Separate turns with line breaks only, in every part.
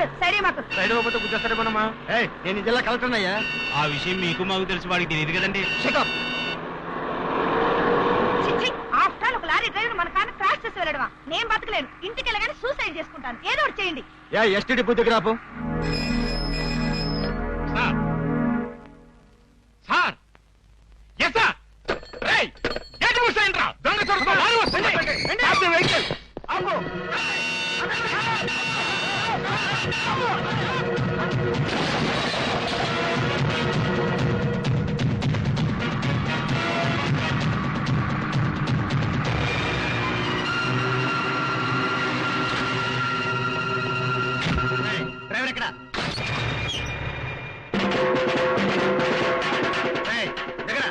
గారు సైడ్ మాకు
సైడ్ అవ్వకపోతే గుర్తొస్తారేమోనమ్మా. నేను ఈ జిల్లా కలెక్టర్ అయ్యా. ఆ విషయం మీకు మాకు తెలిసి వాడికి తెలియదు కదండి.
ఆఫ్టర్ ఒక లారీ డ్రైవర్ మన కారు క్రాష్ చేసి వెళ్ళడమా? నేను బతకలేను, ఇంటికి వెళ్ళగానే సూసైడ్ చేసుకుంటాను. ఏదో ఒకటి చేయండి.
ఎస్టీడీ బుద్ధికి రాపు. Sir yes sir. గేట్ మూసేయండి రా. దొంగ చోరుకో లారీ వస్తుంది. వెహికల్ ఆపు. డ్రైవర్ ఎక్కడ? దగ్గర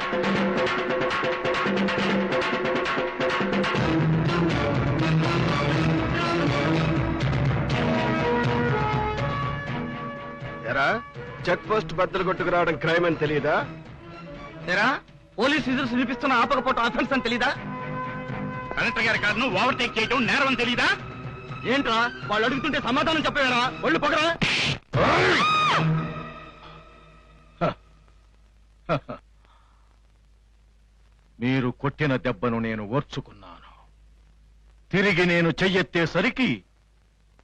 ఎరా చెక్ పోస్ట్ బద్దలు కొట్టుకు రావడం క్రైమ్ అని తెలియదా?
ఎరా పోలీస్ విజిల్స్ వినిపిస్తున్న ఆపకపోవటం అఫెన్స్ అని తెలీదా? కలెక్టర్ గారి కారును ఓవర్టేక్ చేయడం నేరం అని తెలీదా? ఏంట్రా వాళ్ళు అడుగుతుంటే సమాధానం చెప్పారా? ఒళ్ళు పొగరా.
మీరు కొట్టిన దెబ్బను నేను ఓర్చుకున్నాను. తిరిగి నేను చెయ్యెత్తేసరికి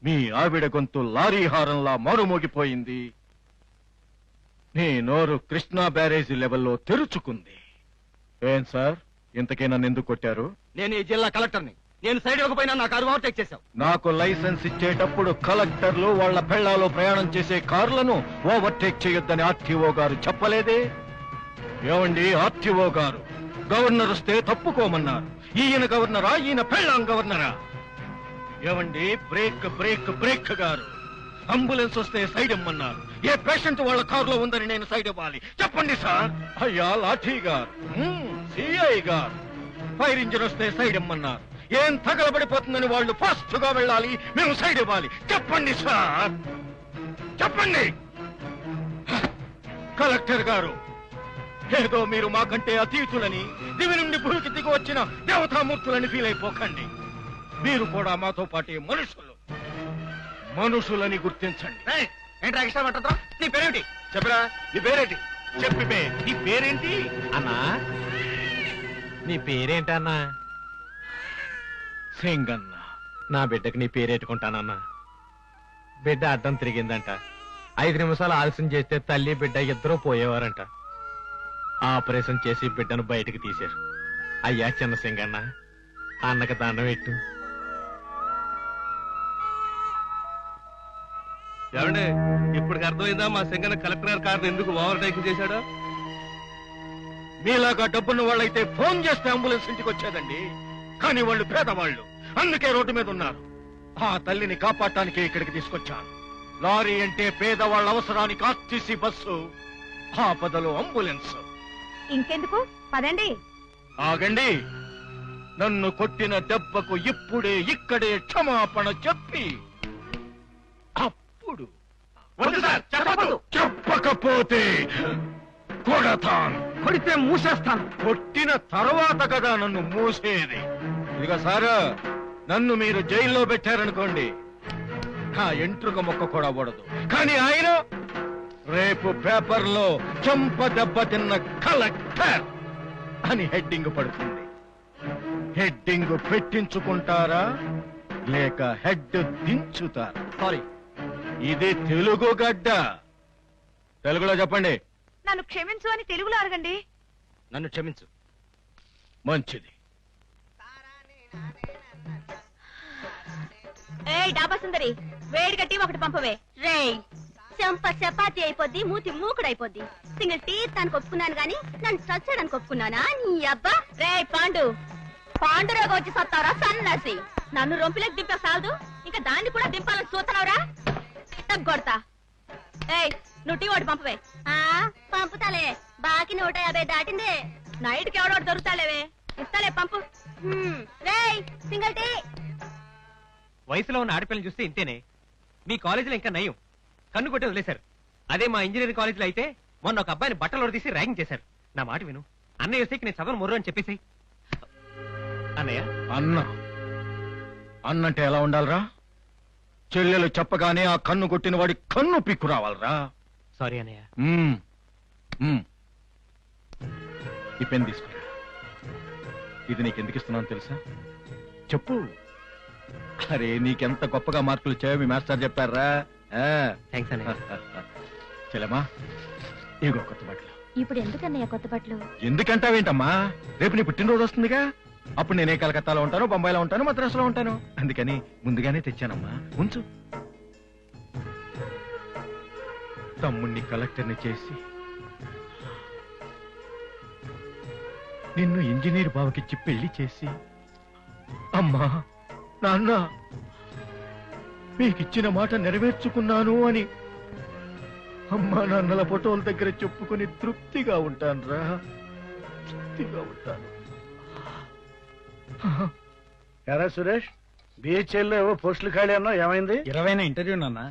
మీ ఆవిడ గొంతు లారీ హారంలా మారుమోగిపోయింది. నీ నోరు కృష్ణా బ్యారేజీ లెవెల్లో తెరుచుకుంది. ఏం సార్, ఇంతకీ నన్ను ఎందుకు కొట్టారు?
నేను ఈ జిల్లా కలెక్టర్ని. నేను సైడ్ ఇవ్వకపోయినా నా కారు ఓవర్టేక్ చేశావు.
నాకు లైసెన్స్ ఇచ్చేటప్పుడు కలెక్టర్లు వాళ్ల పెళ్లాలో ప్రయాణం చేసే కార్లను ఓవర్టేక్ చేయొద్దని ఆర్టీఓ గారు చెప్పలేదే? ఏమండి ఆర్టీఓ గారు, గవర్నర్ వస్తే తప్పుకోమన్నారు. ఈయన గవర్నరా, ఈయన పెళ్ళాం గవర్నరా? ఏమండి బ్రేక్ బ్రేక్ బ్రేక్ గారు, అంబులెన్స్ వస్తే సైడ్ ఇమ్మన్నారు. ఏ పేషెంట్ వాళ్ళ కారులో ఉందని నేను సైడ్ ఇవ్వాలి? చెప్పండి సార్. అయ్యా లాఠీ గారు, సిఐ గారు, ఫైర్ ఇంజిన్ వస్తే సైడ్ ఇమ్మన్నారు. ఏం తగలబడిపోతుందని వాళ్ళు ఫాస్ట్ గా వెళ్ళాలి, మేము సైడ్ ఇవ్వాలి. చెప్పండి సార్, చెప్పండి. కలెక్టర్ గారు, ఏదో మీరు మాకంటే అతీతులని, దివి నుండి భూమికి దిగి వచ్చిన దేవతామూర్తులని ఫీల్ అయిపోకండి. మీరు కూడా మాతో పాటే మనుషులు. మనుషులని గుర్తించండి.
ఏంట్రా ఎక్స్ట్రా మాట్లాడతా? నీ పేరేంటి చెప్పరా? నీ పేరేంటి చెప్పి. నీ పేరేంటి అన్నా? నీ పేరేంటన్నా?
సింగన్న.
నా బిడ్డకి నీ పేరెట్టుకుంటానన్నా. బిడ్డ అడ్డం తిరిగిందంట. 5 నిమిషాలు ఆలస్యం చేస్తే తల్లి బిడ్డ ఇద్దరూ పోయేవారంట. ఆపరేషన్ చేసి బిడ్డను బయటకు తీశారు. అయ్యా చిన్న సింగన్న, అన్నకు దండం పెట్టు.
ఏమండి, ఇప్పటికి అర్థమైందా మా సింగన్న కలెక్టర్ గారి కారును ఎందుకు ఓవర్టేక్ చేశాడో?
మీలాగా డబ్బున్న వాళ్ళైతే ఫోన్ చేస్తే అంబులెన్స్ ఇంటికి వచ్చేదండి. కానీ వాళ్ళు పేదవాళ్ళు, అందుకే రోడ్డు మీద ఉన్నారు. ఆ తల్లిని కాపాడటానికి ఇక్కడికి తీసుకొచ్చాను. లారీ అంటే పేదవాళ్ళ అవసరానికి ఆర్టీసీ బస్సు, ఆపదలో అంబులెన్స్.
ఇంకెందుకు, పదండి.
ఆగండి. నన్ను కొట్టిన దెబ్బకు ఇప్పుడే ఇక్కడే క్షమాపణ చెప్పి అప్పుడు చెప్పకపోతే కొడతాను.
కొడితే మూసేస్తాను.
కొట్టిన తర్వాత కదా నన్ను మూసేది. ఇదిగో సారు, నన్ను మీరు జైల్లో పెట్టారనుకోండి, నా ఎంట్రుక మొక్క కూడా పడదు. కానీ ఆయన రేపు పేపర్లో చెంప దెబ్బ తిన్న కలెక్టర్ అని హెడ్డింగ్ పడుతుంది. హెడ్డింగ్ పెట్టించుకుంటారా లేక హెడ్ దించుతారా?
సారీ,
ఇది తెలుగు గడ్డ. తెలుగులో చెప్పండి.
నన్ను క్షమించు అని తెలుగులో అడగండి.
నన్ను క్షమించు.
మంచిది.
ఏయ్ డాబా సుందరి, వేడి గట్టి ఒకటి పంపవే.
రేయ్, చెంప చపాతి అయిపోద్ది, మూతి మూకుడైపోద్ది. సింగిల్ టీ తాను ఒప్పుకున్నాను గాని నన్ను చచ్చాడని ఒప్పుకున్నానా? నీ అబ్బా.
రేయ్ పాండు, పాండురోగ వచ్చి సత్తావరా సన్నాసి? నన్ను రొంపిలోకి దింపే సాలదు, ఇంకా దాన్ని కూడా దింపాలని చూస్తున్నావురా? కొడతా. ఏయ్ నువ్వు టీ ఒకటి పంపవే.
పంపుతాలే, బాకి 150 దాటిందే.
నైట్కి ఎవడోటి దొరుకుతాలేవే, ఇస్తాలే పంపు.
రేయ్ సింగిల్ టీ.
వయసులో ఉన్న ఆడపిల్లని చూస్తే ఇంతేనే. మీ కాలేజీలో ఇంకా నయం, కన్ను కొట్టి వదిలేశారు. అదే మా ఇంజనీరింగ్ కాలేజీలో అయితే మొన్న ఒక అబ్బాయిని బట్టలు తీసి ర్యాగింగ్ చేశారు. నా మాట విను, అన్నయ్య వస్తే నేను చదవను మొర్రు అని చెప్పేసి. అన్నయ్య,
అన్నంటే ఎలా ఉండాలరా? చెల్లెలు చెప్పగానే ఆ కన్ను కొట్టిన వాడి కన్ను పిక్కు రావాలరా.
సారీ అన్నయ్య.
మ్మ్. మ్మ్. ఈ పెన్ తీసుకురా. ఇది నీకెందుకు ఇస్తున్నాను తెలుసా? చెప్పు. అరే నీకెంత గొప్పగా మార్కులు వచ్చాయో మీ మాస్టర్ చెప్పారా?
థ్యాంక్స్ అన్నయ్య.
చెల్లెమ్మా ఇగో కొత్త బట్టలు.
ఇప్పుడు ఎందుకన్నయ్య కొత్త బట్టలు?
ఎందుకంటావేంటమ్మా, రేపు నీ పుట్టినరోజు వస్తుందిగా. అప్పుడు నేనే కలకత్తాలో ఉంటాను, బొంబాయిలో ఉంటాను, మద్రాసులో ఉంటాను. అందుకని ముందుగానే తెచ్చానమ్మా. ఉంచు. తమ్ముణ్ణి కలెక్టర్ని చేసి నిన్ను ఇంజనీర్ బావకిచ్చి పెళ్లి చేసి, అమ్మా నాన్న మీకిచ్చిన మాట నెరవేర్చుకున్నాను అని అమ్మా నాన్నల ఫోటోల దగ్గర చెప్పుకొని తృప్తిగా ఉంటానురా. తృప్తిగా ఉంటాను.
ఎరా సురేష్, బిహెచ్ఎల్ లో ఏవో పోస్టులు ఖాళీ అన్నా, ఏమైంది?
20న ఇంటర్వ్యూ నాన్న.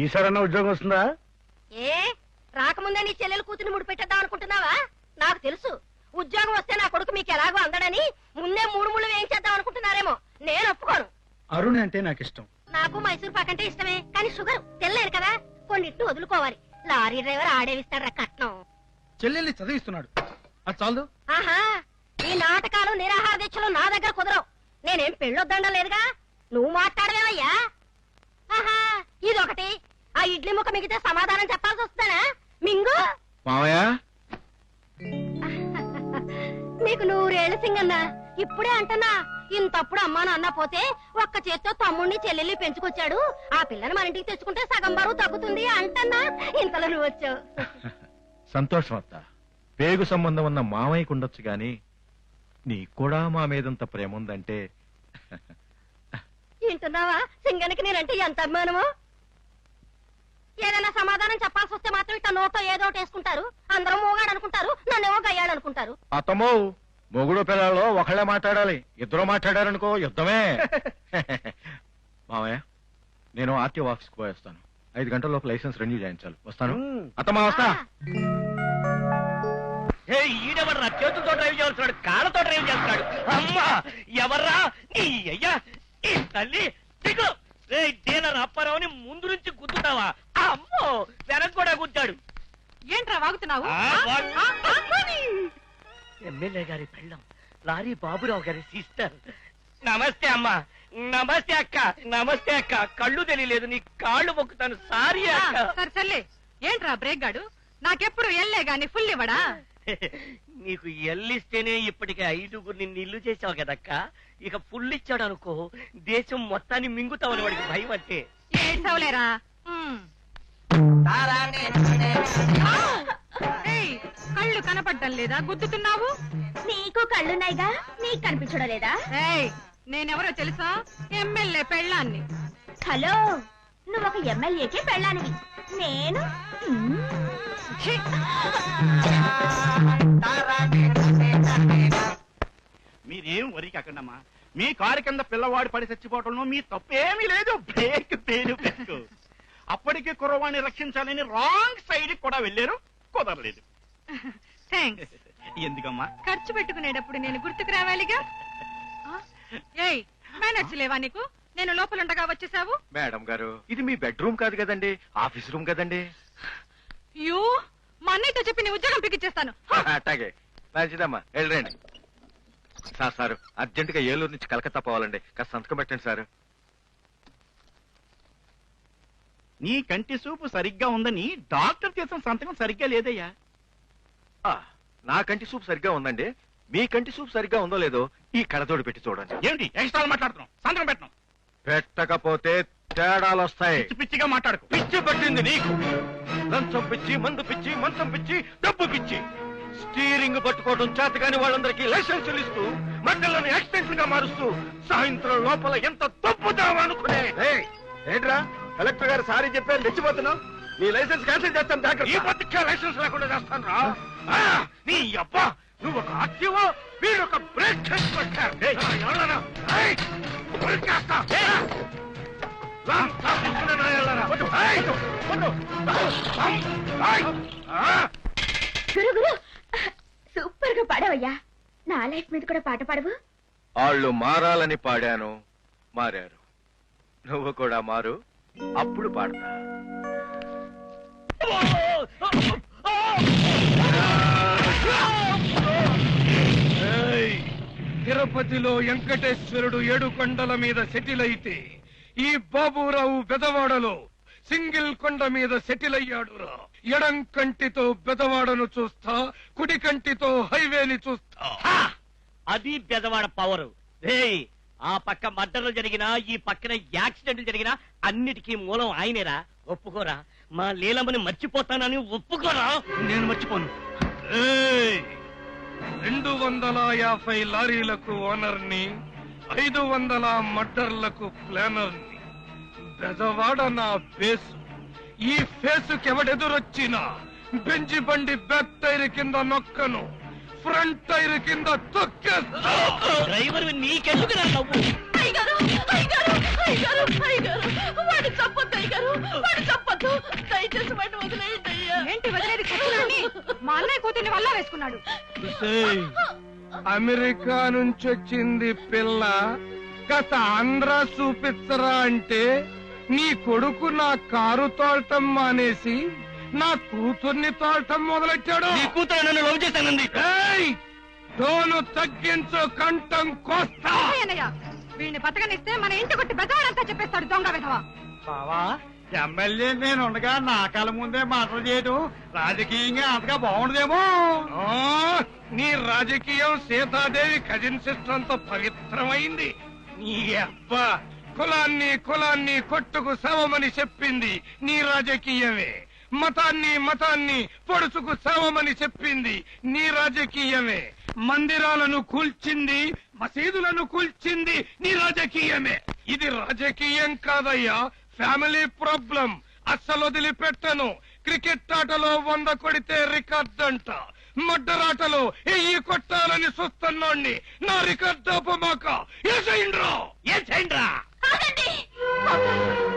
ఈసారన్నా ఉద్యోగం వస్తుందా?
ఏ రాకముందే నీ చెల్లెలు కూతుని ముడి పెట్టేద్దాం అనుకుంటున్నావా? నాకు తెలుసు ఉద్యోగం వస్తే నా కొడుకు మీకు ఎలాగో అందడని ముందే 3 ముళ్ళు వేయించేద్దాం అనుకుంటున్నారేమో. నేను ఒప్పుకోను.
అరుణ్ అంటే నాకు ఇష్టం.
నాకు మైసూర్ పాక్ అంటే ఇష్టమే, కానీ షుగర్ తెల్లేదు కదా, కొన్నిట్టు వదులుకోవాలి. లారీ డ్రైవర్ ఆడేవిస్తాడు కట్నం.
చెల్లెల్ని చదివిస్తున్నాడు, అది చాలు.
ఆహా, ఈ నాటకాలు నిరాహార దీక్షలు నా దగ్గర కుదరవు. నేనేం పెళ్ళొద్దండం లేదుగా, నువ్వు మాట్లాడవేవయ్యా. ఆహా, ఇదొకటి. ఆ ఇడ్లీ ముక్క మిగితే సమాధానం చెప్పాల్సి వస్తుందా? మింగు.
మావయ్య
నీకు 100 ఏళ్ల సింగన్నా. ఇప్పుడే అంటన్నా, ఇంతప్పుడు అమ్మా నాన్న పోతే ఒక్క చేత్తో తమ్ముడిని చెల్లెల్ని పెంచుకొచ్చాడు. ఆ పిల్లని మన ఇంటికి తెచ్చుకుంటే సగం బరువు తగ్గుతుంది అంటన్నా. ఇంతలో నువ్వు వచ్చావు.
సంతోషం అత్త. పేగు సంబంధం ఉన్న మామయ్యకు ఉండొచ్చు గాని నీకు కూడా మా మీదంత ప్రేమ ఉందంటే.
వింటున్నావా సింగనికి నేనంటే ఎంత అభిమానమో? ఏదైనా సమాధానం చెప్పాల్సి వస్తే మాత్రం ఇట్లా నోట్లో ఏదో ఒకటి వేసుకుంటారు. అందరూ మోగాడు అనుకుంటారు, నన్నేమో గయ్యాడు అనుకుంటారు.
అతమో మొగుడు పిల్లల్లో ఒకళ్ళే మాట్లాడాలి, ఇద్దరు మాట్లాడారనుకో యుద్ధమే. మామయ్య నేను ఆర్టీఓ ఆఫీస్కి పోయేస్తాను. 5 గంటల లోపు లైసెన్స్ రెన్యూ చేయించాలి. వస్తాను. అత్తమ్మా వస్తా.
ఈడెవర్రా చేతులతో డ్రైవ్ చేస్తున్నాడు, కాళ్ళతో డ్రైవ్ చేస్తున్నాడు. అమ్మా ఎవర్రా నీ అయ్యా ఈ తల్లి దిగు. డీలర్ అప్పారావుని ముందు నుంచి గుద్దుతావా? అమ్మో వెనక కూడా గుద్దాడు.
ఏంట్రా వాగుతున్నావు?
ఎమ్మెల్యే గారి పెళ్ళం లారీ బాబురావు గారి సిస్టర్. నమస్తే అమ్మా. నమస్తే అక్క. నమస్తే అక్క. కళ్ళు తెలియలేదు, నీ కాళ్ళు మొక్కుతాను. సారీ అక్క.
సర్లే. ఏంట్రా బ్రేక్ గాడు? నాకెప్పుడు ఎల్లే గాని ఫుల్ ఇవ్వడా?
నీకు ఎల్లిస్తేనే ఇప్పటికి 5గురిని నిల్లు చేసావు కదక్క. ఇక ఫుల్ ఇచ్చాడు అనుకో, దేశం మొత్తాన్ని మింగుతావని వాడికి భయం అంటే.
ఏడ్చవలేరా? కళ్ళు కనపడ్డం లేదా? గుద్దుతున్నావు.
నీకు కళ్ళున్నాయిగా, నీకు కనిపించడం లేదా?
నేనెవరో తెలుసా? ఎమ్మెల్యే పెళ్ళాన్ని.
హలో, నువ్వు ఒక ఎమ్మెల్యేకే పెళ్ళానివి. నేను
మీరేం వరికి అక్కడమ్మా. మీ కారు కింద పిల్లవాడు పడి చచ్చిపోవటంలో మీ తప్పేమీ లేదు. బ్రేక్ పేరు పెట్టు. అప్పటికే కుర్రవాణ్ణి రక్షించాలని రాంగ్ సైడ్ కూడా వెళ్ళారు, కుదరలేదు.
థ్యాంక్స్.
ఎందుకమ్మా?
ఖర్చు పెట్టుకునేటప్పుడు నేను గుర్తుకు రావాలిగా. ఏయ్, మేనర్స్ లేవా నీకు? నేను లోపలుండగా వచ్చేసావు.
మేడం గారు ఇది మీ బెడ్రూమ్ కాదు కదండి, ఆఫీస్ రూమ్ కదండి.
యూ, మా అన్నయ్యతో చెప్పి నీ ఉద్యోగం పిగిచ్చేస్తాను.
అట్టాగే మంచిదమ్మా, వెళ్ళండి. సార్ అర్జెంట్ గా ఏలూరు నుంచి కలకత్తా పోవాలండి, కాస్త సంతకం పెట్టండి సార్.
నీ కంటి చూపు సరిగ్గా ఉందని డాక్టర్ చేసిన సంతకం సరిగ్గా లేదయ్యా.
నా కంటి సూప్ సరిగ్గా ఉందండి, మీ కంటి సూప్ సరిగ్గా ఉందో లేదో ఈ కళ్ళతోడు పెట్టి చూడండి.
ఏమిటి ఎక్స్ట్రా మాట్లాడుతున్నాం? సంతకం పెట్టడం.
పెట్టకపోతే తేడాలు వస్తాయి.
పిచ్చి పిచ్చిగా మాట్లాడుకో.
పిచ్చి పట్టింది నీకు. లంచం పిచ్చి, మందు పిచ్చి, మంచం పిచ్చి, డబ్బు పిచ్చి. స్టీరింగ్ పట్టుకోవడం చేత కాని వాళ్ళందరికీ లైసెన్సులు ఇస్తూ మధ్యలోని యాక్సిడెంట్ గా మారుస్తూ సాయంత్రం లోపల ఎంత తప్పుదాం అనుకునే.
ఏంట్రా కలెక్టర్ గారు సారీ చెప్పారు, తెచ్చిపోతున్నావు. నీ లైసెన్స్ క్యాన్సిల్ చేస్తాను.
ఈ బతికే లైసెన్స్ లేకుండా చేస్తాను రా. నీ అబ్బా, నువ్వు ఒక ఆర్టీఓ, వీడు ఒక బ్రేక్ చేసుకొచ్చారు.
గురు సూపర్ గా పాడావయ్యా. నా లైఫ్ మీద కూడా పాట పాడవు?
వాళ్ళు మారాలని పాడాను, మారారు. నువ్వు కూడా మారు, అప్పుడు పాడతా.
తిరుపతిలో వెంకటేశ్వరుడు 7 కొండల మీద సెటిల్ అయితే ఈ బాబురావు బెదవాడలో సింగిల్ కొండ మీద సెటిల్ అయ్యాడురా. ఎడం కంటితో బెదవాడను చూస్తా, కుడి కంటితో హైవేని చూస్తా.
అది బెదవాడ పవర్. ఆ పక్క మర్డర్లు జరిగినా ఈ పక్కన యాక్సిడెంట్లు జరిగినా అన్నిటికీ మూలం ఆయనేరా. ఒప్పుకోరా, మా లీలమ్మని మర్చిపోతానని ఒప్పుకోరా.
నేను మర్చిపోను. 250 లారీలకు ఓనర్ని, 500 మర్డర్లకు ప్లానర్ని. బెదవాడ నా ఫేసు. ఈ ఫేసుకి ఎవడెదురొచ్చినా బెంజి బండి బ్యాక్ టైర్ కింద నొక్కను, ఫ్రంట్ టైర్ కింద తొక్కేస్తా.
డ్రైవర్ నీకెందుకు నవ్వు?
అయ్యగారు, అయ్యగారు, అయ్యగారు, అయ్యగారు, వాడు చెప్పొద్దు అయ్యగారు, వాడు చెప్పొద్దు. దయచేసి వాడిని వదిలేయండి అయ్యా.
ఏంటి వదిలేది? కూతురాన్ని మా అన్నయ్య కూతుర్ని వల్ల వేసుకున్నాడు.
అమెరికా నుంచి వచ్చింది పిల్ల, గత ఆంధ్ర చూపించరా అంటే నీ కొడుకు నా కారు తోలటం మానేసి నా కూతుర్ని తోలటం మొదలెట్టాడు.
నీ కూతురు నన్ను లవ్ చేశానంది.
టోను తగ్గించు, కంఠం కోస్తా.
అన్నయ్య వీడిని బతకనిస్తే మన ఇంటి కొట్టి బెదవాడంతా చెప్పేస్తాడు దొంగ విధవ.
బావా, ఎమ్మెల్యే నేను ఉండగా నా కాల ముందే మాటలు చేయడం రాజకీయంగా అంతగా బాగుండదేమో. నీ రాజకీయం సీతాదేవి కజిన్ సిస్టర్ అంత పవిత్రమైంది. నీ అబ్బా కులాన్ని కొట్టుకు సవమని చెప్పింది నీ రాజకీయమే. మతాన్ని పొడుచుకు సవమని చెప్పింది నీ రాజకీయమే. మందిరాలను కూల్చింది, మసీదులను కూల్చింది నీ రాజకీయమే. ఇది రాజకీయం కాదయ్యా, ఫ్యామిలీ ప్రాబ్లం. అస్సలు వదిలిపెట్టను. క్రికెట్ ఆటలో 100 కొడితే రికార్డ్ అంట, మడ్డరాటలో 1000 కొట్టాలని చూస్తున్నాణ్ణి. నా రికార్డ్ ఆపమాక. ఏసైండ్రా,
ఏసైండ్రా.
ఆగండి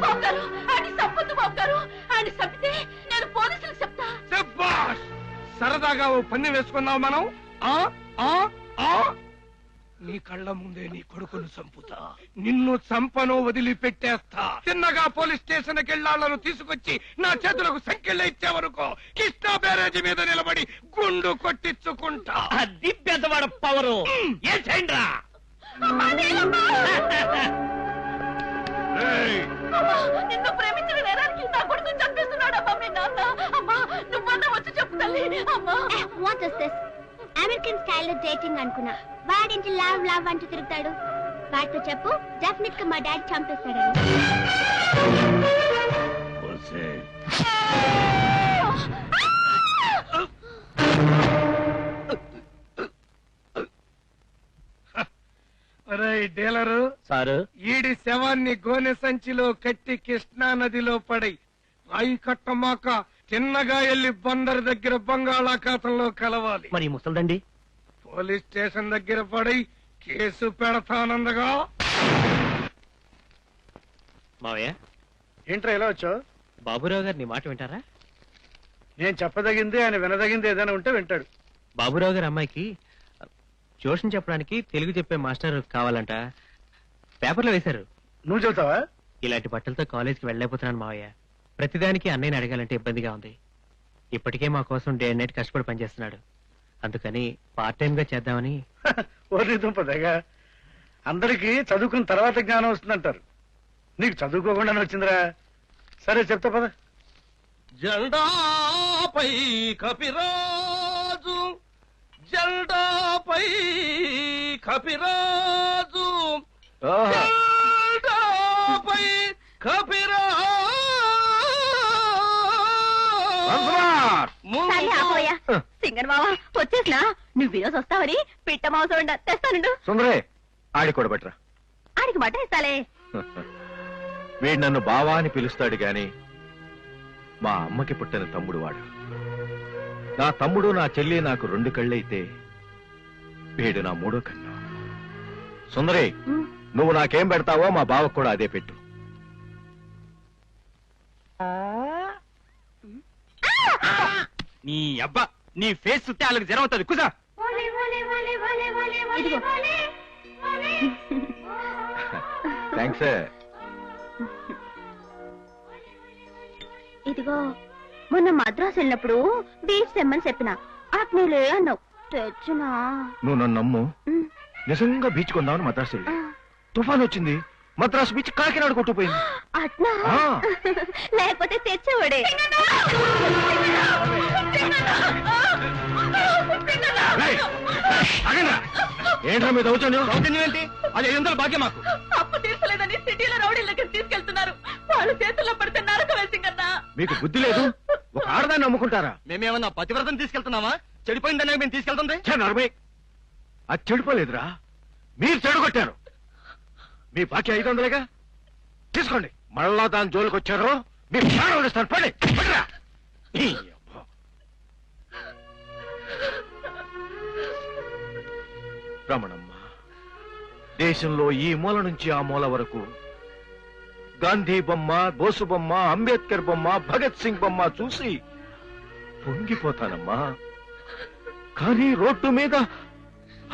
బాబు గారు, ఆయన సంపొద్దు బాబు గారు. ఆయన చంపితే నేను పోలీసులకు చెప్తా.
శభాష్. సరదాగా ఓ పని వేసుకున్నావు మనం. నీ కళ్ళ ముందే నీ కొడుకును చంపుతా. నిన్ను చంపను, వదిలిపెట్టేస్తా. చిన్నగా పోలీస్ స్టేషన్ కెళ్ళాళ్లను తీసుకొచ్చి నా చేతులకు సంఖ్యలు ఇచ్చేవరకు కృష్ణా బ్యారేజీ మీద నిలబడి గుండు కొట్టించుకుంటా.
అది బెదవాడ పవరు. ఏసైండ్రా.
నిన్ను ప్రేమించిన నేరానికి నా కొడుకుని చంపేస్తున్నాడు అమ్మా మీ నాన్న. అమ్మా నువ్వన్నా వచ్చి చెప్పు తల్లి. అమ్మా
what is this? American style dating అనుకున్నా. వాడింటి లవ్ అంటూ తిరుగుతాడు. వాటితో చెప్పు, డెఫినెట్ గా మా డాడీ చంపేస్తాడని.
డీలరు
సారు,
ఈడి శవాన్ని గోనె సంచిలో కట్టి కృష్ణా నదిలో పడై రాయి కట్టమాక చిన్నగా ఎల్లి బందర్ దగ్గర బంగాళాఖాతంలో కలవాలి.
మరి ముసల్దండి
పోలీస్ స్టేషన్ దగ్గర పడై కేసు పెడతానందగా.
మావయ్య,
ఏంట్రా ఇలా వచ్చావు?
బాబురావు గారు నీ మాట వింటారా?
నేను చెప్పదగింది ఆయన వినదగింది ఏదైనా ఉంటే వింటాడు.
బాబురావు గారి అమ్మాయికి ట్యూషన్ చెప్పడానికి తెలుగు చెప్పే మాస్టర్ కావాలంట. పేపర్లో వేశారు.
నువ్వు చెబుతావా?
ఇలాంటి బట్టలతో కాలేజీకి వెళ్ళలేకపోతున్నాను మావయ్య. ప్రతిదానికి అన్నయ్యని అడగాలంటే ఇబ్బందిగా ఉంది. ఇప్పటికే మా కోసం డే అండ్ నైట్ కష్టపడి పనిచేస్తున్నాడు. అందుకని పార్ట్ టైం గా చేద్దామని.
ఓరి దుంపదగా, అందరికి చదువుకున్న తర్వాత జ్ఞానం వస్తుందంటారు. నీకు చదువుకోకుండానే వచ్చిందిరా. సరే చెప్తా పద.
జెండాపై కపిరాజు, జెండాపై కపిరాజు, జెండాపై కపిరాజు.
సింగర్ మావా వచ్చేసినా. నువ్వు ఈరోజు వస్తావని పిట్ట మాంసం తెస్తాను.
సుందరే, ఆడి కూడా బట్రా.
ఆడికి బట్ట ఇస్తాలే.
వీడు నన్ను బావా అని పిలుస్తాడు గాని మా అమ్మకి పుట్టిన తమ్ముడు వాడు. నా తమ్ముడు నా చెల్లి నాకు 2 కళ్ళైతే వీడు నా 3వ కన్ను. సుందరి, నువ్వు నాకేం పెడతావో మా బావకు కూడా అదే పెట్టు.
నీ అబ్బా, నీ ఫేస్ చూస్తే వాళ్ళకి జ్వరం అవుతుంది. కుజా
థ్యాంక్స్.
ఇదిగో మొన్న మద్రాసు వెళ్ళినప్పుడు బీచ్ తెమ్మని చెప్పిన ఆత్మీయులే అన్నావు తెచ్చినా.
నువ్వు నన్ను నమ్ము, నిజంగా బీచ్ కొందామని మద్రాసు వెళ్ళి తుఫాన్ వచ్చింది, మద్రాసు బీచ్ కాకినాడ కొట్టుకుపోయింది.
అట్నా? లేకపోతే తెచ్చేవాడే.
ఏంట్రా మీద దౌర్జన్యం ఏంటి? అది 500 భాగ్యం మాకు.
అప్పు తీర్చలేదని సిటీలో రౌడీల దగ్గర తీసుకెళ్తున్నారు. వాళ్ళు చేతుల్లో పడితే నరకం వేసింగన్నా.
మీకు బుద్ధి లేదు, ఒక ఆడదాన్ని నమ్ముకుంటారా?
మేమేమన్నా పతివ్రతం తీసుకెళ్తున్నావా? చెడిపోయిందనే మేము తీసుకెళ్తుంది.
నర్మే, అది చెడిపోలేదురా, మీరు చెడగొట్టారు. మీ బాకీ 500గా తీసుకోండి. మళ్ళా దాని జోలికి వచ్చారు మీరు ప్రాణం వదిలేస్తారు. పడి పడిరా. రమణమ్మ, దేశంలో ఈ మూల నుంచి ఆ మూల వరకు గాంధీ బొమ్మ, బోసు బొమ్మ, అంబేద్కర్ బొమ్మ, భగత్ సింగ్ బొమ్మ చూసి పొంగిపోతానమ్మా. కానీ రోడ్డు మీద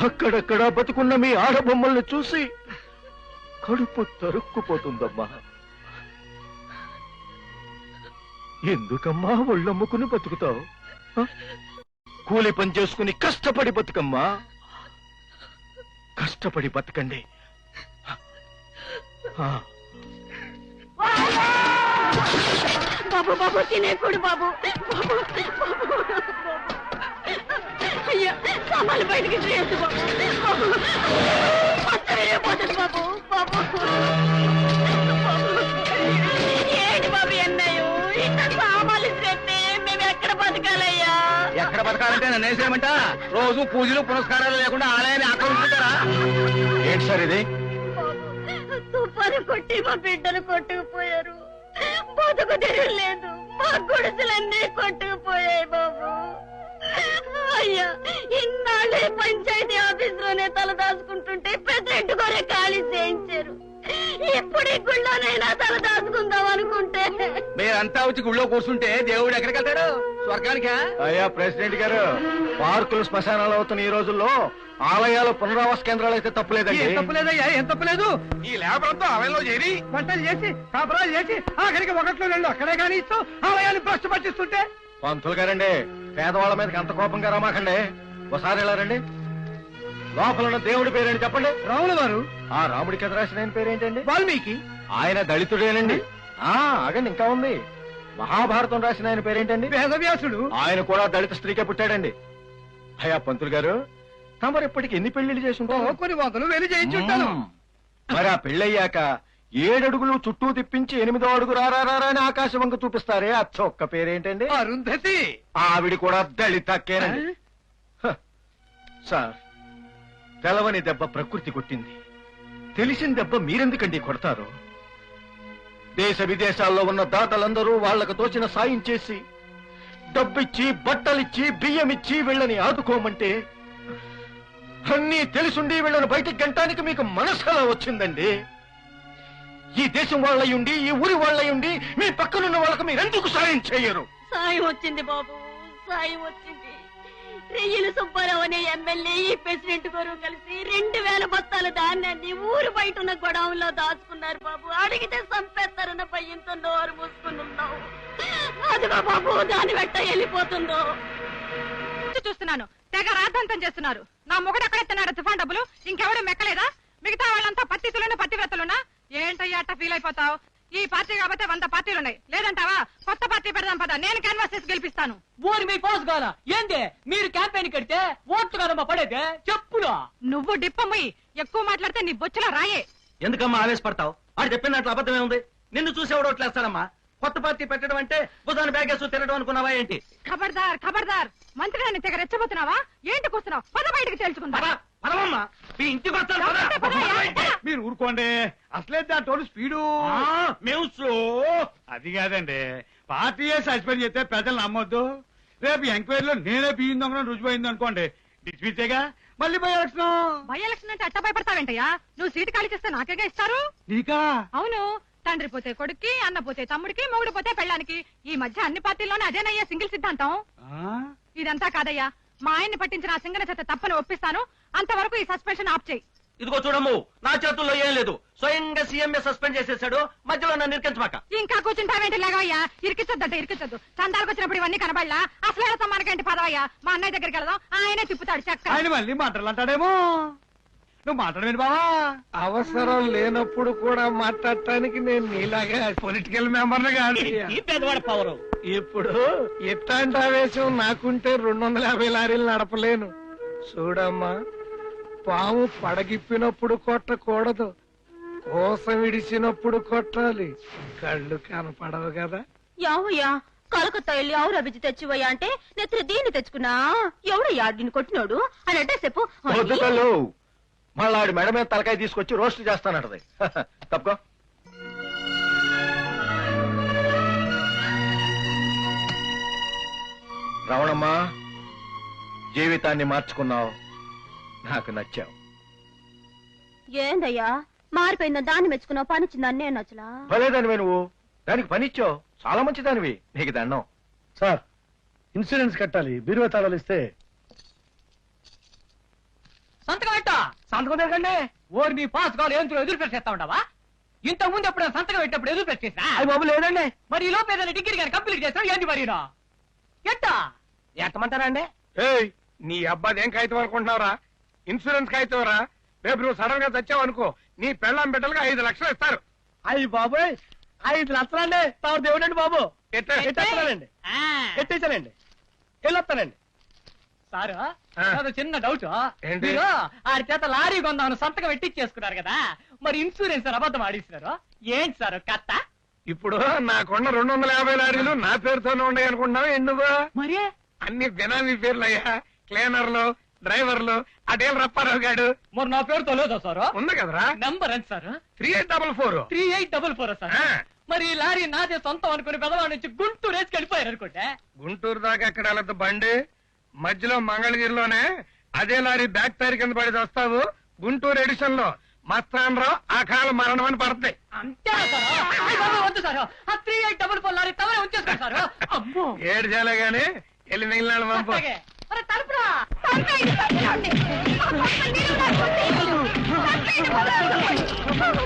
అక్కడక్కడ బతుకున్న మీ ఆడబొమ్మల్ని చూసి కడుపు తరుక్కుపోతుందమ్మా. ఎందుకమ్మా ఒళ్ళమ్ముకుని బతుకుతావు? కూలి పని చేసుకుని కష్టపడి బతుకమ్మా. కష్టపడి బతకండి.
బాబు బాబు తినేకుడు బాబు. అయ్యా సామాన్లు బయటికి తీయద్దు బాబు. పోతుంది బాబు. బాబు ఏంటి బాబు అన్నయ్యో ఇంత సామాన్లు చేస్తే మేము ఎక్కడ బతకాలయ్యా?
ఎక్కడ బతకాలంటే నన్ను వేసేయమంట? రోజు పూజలు పునస్కారాలు లేకుండా ఆలయాన్ని ఆక్రమించుకుంటారా?
ఏంటి సార్ ఇది?
తుఫాను కొట్టి మా బిడ్డలు కొట్టుకుపోయారు. బతుకు తెరలేదు, మా గుడిసెలన్నీ కొట్టుకుపోయాయి బాబు. అయ్యా ఇన్నాళ్ళే పంచాయతీ ఆఫీస్ లోనే తల దాచుకుంటుంటే పెద్ద కొరే ఖాళీ చేయించారు. ఇప్పుడు ఈ గుళ్ళోనైనా తల దాచుకుందాం అనుకుంటే
మీరంతా వచ్చి గుళ్ళో కూర్చుంటే దేవుడు ఎక్కడికి వెళ్తాడు? స్వర్గానికా?
అయ్యా ప్రెసిడెంట్ గారు, పార్కులు శ్మశానాలు అవుతున్న ఈ రోజుల్లో ఆలయాలు పునరావాస కేంద్రాలు అయితే తప్పులేదండి.
తప్పులేదయ్యా, ఏం తప్పులేదు. ఈ లేబర్ అంతా ఆలయంలో చేరి
వంటలు చేసి కాపురాలు చేసి ఆఖరికి 1-2 అక్కడే కానీ ఇస్తూ ఆలయాన్ని భ్రష్టు పట్టిస్తుంటే.
పంతులు గారండి, పేదవాళ్ళ మీదకి అంత కోపంగా రమాకండి. ఒకసారి ఇలా రండి. లోపల ఉన్న దేవుడి పేరేంటి చెప్పండి?
రాముల వారు.
ఆ రాముడికి ఎదురు రాసిన ఆయన పేరేంటండి?
వాల్మీకి.
ఆయన దళితుడేనండి. ఆగండి, ఇంకా ఉంది. మహాభారతం రాసిన ఆయన పేరేంటండి?
వేదవ్యాసుడు.
ఆయన కూడా దళిత స్త్రీకే పుట్టాడండి. అయ్యా పంతులు గారు, తమరు ఇప్పటికి ఎన్ని పెళ్లిళ్ళు చేసి ఉంటారు?
కొన్ని 100 వెళ్లి చేయించుంటాను.
మరి ఆ పెళ్ళయ్యాక 7 అడుగులు చుట్టూ తిప్పించి 8వ అడుగు రారా అని ఆకాశం వంక చూపిస్తారే, ఆ చొక్క పేరేంటండి?
అరుంధతి.
ఆవిడ కూడా దళితక్కేనండి. సార్, తెలవని దెబ్బ ప్రకృతి కొట్టింది, తెలిసిన దెబ్బ మీరెందుకండి కొడతారు? దేశ విదేశాల్లో ఉన్న దాతలందరూ వాళ్లకు తోచిన సాయం చేసి డబ్బిచ్చి, బట్టలిచ్చి, బియ్యమిచ్చి వీళ్ళని ఆదుకోమంటే అన్నీ తెలుసుండి వీళ్ళని బయటికి గంటానికి మీకు మనసు ఎలా వచ్చిందండి? ఈ దేశం వాళ్ళయుండి, ఈ ఊరి వాళ్ళయుండి మీ పక్కనున్న వాళ్ళకు మీరెందుకు సాయం చేయరు?
సాయం వచ్చింది బాబు, సాయం వచ్చింది. రెయ్యలు సుబ్బారావు అనే ఎమ్మెల్యే ఈ ప్రెసిడెంట్ గారు కలిసి 2000 బస్తాల ధాన్యాన్ని ఊరు బయట ఉన్న గొడవంలో దాచుకున్నారు బాబు. అడిగితే చంపేస్తారన్న భయంతో నోరు మూసుకుని ఉన్నావు. అదిగో బాబు దాని వెంట వెళ్ళిపోతుందో.
చూస్తున్నాను, తెగ రాద్ధాంతం చేస్తున్నారు. నా మొగుడు ఎక్కడెత్తున్నాడు తుఫాన్ డబ్బులు? ఇంకెవరు మెక్కలేదా? మిగతా వాళ్ళంతా పత్తితులున్నా పత్తివ్రతలున్నా. ఏంటయ్యా అట్ట ఫీల్ అయిపోతావు? ఈ పార్టీ కాబట్టి 100 పార్టీలున్నాయి. లేదంటావా? కొత్త పార్టీ పెడదాం పద, నేను క్యాన్వాస్ చేసి గెలిపిస్తాను.
ఊరి మీ పోసు కాదా ఏంది? మీరు క్యాంపెయిన్ కడితే ఓట్లు కాదమ్మా పడేదే చెప్పులా.
నువ్వు డిప్పమ్మి ఎక్కువ మాట్లాడితే నీ బొచ్చులో రాయే.
ఎందుకమ్మా ఆవేశపడతావు? వాడు చెప్పిన దాంట్లో అబద్ధమే ఉంది. నిన్ను చూసేవాడు ఓట్లేస్తాడమ్మా. కొత్త పార్టీ పెట్టడం అంటే బుధాన్ని బ్యాగేసు తినడం అనుకున్నావా ఏంటి?
ఖబర్దార్ ఖబర్దార్, మంత్రి నన్ను తెగ రెచ్చబోతున్నావా? ఏంటి కూస్తున్నావు? పద బయటకు తేల్చుకుందా.
పదమమ్మా, మీ ఇంటికి వస్తాను.
మీరు ఊరుకోండి, అసలే దాంట్లో స్పీడు.
మేము స్లో.
అది కాదండి, పార్టీయే సస్పెండ్ చేస్తే ప్రజలు నమ్మొద్దు. రేపు ఎంక్వైరీలో నేనే బియ్యం దొంగ రుజువైంది అనుకోండి, డిస్మిస్సేగా మళ్ళీ బై
ఎలక్షన్ అంటే అట్ట భయపడతావేంటయ్యా? నువ్వు సీటు ఖాళీ చేస్తే నాకేగా ఇస్తారు.
నీకా?
అవును, తండ్రి పోతే కొడుక్కి, అన్న పోతే తమ్ముడికి, మొగుడు పోతే పెళ్ళానికి. ఈ మధ్య అన్ని పార్టీల్లోనే అదేనయ్యా సింగిల్ సిద్ధాంతం. ఇదంతా కాదయ్యా, మా ఆయన్ని పట్టించిన ఆ సింగన చేత తప్పని ఒప్పిస్తాను. అంతవరకు ఈ సస్పెన్షన్ ఆఫ్ చేయి.
ఇదిగో చూడమ్ము, నా చేతుల్లో ఏం లేదు. స్వయంగా సీఎంఏ సస్పెండ్ చేసేసాడు. మధ్యలో నన్ను ఇరికించమాక.
ఇంకా కూర్చుంటావేంటి లేవయ్యా? ఇరికిచ్చొద్దంటే ఇరికిచ్చొద్దు. చందాలకు వచ్చినప్పుడు ఇవన్నీ కనబడలా. అసలు సమ్మానకేంటి పదవయ్యా? మా అన్నయ్య దగ్గరికి వెళ్దాం, ఆయనే తిప్పుతాడు చక్క.
ఆయన మళ్ళీ మాటలు అంటాడేమో. నువ్వు మాట్లాడమేంటి బావా?
అవసరం లేనప్పుడు కూడా మాట్లాడటానికి నేను నీలాగా పొలిటికల్ మెంబర్ని కాదు.
ఈ పెద్దవాడ పవరు.
ఇప్పుడు ఇట్లాంటి ఆవేశం నాకుంటే 250 లారీలు నడపలేను. చూడమ్మా, పాము పడగిప్పినప్పుడు కొట్టకూడదు, కోసం విడిచినప్పుడు కొట్టాలి. కళ్ళు కనపడవు కదా.
యావయ్యా కలకత్తా వెళ్ళి ఆవురా బిజ్జి తెచ్చివయ్యా అంటే నెత్తిన దీన్ని తెచ్చుకున్నా. ఎవడయ్యా దీన్ని కొట్టినోడు అని అంటే చెప్పు.
పొద్దుకలు మళ్ళీ ఆడి మెడ మీద తలకాయ తీసుకొచ్చి రోస్ట్ చేస్తానంటది. తప్పుకో. రావణమ్మా, జీవితాన్ని మార్చుకున్నావు, నాకు నచ్చావు.
ఏందయ్యా మారిపోయిందా? దాన్ని మెచ్చుకున్నావు, పనిచ్చిందని నేను నచ్చలా.
భలేదానివే నువ్వు, దానికి పనిచ్చావు, చాలా మంచిదానివి, నీకు దండం.
సార్, ఇన్సూరెన్స్ కట్టాలి, బీరువా తాళాలు ఇస్తే.
సంతకం పెట్టా. సంతకం తిరగండి. ఓరి నీ పాస్ కావాలి ఏంతులు ఎదురు పెట్టేస్తా ఉండవా? ఇంతకు ముందు ఎప్పుడు సంతకం పెట్టినప్పుడు ఎదురు పెట్టేసా?
అయ్యి బాబు లేదండి.
మరి ఈ లోపు ఏదైనా డిగ్రీ కానీ కంప్లీట్ చేస్తావు ఏంటి మరి? ఎట్టా
ఎట్టమంటారా అండి?
ఏయ్, నీ అబ్బాది ఏం కాగితం అనుకుంటున్నావురా? ఇన్సూరెన్స్ కాగితం రా. రేపు నువ్వు సడన్ గా చచ్చావు అనుకో, నీ పెళ్ళాం బిడ్డలుగా 5 లక్షలు ఇస్తారు.
అయ్యి బాబోయ్, 5 లక్షలండి. తావు దేవుడండి బాబు.
ఎట్టేస్తానండి,
ఎట్టేసానండి, వెళ్ళొస్తానండి.
సారు
ఆ.
నాదో చిన్న డౌట్.
ఏంటి?
మీరు ఆడి చేత లారీ కొందామని సంతకం పెట్టించేసుకున్నారు కదా, మరి ఇన్సూరెన్స్ అబద్ధం ఆడిస్తున్నారు ఏంటి సార్ కత్త?
ఇప్పుడు నాకున్న 250 లారీలు నా పేరుతోనే ఉన్నాయి అనుకుంటున్నావు ఎందుకు?
మరి
అన్ని బినామీ పేర్లు అయ్యా. క్లీనర్లు, డ్రైవర్లు, అటేం రప్పారావు గాడు
మరి నా పేరుతో లేదా సార్?
ఉంది కదరా.
నంబర్ ఎంత సార్?
3844.
3844 సార్.
ఆ.
మరి ఈ లారీ నాదే సొంతం అనుకుని పెదవాడి నుంచి గుంటూరు రేసుకి వెళ్ళిపోయారు అనుకుంటే.
గుంటూరు దాకా ఎక్కడ వెళ్ళదు బండి, మధ్యలో మంగళగిరిలోనే అదే లారీ బ్యాక్ టైర్ కింద పడి వస్తావు. గుంటూరు ఎడిషన్ లో మస్తానరావు ఆ కాలం మరణం అని పడతాయి.
అంతేనా సార్? అయ్ బాబు, వద్దు సార్. ఆ 3844 లారీ తమరే ఉంచేసుకోండి సార్. అమ్మో,
ఏడు చేయాలి గాని వెళ్ళి మిగిలిన పంపు.
అట్లాగే. మరి తలుపురా.
తలపేయండి, తలపేయండి. మా కొడుకు నీళ్ళు తాగొచ్చేయడు. తలపేయండి, వదలొద్దు.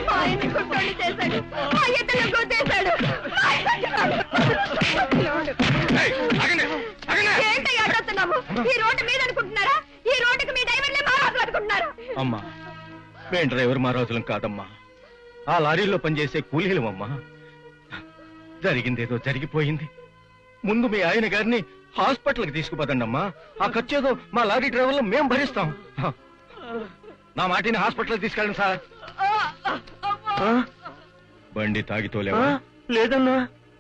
మా ఆయన్ని కుట్టోళ్ళు చేశాడు, మా ఎద్దులు గుద్దేశాడు. మా ఇద్దరు
ఏయ్, ఆగండి, ఆగండి.
ఏంటయ్యా అడ్డొస్తున్నాము? ఈ రోడ్డు మీద అనుకుంటున్నారా? ఈ రోడ్డుకి మీ డ్రైవర్లే మా రాజులు అనుకుంటున్నారా?
అమ్మా, మేం డ్రైవర్ మహారాజులం కాదమ్మా, ఆ లారీలో పనిచేసే కూలీలమమ్మా. జరిగిందేదో జరిగిపోయింది. ముందు మీ ఆయన గారిని హాస్పిటల్కి తీసుకుపోదండి అమ్మా. ఆ ఖర్చేదో మా లారీ డ్రైవర్లు మేం భరిస్తాం. నా మాటిని హాస్పిటల్కి తీసుకెళ్ళండి సార్. బండి తాగితోలేవా?
లేదన్నా,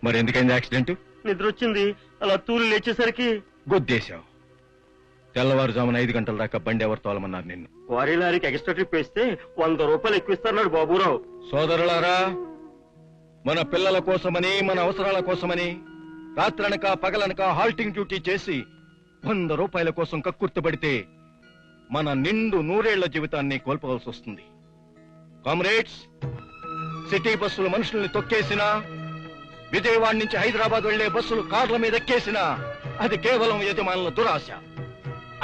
మరి ఎందుకైంది యాక్సిడెంట్?
నిద్ర వచ్చింది, అలా తూలు లేచేసరికి
గుద్దేశావు. తెల్లవారుజామున 5 గంటల దాకా బండి ఎవరు తోలమన్నారు నిన్ను?
వారి లారీకి ఎక్స్ట్రా ట్రిప్ వేస్తే 100 రూపాయలు ఎక్కువ ఇస్తారన్నాడు బాబురావు.
సోదరులారా, మన పిల్లల కోసమని, మన అవసరాల కోసమని రాత్రనక పగలనక హాల్టింగ్ డ్యూటీ చేసి 100 రూపాయల కోసం కక్కుర్తిపడితే మన నిండు 100 ఏళ్ల జీవితాన్ని కోల్పోవలసి వస్తుంది. కామ్రేడ్స్, సిటీ బస్సులు మనుషుల్ని తొక్కేసినా, విజయవాడ నుంచి హైదరాబాద్ వెళ్లే బస్సులు కార్ల మీద ఎక్కేసినా అది కేవలం యజమానుల దురాశ.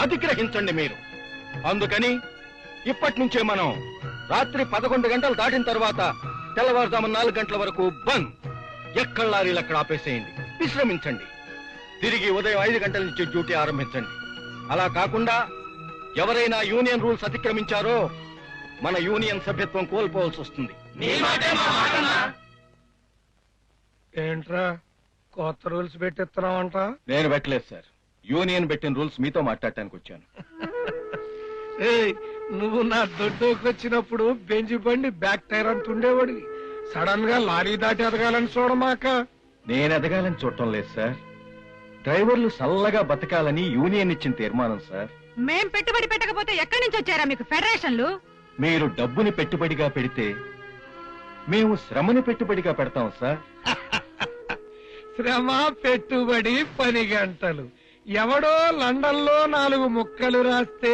అది గ్రహించండి మీరు. అందుకని ఇప్పటి నుంచే మనం రాత్రి 11 గంటలు దాటిన తర్వాత తెల్లవారుజామున 4 గంటల వరకు బంద్. ఎక్కడ లారీలు అక్కడ ఆపేసేయండి, విశ్రమించండి. తిరిగి ఉదయం 5 గంటల నుంచి డ్యూటీ ఆరంభించండి. అలా కాకుండా ఎవరైనా యూనియన్ రూల్స్ అతిక్రమించారో మన యూనియన్ సభ్యత్వం కోల్పోవాల్సి వస్తుంది.
ఏంట్రా కొత్త రూల్స్ పెట్టిస్తున్నావంట?
నేను పెట్టలేదు సార్, యూనియన్ పెట్టిన రూల్స్ మీతో మాట్లాడటానికి వచ్చాను.
ఏయ్, నువ్వు నా దొడ్డుకు వచ్చినప్పుడు బెంచి బండి బ్యాక్ టైర్ అంటుండేవాడివి. సడన్ గా లారీ దాటి ఎదగాలని చూడమాక.
నేను ఎదగాలని చూడటం లేదు సార్, డ్రైవర్లు సల్లగా బతకాలని యూనియన్ ఇచ్చిన తీర్మానం సార్.
మేం పెట్టుబడి పెట్టకపోతే ఎక్కడి నుంచి వచ్చారా మీకు ఫెడరేషన్లు?
మీరు డబ్బుని పెట్టుబడిగా పెడితే మేము శ్రమని పెట్టుబడిగా పెడతాం సార్.
శ్రమ, పెట్టుబడి, 10 గంటలు. ఎవడో లండన్ లో 4 ముక్కలు రాస్తే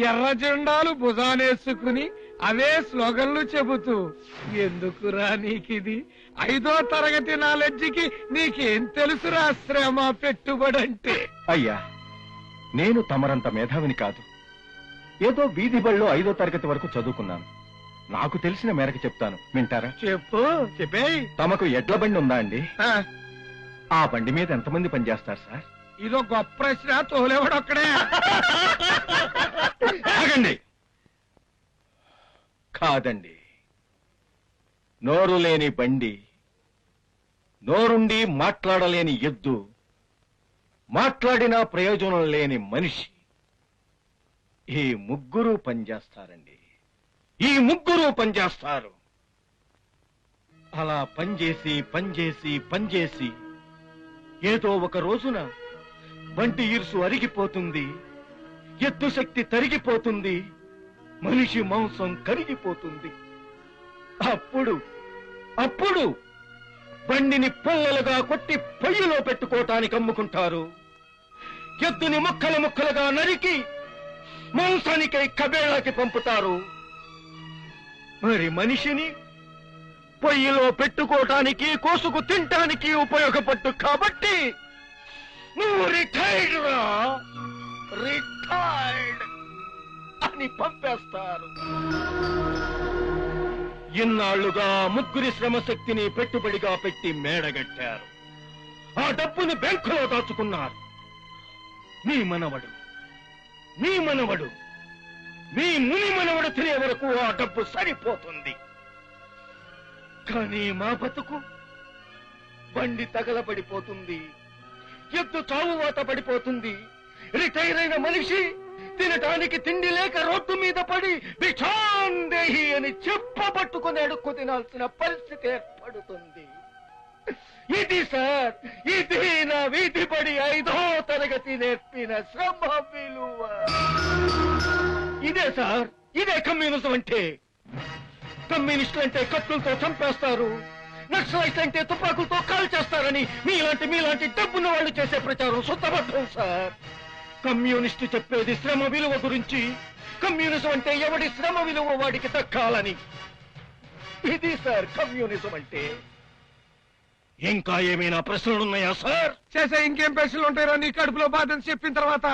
ఎర్ర జెండాలు భుజానేసుకుని అవే స్లోగన్లు చెబుతూ ఎందుకురా నీకిది? 5వ తరగతి నాలెడ్జికి నీకేం తెలుసురా శ్రమ, పెట్టుబడి అంటే?
అయ్యా, నేను తమరంత మేధావిని కాదు. ఏదో వీధి బడిలో 5వ తరగతి వరకు చదువుకున్నాను. నాకు తెలిసిన మేరకు చెప్తాను, వింటారా?
చెప్పు, చెప్పే.
తమకు ఎడ్ల బండి ఉందా అండి? ఆ బండి మీద ఎంతమంది పనిచేస్తారు సార్?
ఇదో గొప్ప ప్రశ్న. తోలేవాడు అక్కడే.
ఆగండి. కాదండి, నోరు లేని బండి, నోరుండి మాట్లాడలేని ఎద్దు, మాట్లాడినా ప్రయోజనం లేని మనిషి, ఈ ముగ్గురు పనిచేస్తారండి. ఈ ముగ్గురు పనిచేస్తారు. అలా పనిచేసి పనిచేసి పనిచేసి ఏదో ఒక రోజున బంటి ఇరుసు అరిగిపోతుంది, ఎద్దు శక్తి తరిగిపోతుంది, మనిషి మాంసం కరిగిపోతుంది. అప్పుడు బండిని పుల్లలుగా కొట్టి పొయ్యిలో పెట్టుకోవటానికి అమ్ముకుంటారు. ఎద్దుని ముక్కలు ముక్కలుగా నరికి మాంసానికై కబేళాకి పంపుతారు. మరి మనిషిని పొయ్యిలో పెట్టుకోవటానికి, కోసుకు తినటానికి ఉపయోగపడ్డు కాబట్టి నువ్వు రిటైర్డ్ రా, రిటైర్డ్ అని పంపేస్తారు. ఇన్నాళ్లుగా ముగ్గురి శ్రమశక్తిని పెట్టుబడిగా పెట్టి మేడగట్టారు. ఆ డబ్బుని బ్యాంకులో దాచుకున్నారు. మీ మనవడు, మీ ముని మనవడు తినే వరకు ఆ డబ్బు సరిపోతుంది. కానీ మా బతుకు బండి తగలబడిపోతుంది, ఎద్దు చావువాత పడిపోతుంది. రిటైర్ అయిన మనిషి తినటానికి తిండి లేక రోడ్డు మీద పడి భిక్షాందేహి అని చెప్పబట్టుకుని అడుక్కు తినాల్సిన పరిస్థితి ఏర్పడుతుంది. ఇది సార్, ఇది నా వీధి పడి 5వ తరగతి నేర్పిన శ్రమ విలువ. ఇదే సార్, ఇదే కమ్యూనిజం అంటే. కమ్యూనిస్టులు అంటే కత్తులతో చంపేస్తారు, నక్సలైట్లు అంటే తుపాకులతో కాల్ చేస్తారని మీలాంటి డబ్బున్న వాళ్ళు చేసే ప్రచారం శుద్ధబద్ధం సార్. కమ్యూనిస్టు చెప్పేది శ్రమ విలువ గురించి. కమ్యూనిజం అంటే ఎవడి శ్రమ విలువ వాడికి దక్కాలని. ఇది సార్ కమ్యూనిజం అంటే. ఇంకా ఏమైనా ప్రశ్నలున్నాయా సార్?
చేసే ఇంకేం ప్రశ్నలు ఉంటాయో నీ కడుపులో బాధని చెప్పిన తర్వాత.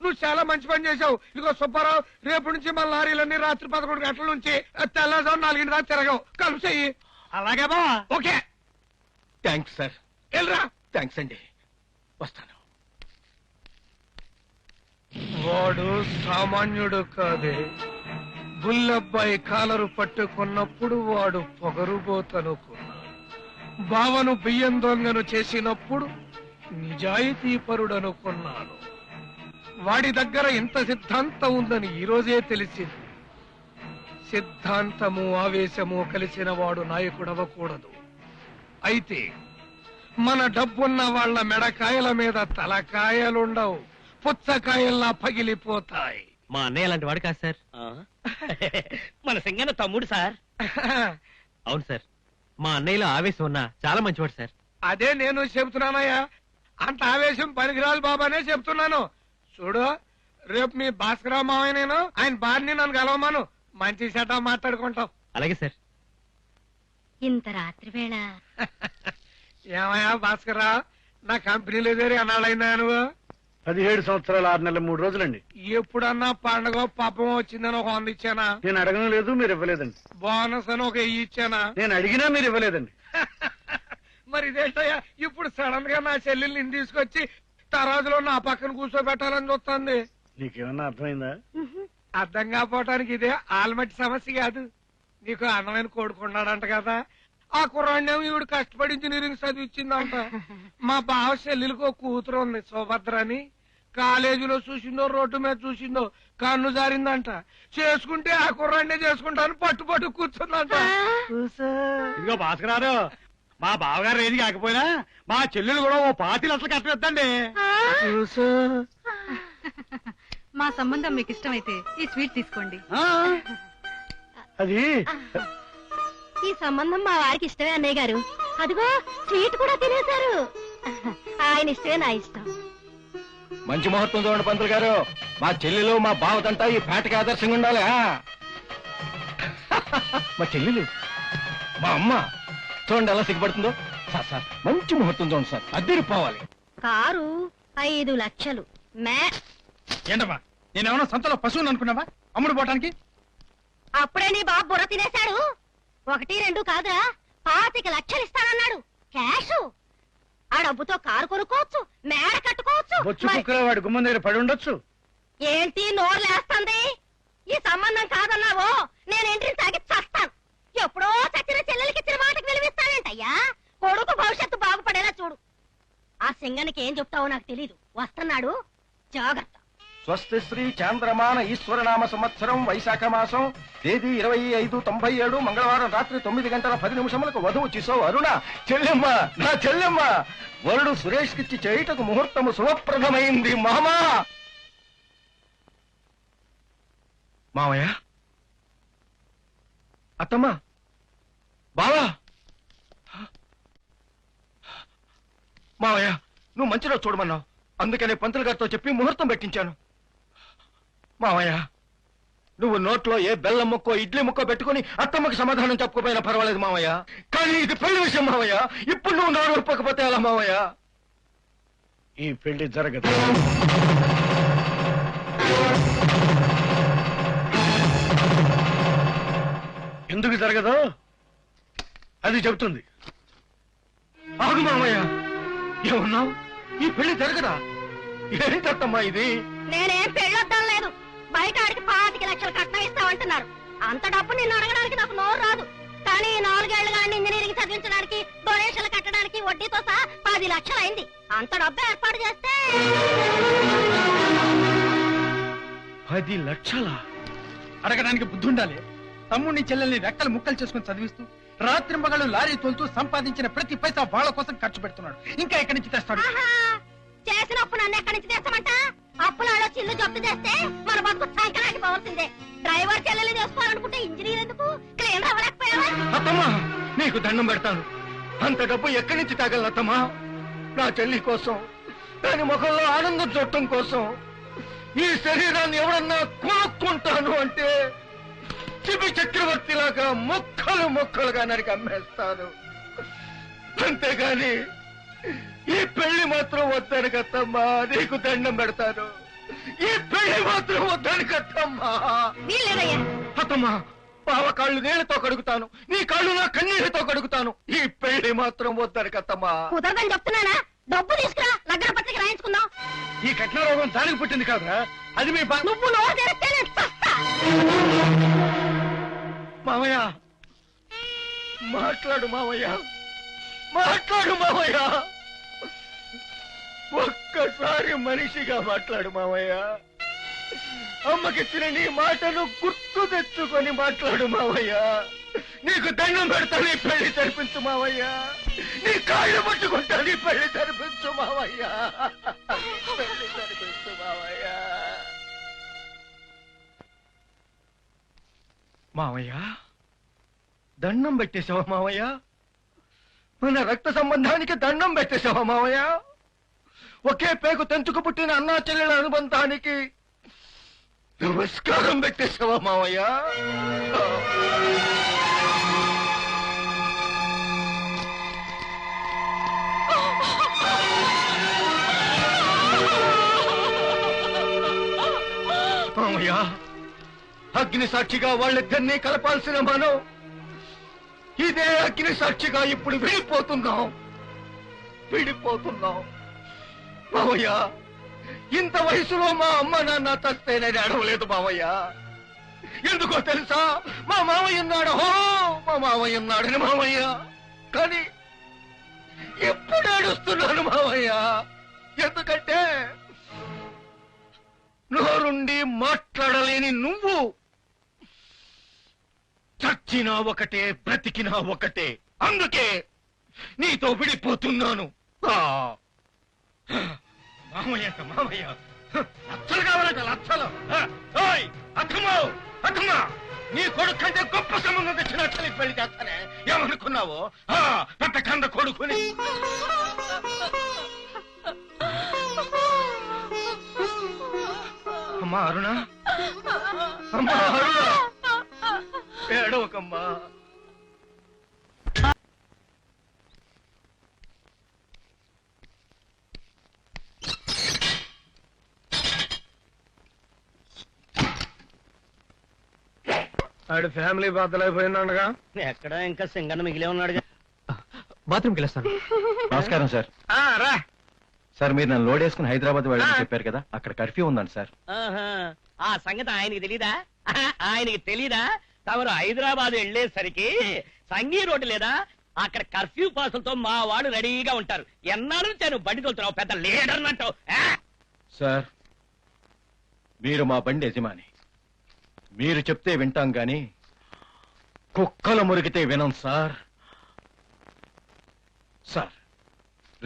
నువ్వు చాలా మంచి పని చేశావు. ఇదిగో సుబ్బారావు, రేపు నుంచి మన లారీలన్నీ రాత్రి 11 గంటల నుంచి తెల్లవారు 4 దాకా తిరగవు. కలుపు చెయ్యి.
అలాగే బా.
Okay,
thanks sir.
వెళ్ళరా.
థ్యాంక్స్ అండి, వస్తాను.
వాడు సామాన్యుడు కాదే. బుల్లబ్బాయి కాలరు పట్టుకున్నప్పుడు వాడు పొగరుబోతనుకున్నా. బావను బియ్యం దొంగను చేసినప్పుడు నిజాయితీ పరుడనుకున్నాను. వాడి దగ్గర ఇంత సిద్ధాంతం ఉందని ఈరోజే తెలిసింది. సిద్ధాంతము ఆవేశము కలిసిన వాడు నాయకుడవకూడదు. అయితే మన డబ్బున్న వాళ్ల మెడకాయల మీద తలకాయలుండవు, పుచ్చకాయల్లా పగిలిపోతాయి.
మా అన్నయ్య లాంటి వాడు కాదు సార్.
మన సింగన్న తమ్ముడు సార్.
అవును సార్, మా అన్నయ్యలో ఆవేశం ఉన్నా చాలా మంచివాడు సార్.
అదే నేను చెబుతున్నానయ్యా. అంత ఆవేశం పనికిరాలు బాబానే చెప్తున్నాను. చూడు, రేపు మీ భాస్కరరావు మావయ్య నేను ఆయన బారిని నన్ను కలవమాను. మంచి చెడ్డ మాట్లాడుకుంటాం.
అలాగే సార్.
ఇంత రాత్రి వేళ
ఏమయ్యా భాస్కర్రావు, నా కంపెనీలో చేరి అన్నాళ్ళైందా నువ్వు?
17 సంవత్సరాలు 6 నెలల 3 రోజులండి.
ఎప్పుడన్నా పండగ పాపం వచ్చిందని ఒక 100 ఇచ్చానా?
నేను అడగను లేదు, మీరు ఇవ్వలేదండి.
బోనస్ అని ఒక 1000 ఇచ్చానా?
నేను అడిగినా మీరు ఇవ్వలేదండి.
మరి ఇదేంటయ్యా, ఇప్పుడు సడన్ గా నా చెల్లెల్ని తీసుకొచ్చి తరాజులో నా పక్కన కూర్చోబెట్టాలని చూస్తుంది.
నీకేమన్నా అర్థమైందా?
అర్థం కాపోవటానికి ఇదే ఆల్మట్టి సమస్య కాదు. నీకు అందమైన కొడుకున్నాడంట కదా, ఆ కుర్రాడినేమో ఈవిడ కష్టపడి ఇంజనీరింగ్ చదివిచ్చిందంట. మా బావ చెల్లెలకు ఒక కూతురు ఉంది సుభద్ర అని. కాలేజీలో చూసిందో రోడ్డు మీద చూసిందో కన్ను జారిందంట. చేసుకుంటే ఆ కుర్రాడినే చేసుకుంటాను పట్టు కూర్చుందంట.
ఇదిగో భాస్కరారు, మా బావగారు ఏది కాకపోయినా మా చెల్లెలు కూడా ఓ 5 లక్షలు కట్టలేదండి.
మా సంబంధం మీకు ఇష్టమైతే ఈ స్వీట్ తీసుకోండి.
అది
ఈ సంబంధం మా వారికి ఇష్టమే అన్నయ్య గారు. అదిగో స్వీట్ కూడా తినేశారు. ఆయన ఇష్టమే నా ఇష్టం.
మంచి ముహూర్తం చూడండి పంతులు గారు. మా చెల్లెలు మా బావదంతా ఈ పేటకి ఆదర్శంగా ఉండాలి. మా చెల్లెలు, మా అమ్మ చూడండి ఎలా సిగ్గుపడుతుందో. సార్ సార్, మంచి ముహూర్తం చూడండి సార్, అద్దరిపోవాలి.
కారు 5 లక్షలు. మే
ఏంటమ్మా, నేనేమన్నా సంతలో పశువుని అనుకున్నావా? అమ్ముడు పోవటానికి?
అప్పుడే నీ బాబు బుర్ర తినేశాడు. 1, 2 కాదురా, 25 లక్షలు ఇస్తానన్నాడు క్యాష్. ఆ డబ్బుతో కారు కొనుక్కోవచ్చు, మేడ కట్టుకోవచ్చు.
బొచ్చు కుక్కలో వాడి గుమ్మం దగ్గర పడి ఉండొచ్చు.
ఏంటి నోరు లేస్తుంది? ఈ సంబంధం కాదన్నావో నేను ఎంట్రీని తాగి చస్తాను. ఎప్పుడో చచ్చిన చెల్లెలకి ఇచ్చిన మాటకి విలువిస్తావేంటయ్యా? కొడుకు భవిష్యత్తు బాగుపడేలా చూడు. ఆ సింగనికి ఏం చెప్తావో నాకు తెలీదు. వస్తున్నాడు, జాగ్రత్త.
స్వస్తి శ్రీ చాంద్రమాన ఈశ్వరనామ సంవత్సరం వైశాఖ మాసం తేదీ 25/97 మంగళవారం రాత్రి 9:10 వధువు చిసో అరుణ చెల్లెమ్మ, నా చెల్లెమ్మ వరుడు సురేష్ కిచ్చి చేయుటకు ముహూర్తము శుభప్రదమైంది. మామా మావయ్య, అత్తమ్మ, బావా, మావయ్య నువ్వు మంచిలో చూడమన్నావు, అందుకనే పంతులు గారితో చెప్పి ముహూర్తం పెట్టించాను. మావయ్య నువ్వు నోట్లో ఏ బెల్లం ముక్కో ఇడ్లీ ముక్కో పెట్టుకుని అత్తమ్మకి సమాధానం చెప్పుకోపోయినా పర్వాలేదు మావయ్య, కానీ ఇది పెళ్లి విషయం మావయ్య. ఇప్పుడు నువ్వు నోరు ఒప్పకపోతే ఎలా మావయ్య?
ఈ పెళ్లి జరగదు. ఎందుకు జరగదో అది చెబుతుంది.
ఆగు మావయ్య, ఏమన్నావు? ఈ పెళ్లి జరగదా? ఏంటత్తమ్మా ఇది?
నేనేం పెళ్ళొద్దాం లేదు. బయట ఆడికి 25 లక్షలు కట్నం ఇస్తామంటున్నారు. అంత డబ్బు నిన్ను అడగడానికి నాకు నోరు రాదు. కానీ 4 ఏళ్లుగా ఇంజనీరింగ్ చదివించడానికి, డొనేషన్లు కట్టడానికి వడ్డీతో సహా 10 లక్షలు అయింది. అంత డబ్బు ఏర్పాటు చేస్తే
10 లక్షలా?
అడగడానికి బుద్ధి ఉండాలి. తమ్ముడిని చెల్లెల్ని రెక్కలు ముక్కలు చేసుకుని చదివిస్తూ రాత్రింబగళ్ళు లారీ తోలుతూ సంపాదించిన ప్రతి పైసా వాళ్ళ కోసం ఖర్చు పెడుతున్నాడు. ఇంకా ఎక్కడి నుంచి తెస్తాడు?
ఆహా, చేసిన అప్పు నన్ను ఎక్కడి నుంచి తెస్తామంట? అప్పులాడో చిల్లు జప్తు చేస్తే మన బతుకు సంకరాకి పోవాల్సిందే. డ్రైవర్ చెల్లెల్ని చేసుకోవాలనుకుంటే ఇంజనీర్ ఎందుకు? క్లీనర్ అవ్వలేకపోయావా?
అత్తమ్మా నీకు దండం పెడతాను. అంత డబ్బు ఎక్కడి నుంచి తాగలను అత్తమ్మా? నా చెల్లి కోసం, దాని ముఖంలో ఆనందం చూడటం కోసం ఈ శరీరాన్ని ఎవరన్నా కొనుక్కుంటాను అంటే శిబి చక్రవర్తిలాగా ముక్కలు ముక్కలుగా నరికి అమ్మేస్తాను. అంతేగాని ఈ పెళ్లి మాత్రం వద్దని కత్తమ్మా, నీకు దండం పెడతాను. ఈ పెళ్లి మాత్రం వద్దని కత్తమ్మా.
వీల్లేదయ్యా.
అత్తమ్మా బావ కాళ్ళు నీళ్లతో కడుగుతాను, నీ కాళ్ళు నా కన్నీళ్లతో కడుగుతాను. ఈ పెళ్లి మాత్రం వద్దని కత్తమ్మా.
కుదరదని చెప్తున్నానా? డబ్బు తీసుకురా, లగ్న పత్రిక రాయించుకుందాం.
ఈ కట్న రోగం దానికి పుట్టింది కాదురా, అది మీ
నువ్వు నోరు తెరిస్తే నేను చస్తా.
మావయ్య మాట్లాడు మావయ్య, మాట్లాడు మావయ్య, ఒక్కసారి మనిషిగా మాట్లాడు మావయ్య. అమ్మకిచ్చిన నీ మాటను గుర్తు తెచ్చుకొని మాట్లాడు మావయ్య. నీకు దండం పెడతాను, ఈ పెళ్లి జరిపించు మావయ్య. నీ కాళ్ళు పట్టుకుంటా, నీ పెళ్లి జరిపించు మావయ్య. పెళ్లి జరిపించు మావయ్య. మావయ్య దండం పెట్టేశావా మావయ్య? మన రక్త సంబంధానికి దండం పెట్టేశావా మావయ్య? ఒకే పేగు తెంచుకు పుట్టిన అన్నా చెల్లెల అనుబంధానికి నమస్కారం పెట్టేశావా మావయ్య? మావయ్య అగ్ని సాక్షిగా వాళ్ళిద్దరినీ కలపాల్సిన మనం ఇదే అగ్ని సాక్షిగా ఇప్పుడు విడిపోతున్నాం. మావయ్య ఇంత వయసులో మా అమ్మ నాన్న తస్తేనని అడవలేదు మావయ్య. ఎందుకో తెలుసా? మా మావయ్య ఉన్నాడు, మా మావయ్య ఉన్నాడని మావయ్య. కానీ ఎప్పుడు ఏడుస్తున్నాను మావయ్య? ఎందుకంటే నోరుండి మాట్లాడలేని నువ్వు చచ్చినా ఒకటే, బ్రతికినా ఒకటే. అందుకే నీతో విడిపోతున్నాను. మామయ్య మామయ్య లచ్చలు కావాలంట, లచ్చలు. అక్కమ్మా నీ కొడుకు కంటే గొప్ప సంబంధం తెచ్చిన అచ్చలికి పెళ్లి చేస్తానే. ఏమనుకున్నావు? పెద్ద కంద కొడుకుని. అమ్మా అరుణ, అమ్మా అరుణ, ఏడవకమ్మా.
ఆడి ఫ్యామిలీ బద్దలైపోయిందనగా.
ఎక్కడ ఇంకా సింగన్న మిగిలే ఉన్నాడుగా.
బాత్రూమ్కి వెళ్ళొస్తాను.
నమస్కారం సార్.
రా.
సార్ మీరు నన్ను లోడ్ వేసుకుని హైదరాబాద్ వెళ్ళని చెప్పారు కదా, అక్కడ కర్ఫ్యూ ఉందండి సార్.
ఆహా, ఆ సంగతి ఆయనకి తెలీదా? ఆయనకి తెలీదా? తమరు హైదరాబాద్ వెళ్ళేసరికి సంగీ రోడ్డు లేదా, అక్కడ కర్ఫ్యూ పాసులతో మా వాడు రెడీగా ఉంటారు. ఎన్నాళ్ళు నేను బండి తోలుతున్నావు, పెద్ద లీడర్ అన్నట్టు.
సార్ మీరు మా బండి యజమాని, మీరు చెప్తే వింటాం గాని కుక్కలు మురిగితే వినం సార్. సార్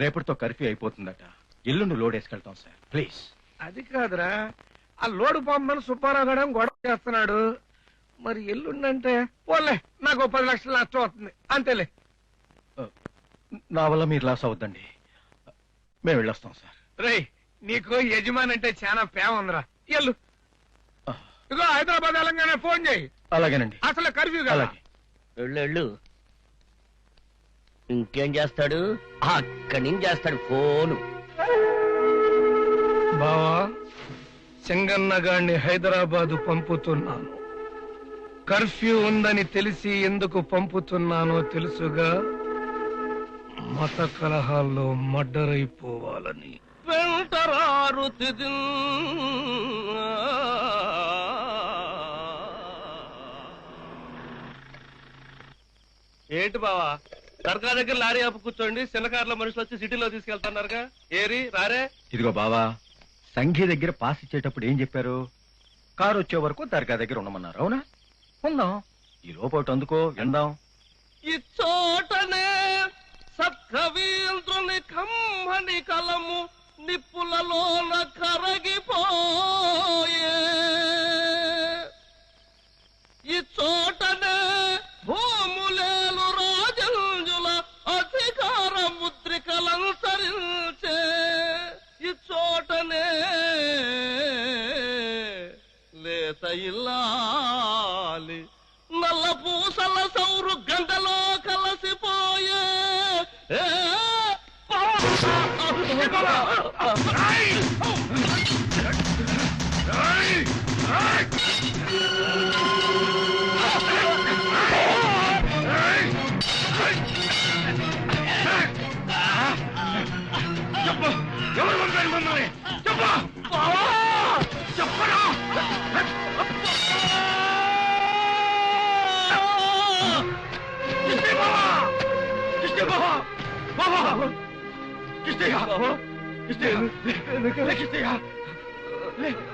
రేపటితో కర్ఫ్యూ అయిపోతుందట, ఎల్లుండి లోడ్ వేసుకెళ్తాం సార్ ప్లీజ్.
అది కాదురా, ఆ లోడు పంపని సుబ్బారావు గడం గొడవ చేస్తున్నాడు. మరి ఎల్లుండంటే పోలే, నాకు 10 లక్షలు నష్టం అవుతుంది అంతేలే.
నా వల్ల మీరు లాస్ అవద్దండి, మేము వెళ్ళొస్తాం సార్.
రేయ్, నీకు యజమాని అంటే చాలా ప్రేమ ఉందిరా. ఎల్లు. ఇగో హైదరాబాద్ తెలంగాణ ఫోన్ చేయి.
అలాగేనండి.
అసలు కర్ఫ్యూ కదా.
అలాగే.
వెళ్ళు. ఇంకేం చేస్తాడు, అక్కడి నుంచి చేస్తాడు ఫోను.
బావా, సింగన్న గాడిని హైదరాబాదు పంపుతున్నాను. కర్ఫ్యూ ఉందని తెలిసి ఎందుకు పంపుతున్నానో తెలుసుగా, మత కలహాల్లో మర్డరైపోవాలని.
వెంటరారు
ఏంటి బావా, దర్గా దగ్గర లారీ ఆపు కూర్చోండి, చిన్నకారులో మనుషులు వచ్చి సిటీలో తీసుకెళ్తున్నారుగా, ఏరి రారే.
ఇదిగో బావా, సంఘీ దగ్గర పాస్ ఇచ్చేటప్పుడు ఏం చెప్పారు? కారు వచ్చే వరకు దర్గా దగ్గర ఉండమన్నారు, అవునా? ఉందాం, ఈ లోపటి అందుకో విందాం.
ఇచ్చోటనే సత్కవీంద్రుని కమ్మని కలము నిప్పులలోన కరగిపోయే. ఇచ్చోటనే భూములేలు రాజంజుల అధికార ముద్రికలంతరించే. ఇచ్చోటనే లేత ఇల్లాలి నల్ల పూసల సౌరు గంటలో కలసిపోయే.
ఎవరు పంపారు మమ్మల్ని? చెప్పు. చెప్పరా.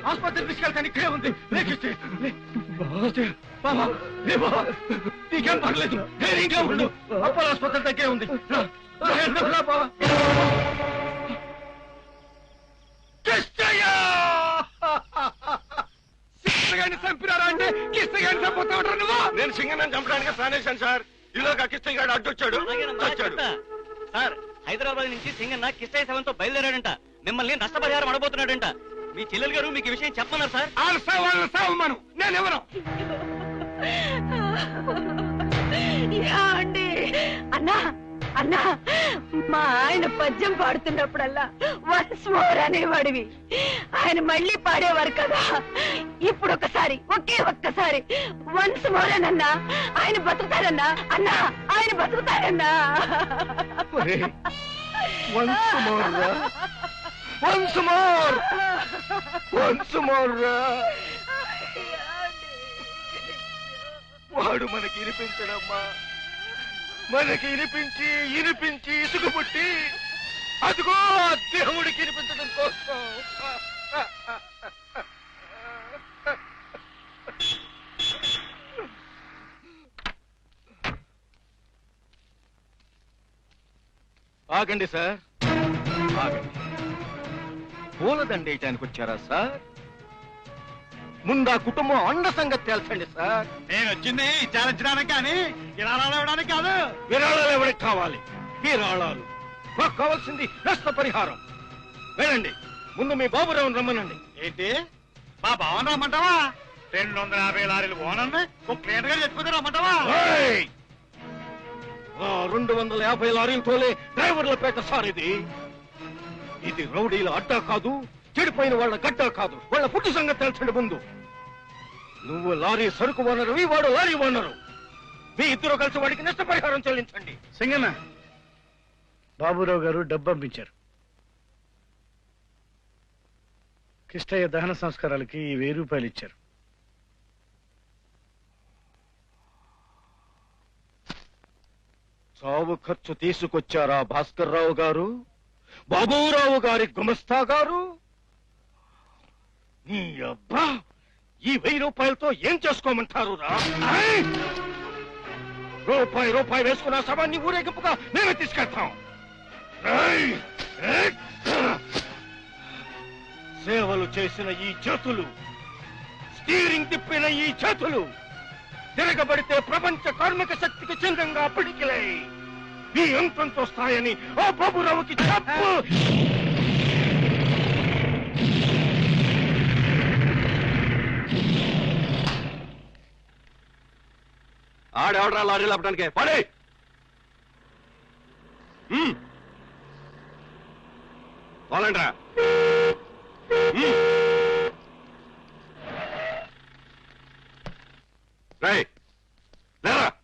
ఆసుపత్రి తీసుకెళ్తాను, ఇక్కడే ఉంది. నీకేం పర్లేదు, ఇంకా ఉండు. అప్పల ఆసుపత్రి దగ్గరే ఉంది. కిస్తగాని చంపినారా అంటే కిస్తగాని చంపుతా ఉంటారు నువ్వు.
నేను సింగన్న చంపడానికి ప్లాన్ వేశాను సార్. ఈలోగా కిష్టయ్య గారు అడ్డొచ్చాడు.
సార్, హైదరాబాద్ నుంచి సింగన్న కిష్టయ్య సెవెన్తో బయలుదేరాడంట. మిమ్మల్ని నష్టపరిహారం అడబోతున్నాడంట. మీ చెల్లెలు గారు మీకు ఈ విషయం చెప్పమన్నారు సార్.
వాళ్ళ సావమను, నేనెవరు?
అన్నా అన్నా, మా ఆయన పద్యం పాడుతున్నప్పుడల్లా వన్స్ మోర్ అనేవాడివి. ఆయన మళ్ళీ పాడేవారు కదా. ఇప్పుడు ఒకసారి, ఒకే ఒక్కసారి వన్స్ మోర్ అనన్నా, ఆయన బతుకుతారన్నా. అన్నా, ఆయన బతుకుతారన్నా.
వాడు మనకి వినిపించడమ్మా, మనకి వినిపించి వినిపించి ఇసుకు పుట్టి అదిగో దేవుడికి వినిపించడం కోసం.
ఆగండి సార్, ఆగండి. పూలదండ వేయటానికి వచ్చారా సార్? ముందా కుటుంబం అండ సంగతి తెలుసండి సార్.
నేను వచ్చింది విచారించడానికి కానీ విరాళాలు ఇవ్వడానికి కాదు.
విరాళాలు ఎవరికి కావాలి? విరాళాలు మాకు కావాల్సింది నష్టపరిహారం. వెళ్ళండి, ముందు మీ బాబురావుని రమ్మనండి.
ఏంటి, మా భావన రమ్మంటావా? 250 లారీలు ఓనర్ని ఒక క్లియర్ గా చెప్పుకుని రమ్మంటావా?
250 లారీలు తోలే డ్రైవర్ల పేట సార్ ఇది. ఇది రౌడీల అడ్డా కాదు, చెడిపోయిన వాళ్ళ గడ్డ కాదు. వాళ్ళ పుట్టు సంగతి తెలుసండి ముందు. నువ్వు లారీ సరుకు ఓనరు, వాడు లారీ ఓనరు. మీ ఇద్దరు కలిసి వాడికి నష్టపరిహారం చెల్లించండి.
సింగన్న, బాబురావు గారు డబ్బు పంపించారు. కిష్టయ్య దహన సంస్కారాలకి 1000 రూపాయలు ఇచ్చారు.
చావు ఖర్చు తీసుకొచ్చారా భాస్కర్రావు గారు? బాబురావు గారి గుమస్తా గారు? నీ అబ్బా, ఈ 1000 రూపాయలతో ఏం చేసుకోమంటారు రా? రూపాయి వేసుకున్న శవాన్ని ఊరేగింపుగా మేమే తీసుకెళ్తాం. సేవలు చేసిన ఈ చేతులు, స్టీరింగ్ తిప్పిన ఈ చేతులు తిరగబడితే ప్రపంచ కార్మిక శక్తికి చిహ్నంగా పిడికిలే ఈ యంత్రం చూస్తాయని ఆ బాబురావుకి చెప్పు.
ఆడెవడరా లారీ లేపడానికి పడే. వాళ్ళండ్రా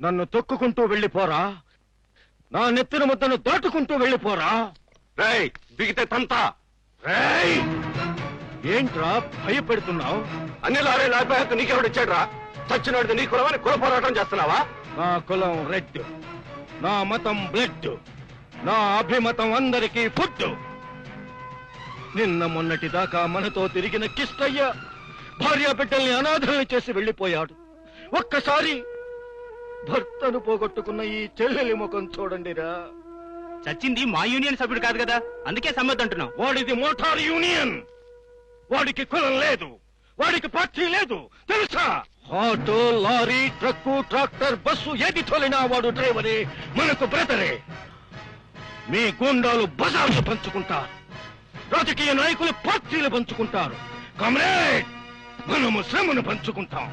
నన్ను తొక్కుకుంటూ వెళ్ళిపోరా, నా నెత్తిన ముద్దను దాటుకుంటూ వెళ్ళిపోరా.
రేయ్ బిగితే తంతా.
రేయ్, ఏంట్రా భయపెడుతున్నావు?
అన్ని లారీ లాభ నీకెవడిచ్చాడు రా? చచ్చినోడిది నీ కులమని కుల పోరాటం చేస్తున్నావా?
నా కులం రెడ్, నా మతం బ్లడ్, నా అభిమతం అందరికీ ఫుడ్. నిన్న మొన్నటి దాకా మనతో తిరిగిన కిష్టయ్య భార్య బిడ్డల్ని అనాథల్ని చేసి వెళ్ళిపోయాడు. ఒక్కసారి భర్తను పోగొట్టుకున్న ఈ చెల్లెలి ముఖం చూడండిరా.
చచ్చింది మా యూనియన్ సభ్యుడు కాదు కదా, అందుకే సమ్మతి అంటున్నాం.
వాడిది మోటార్ యూనియన్. వాడికి కులం లేదు, వాడికి పార్టీ లేదు, తెలుసా? Auto, lorry, truck, tractor, bus ఏది తోలినా వాడు డ్రైవరే, మనకు బ్రదరే. మీ గూండాలు బజార్లు పంచుకుంటారు, రాజకీయ నాయకులు పార్టీలు పంచుకుంటారు. కామ్రేడ్, మనము శ్రమను పంచుకుంటాం.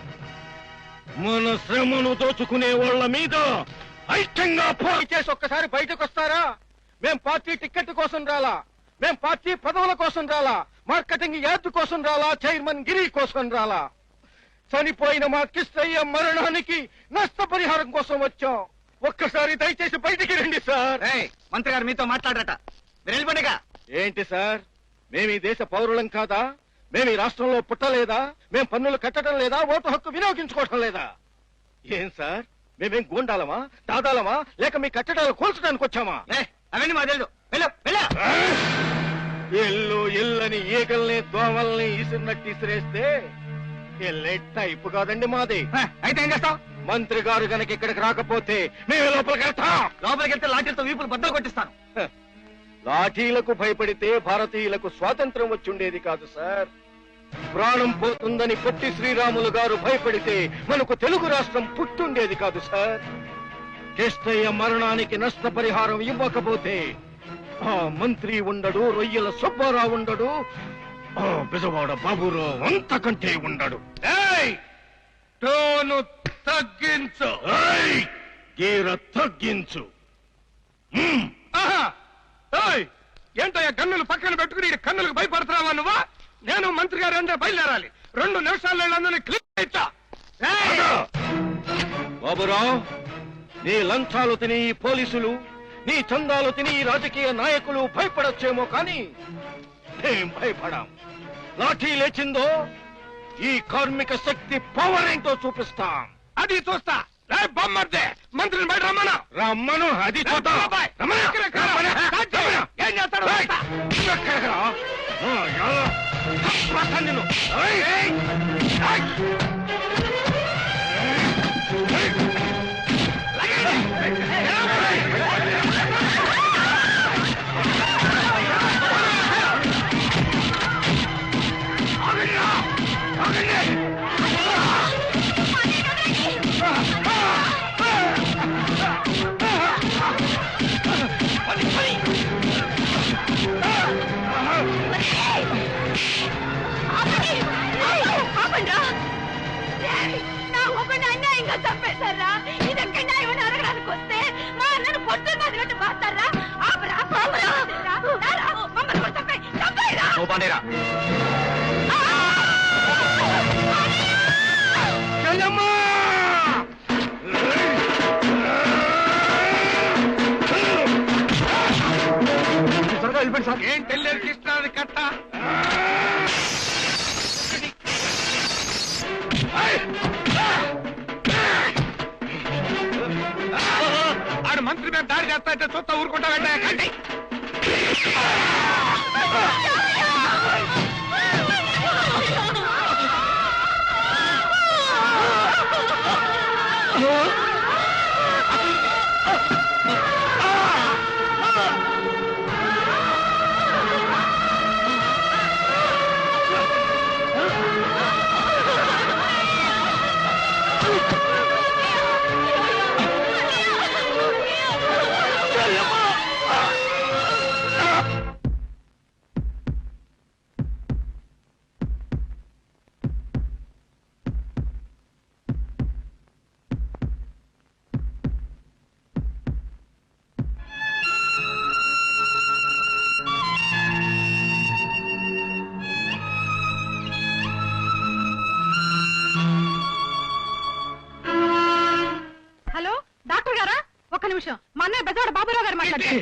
మన శ్రమను దోచుకునే వాళ్ళ మీద ఐక్యంగా పోటీ చేసి ఒక్కసారి బయటకు వస్తారా? మేం పార్టీ టికెట్ కోసం రాలా, మేం పార్టీ పదవుల కోసం రాలా, మార్కెటింగ్ యార్డ్ కోసం రాలా, చైర్మన్ గిరి కోసం రాలా. చనిపోయిన మా కిష్టయ్య మరణానికి నష్టపరిహారం కోసం వచ్చాం. ఒక్కసారి దయచేసి బయటికి రండి సార్.
మంత్రి గారు మీతో మాట్లాడరట, మీరు వెళ్ళిపోండిగా.
ఏంటి సార్, మేము ఈ దేశ పౌరులం కాదా? మేము ఈ రాష్ట్రంలో పుట్టలేదా? మేం పన్నులు కట్టడం లేదా? ఓటు హక్కు వినియోగించుకోవటం లేదా? ఏం సార్, మేమేం గూండాలమా, దాదాలమా, లేక మీ కట్టడాలు కూల్చడానికి వచ్చామా?
అవన్నీ మా తెలుసు.
ఎల్లు ఎల్లని ఈగల్ని దోమల్ని ఇసిరినట్టు ఇసిరేస్తే ఎల్లే టైపు కాదండి మాది.
అయితే ఏం చేస్తాం?
మంత్రి గారు గనక ఇక్కడికి రాకపోతే మేము లోపలికి వెళ్తాం.
లోపలికి వెళ్తే లాఠీలతో వీపులు బద్దలు కొట్టిస్తాను.
లాఠీలకు భయపడితే భారతీయులకు స్వాతంత్రం వచ్చుండేది కాదు సార్. ప్రాణం పోతుందని పొట్టి శ్రీరాములు గారు భయపడితే మనకు తెలుగు రాష్ట్రం పుట్టుండేది కాదు సార్. కిష్టయ్య మరణానికి నష్టపరిహారం ఇవ్వకపోతే ఆ మంత్రి ఉండడు, రొయ్యల సుబ్బారావు ఉండడు, ఆ బెజవాడ బాబురావు అంతకంటే ఉండడు.
టోను తగ్గించు.
గీర తగ్గించు.
ఏంటయ్యా కన్నులు పక్కన పెట్టుకుని కన్నులకు భయపడుతున్నావా నువ్వా? నేను మంత్రి గారు అందరూ బయలుదేరాలి. 2 నిమిషాల్లో అందరినీ క్లిక్ ఇచ్చా.
బాబురావు, నీ లంచాలు తిని ఈ పోలీసులు, నీ చందాలు తిని ఈ రాజకీయ నాయకులు భయపడొచ్చేమో కానీ మేం భయపడాం. లాఠీ లేచిందో ఈ కార్మిక శక్తి పవర్ ఏంటో చూపిస్తాం.
అది చూస్తా. బొమ్మర్దే మంత్రిని బయట రమ్మను.
రమ్మను, అది చూద్దాం.
ఏం చేస్తాడు?
నిన్ను
చంపేశారా? ఇది ఎక్కడ న్యాయం అడగడానికి వస్తే మా అన్నను పొట్టు మదిగట్టు మాస్తారా? మమ్మల్ని చంపేరా.
వెళ్ళిపోండి సార్.
ఏం తెల్లేదు కృష్ణాది కట్ట. ఆడు మంత్రి మీద దాడి చేస్తా అయితే చూస్తా ఊరుకుంటా వెంటనే.
హలో డాక్టర్ గారా, ఒక్క నిమిషం. మా అన్నయ్య బెజవాడ బాబురావు గారు మాట్లాడారు.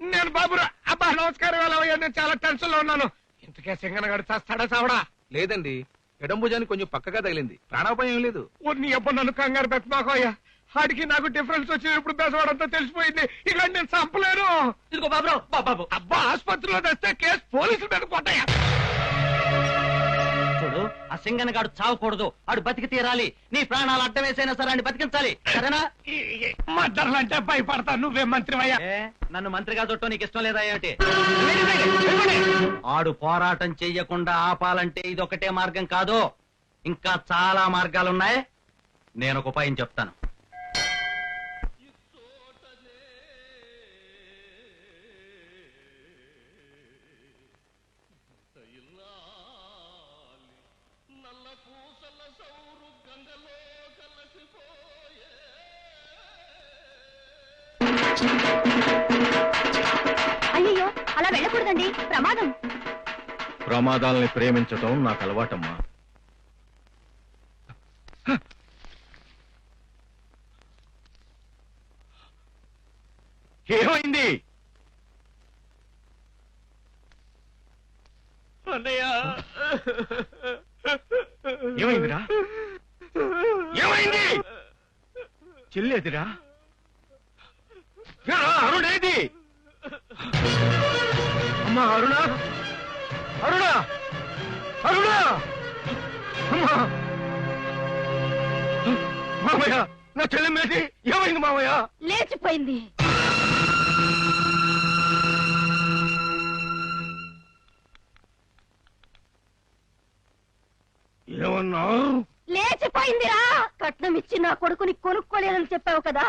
నేను బాబురా. అబ్బా నమస్కారం. వెళ్ళవయ్యా, నేను చాలా టెన్షన్ లో ఉన్నాను. ఇంతకే సింగన గడి చేస్తాడా చావడా?
లేదండి, ఎడం భుజానికి కొంచెం పక్కగా తగిలింది, ప్రాణాపాయం లేదు.
నీ అబ్బా నన్ను కంగారు పెట్టమాకోయ్యా. ఆడికి నాకు డిఫరెన్స్ వచ్చినప్పుడు బెజవాడంతా తెలిసిపోయింది. ఇక నేను చంపలేను.
ఇదిగో బాబురావు, బాబు
అబ్బా ఆసుపత్రిలో తెస్తే కేసు పోలీసుల మీద పోతాయా?
చూడు, ఆ సింగనగాడు చావకూడదు, ఆడు బతికి తీరాలి. నీ ప్రాణాలు అడ్డం వేసైనా సరే అని బతికించాలి, సరేనా?
మద్దర్లంటే భయపడతా. నువ్వే మంత్రివయ్యా.
నన్ను మంత్రిగా చుట్టూ నీకు ఇష్టం లేదా ఏమిటి? ఆడు పోరాటం చెయ్యకుండా ఆపాలంటే ఇదొకటే మార్గం కాదు, ఇంకా చాలా మార్గాలున్నాయి. నేను ఒక ఉపాయం చెప్తాను.
అయ్యో అలా వెళ్ళకూడదండి, ప్రమాదం.
ప్రమాదాలని ప్రేమించటం నాకు అలవాటమ్మా. ఏమైంది? ఏమైందిరా? ఏమైంది? చెల్లేదిరా? అరుణేది? అమ్మా అరుణ, అరుణ, అరుణ! అమ్మా మామయ్య, నా చెల్లెమ్మేది? ఏమైంది మామయ్య?
లేచిపోయింది.
ఏమన్నావు?
లేచిపోయిందిరా. కట్నం ఇచ్చి నా కొడుకుని కొనుక్కోలేదని చెప్పావు కదా,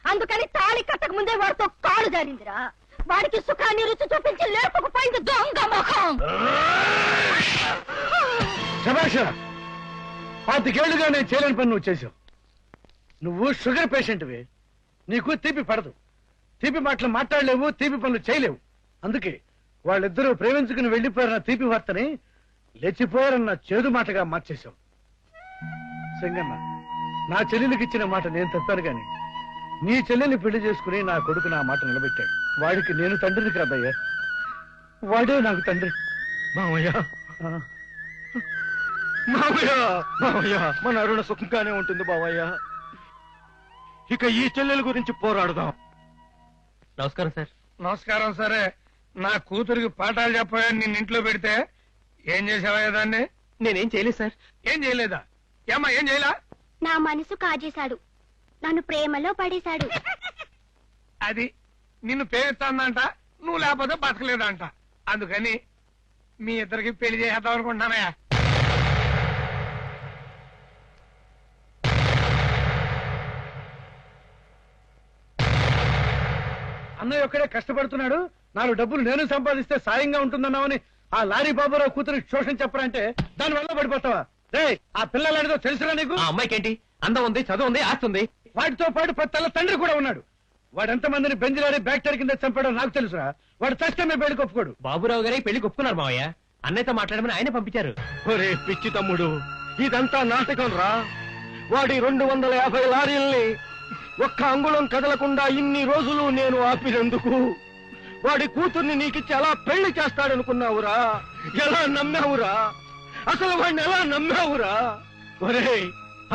అందుకని తాళి కట్టక ముందే వాడితో కాలు జారిందిరా. వాడికి సుఖాన్ని రుచి చూపించి లేపకపోయింది దొంగ ముఖం.
శభాష, 25 ఏళ్లుగా నేను చేయలేని పని నువ్వు చేసావు. నువ్వు షుగర్ పేషెంట్వి, నీకు తీపి పడదు. తీపి మాటలు మాట్లాడలేవు, తీపి పనులు చేయలేవు. అందుకే వాళ్ళిద్దరూ ప్రేమించుకుని వెళ్లిపోయారన్న తీపి వార్తని లేచిపోయారన్న చేదు మాటగా మార్చేశావు. సింగన్న, నా చెల్లెలికి ఇచ్చిన మాట నేను తప్పాను గాని నీ చెల్లెల్ని పెళ్లి చేసుకుని నా కొడుకు నా మాట నిలబెట్టాడు. వాడికి నేను తండ్రిని కాదయ్యా, వాడే నాకు తండ్రి.
మామయ్య, మామయ్య, మామయ్య, మన అరుణ సుఖంగానే ఉంటుంది బావయ్య. ఇక ఈ చెల్లెల గురించి పోరాడదాం.
నమస్కారం సార్.
నమస్కారం. సరే, నా కూతురికి పాఠాలు చెప్పాయని నిన్ను ఇంట్లో పెడితే ఏం చేసావయ్యా దాన్ని?
నేనేం చేయలేదు సార్.
ఏం చేయలేదా? ఏమ్మా ఏం చేయలా?
నా మనసు కాజేశాడు, నన్ను ప్రేమలో పడేశాడు.
అది నిన్ను ప్రేమిస్తానంట, నువ్వు లేకపోతే బతకలేదంట. అందుకని మీ ఇద్దరికి పెళ్లి చేసేద్దాం అనుకుంటున్నానయ్యా.
అన్నయ్య ఒక్కడే కష్టపడుతున్నాడు, 4 డబ్బులు నేను సంపాదిస్తే సాయంగా ఉంటుందన్నావని ఆ లారీ బాబురావు కూతురికి శోషణ చెప్పరంటే దాని వల్ల పడిపోతావా? రే, ఆ పిల్లలనేదో తెలుసురా నీకు?
ఆ అమ్మాయికి ఏంటి? అందం ఉంది, చదువు ఉంది, ఆస్తి ఉంది.
వాటితో పాటు 10 తల్ల తండ్రి కూడా ఉన్నాడు. వాడు ఎంతమందిని బెంజిలాడి బ్యాక్టీరియా కింద చంపాడో నాకు తెలుసురా. వాడు చష్టమే పెళ్లి ఒప్పుకోడు.
బాబురావు గారి పెళ్లి ఒప్పుకున్నారు మావయ్య. అన్నయ్యతో మాట్లాడమని ఆయన పంపించారు.
ఒరే పిచ్చి తమ్ముడు, ఇదంతా నాటకం రా. వాడి 250 లారీల్ని ఒక్క అంగుళం కదలకుండా ఇన్ని రోజులు నేను ఆపినందుకు వాడి కూతుర్ని నీకిచ్చి ఎలా పెళ్లి చేస్తాడనుకున్నావురా? ఎలా నమ్మావురా? అసలు వాడిని ఎలా నమ్మావురా? ఒరేయ్,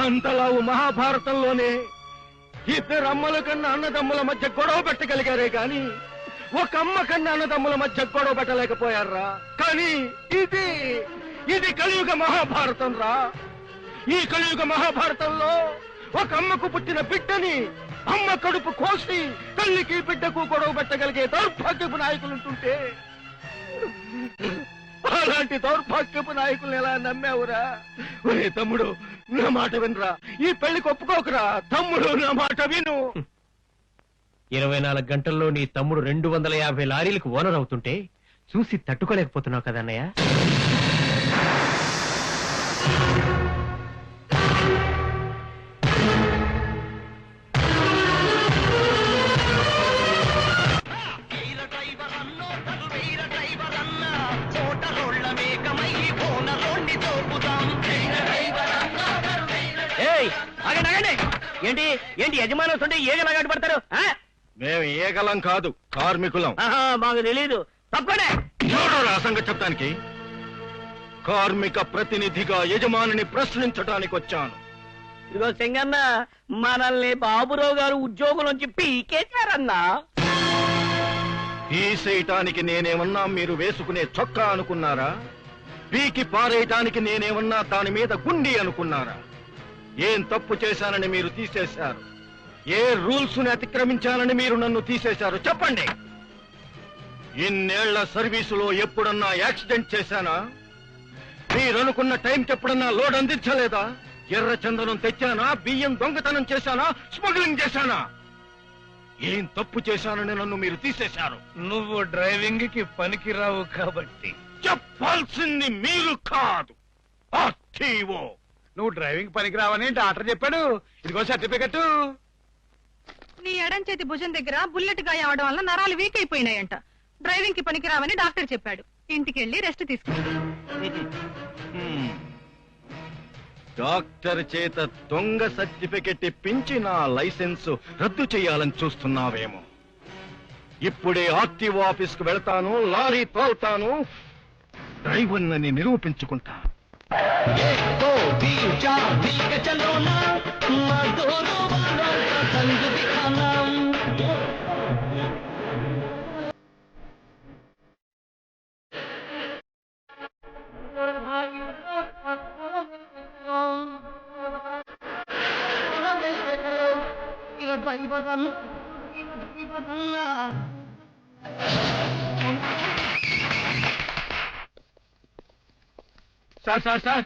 అంతలావు మహాభారతంలోనే ఇద్దరు అమ్మల కన్నా అన్నదమ్ముల మధ్య గొడవ పెట్టగలిగారే గాని ఒక అమ్మ కన్నా అన్నదమ్ముల మధ్య గొడవ పెట్టలేకపోయారా? కానీ ఇది కలియుగ మహాభారతం రా. ఈ కలియుగ మహాభారతంలో ఒక అమ్మకు పుట్టిన బిడ్డని అమ్మ కడుపు కోసి తల్లికి బిడ్డకు గొడవ పెట్టగలిగే దౌర్భాగ్యపు నాయకులుంటుంటే అలాంటి దౌర్భాగ్యపు నాయకుల్ని ఎలా నమ్మావురా? ఒరే తమ్ముడు, నా మాట వినరా. ఈ పెళ్లికి ఒప్పుకోకురా. తమ్ముడు, నా మాట విను.
24 గంటల్లో నీ తమ్ముడు 250 లారీలకు ఓనర్ అవుతుంటే చూసి తట్టుకోలేకపోతున్నావు కదా అన్నయ్య.
ఏంటి ఏంటి యజమాని వస్తుంటే ఏగలాగా పడతారు?
మేము ఏగలం కాదు, కార్మికులం.
మాకు తెలీదు. తప్పనే
సంగతి చెప్పడానికి కార్మిక ప్రతినిధిగా యజమానిని ప్రశ్నించడానికి వచ్చాను.
ఇదిగో సింగన్న, మనల్ని బాబురావు గారు ఉద్యోగం నుంచి పీకేశారన్నా.
తీసేయటానికి నేనేమన్నా మీరు వేసుకునే చొక్కా అనుకున్నారా? పీకి పారేయటానికి నేనేమన్నా దాని మీద గుండి అనుకున్నారా? ఏం తప్పు చేశానని మీరు తీసేశారు? ఏ రూల్స్ ని అతిక్రమించానని మీరు నన్ను తీసేశారు? చెప్పండి. ఇన్నేళ్ల సర్వీసులో ఎప్పుడన్నా యాక్సిడెంట్ చేశానా? మీరనుకున్న టైంకి ఎప్పుడన్నా లోడ్ అందించలేదా? ఎర్ర చందనం తెచ్చానా? బియ్యం దొంగతనం చేశానా? స్మగ్లింగ్ చేశానా? ఏం తప్పు చేశానని నన్ను మీరు తీసేశారు?
నువ్వు డ్రైవింగ్ కి పనికిరావు కాబట్టి.
చెప్పాల్సింది మీరు కాదు, ఆర్టీఓ.
నువ్వు డ్రైవింగ్ పనికి రావని డాక్టర్ చెప్పాడు. ఇదిగో సర్టిఫికెట్.
నీ ఎడం చేతి భుజం దగ్గర బుల్లెట్ గాయం అవడం వల్ల నరాలు వీక్ అయిపోయినాయంట. డ్రైవింగ్ కి పనికి రావని డాక్టర్ చెప్పాడు. ఇంటికెళ్ళి రెస్ట్ తీసుకున్నాడు.
డాక్టర్ చేత దొంగ సర్టిఫికెట్ ఇప్పించి నా లైసెన్స్ రద్దు చేయాలని చూస్తున్నావేమో. ఇప్పుడే ఆర్టీఓ ఆఫీస్ కు వెళ్తాను, లారీ తోలుతాను, డ్రైవర్ని నిరూపించుకుంటా. సార్,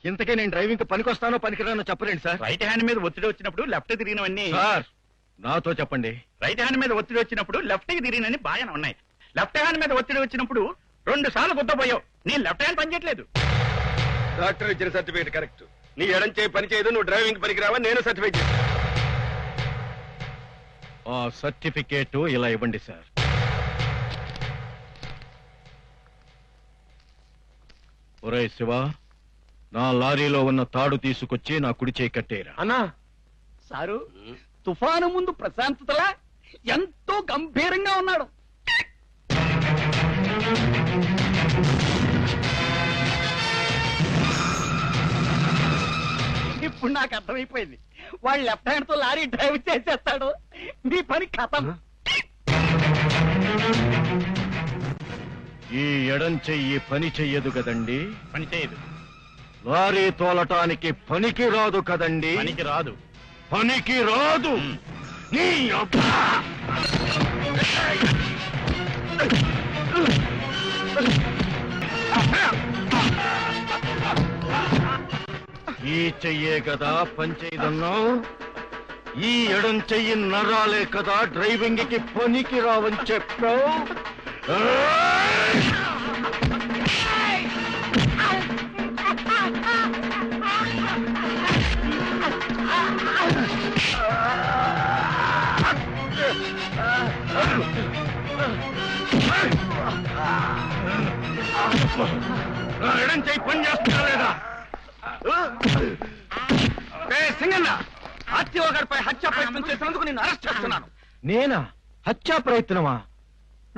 ఇంతకే నేను డ్రైవింగ్ పనికొస్తానో పనికిరానో చెప్పలేండి సార్.
రైట్ హ్యాండ్ మీద ఒత్తిడి వచ్చినప్పుడు లెఫ్ట్ తిరిగినవన్నీ
సార్, నాతో చెప్పండి.
రైట్ హ్యాండ్ మీద ఒత్తిడి వచ్చినప్పుడు లెఫ్ట్ కి తిరిగినని బాగానే ఉన్నాయి. లెఫ్ట్ హ్యాండ్ మీద ఒత్తిడి వచ్చినప్పుడు 2 సార్లు గుద్దపోయావు. నీ లెఫ్ట్ హ్యాండ్ పనిచేయట్లేదు.
డాక్టర్ ఇచ్చిన సర్టిఫికేట్ కరెక్ట్. నీ ఎడం చేయి పని చేయదు, నువ్వు డ్రైవింగ్ పనికి రావని నేను సర్టిఫికేట్ చేశాను.
ఆ సర్టిఫికేట్ ఇలా ఇవ్వండి సార్. ఒరే శివ, నా లారీలో ఉన్న తాడు తీసుకొచ్చి నా కుడి చేయి కట్టేరా.
అన్నా సారు, తుఫాను ముందు ప్రశాంతతలా ఎంతో గంభీరంగా ఉన్నాడు. ఇప్పుడు నాకు అర్థమైపోయింది. వాడు లెఫ్ట్ హ్యాండ్ తో లారీ డ్రైవ్ చేసేస్తాడు. మీ పని ఖతం.
ఈ ఎడం చెయ్యి పని చెయ్యదు కదండి?
పని చేయదు.
లారీ తోలటానికి పనికి రాదు కదండి?
పనికి రాదు.
పనికి రాదు. నీ అబ్బా! ఈ చెయ్యే కదా పని చేయదన్నావు? ఈ ఎడం చెయ్యి నరాలే కదా డ్రైవింగ్ కి పనికి రావని చెప్పావు? ఎడం చెయ్యి పని చేస్తున్నా లేదా?
సింగన్న, ఆర్టీఓ గారిపై హత్య ప్రయత్నం చేసినందుకు నేను అరెస్ట్ చేస్తున్నాను.
నేనా? హత్యా ప్రయత్నమా?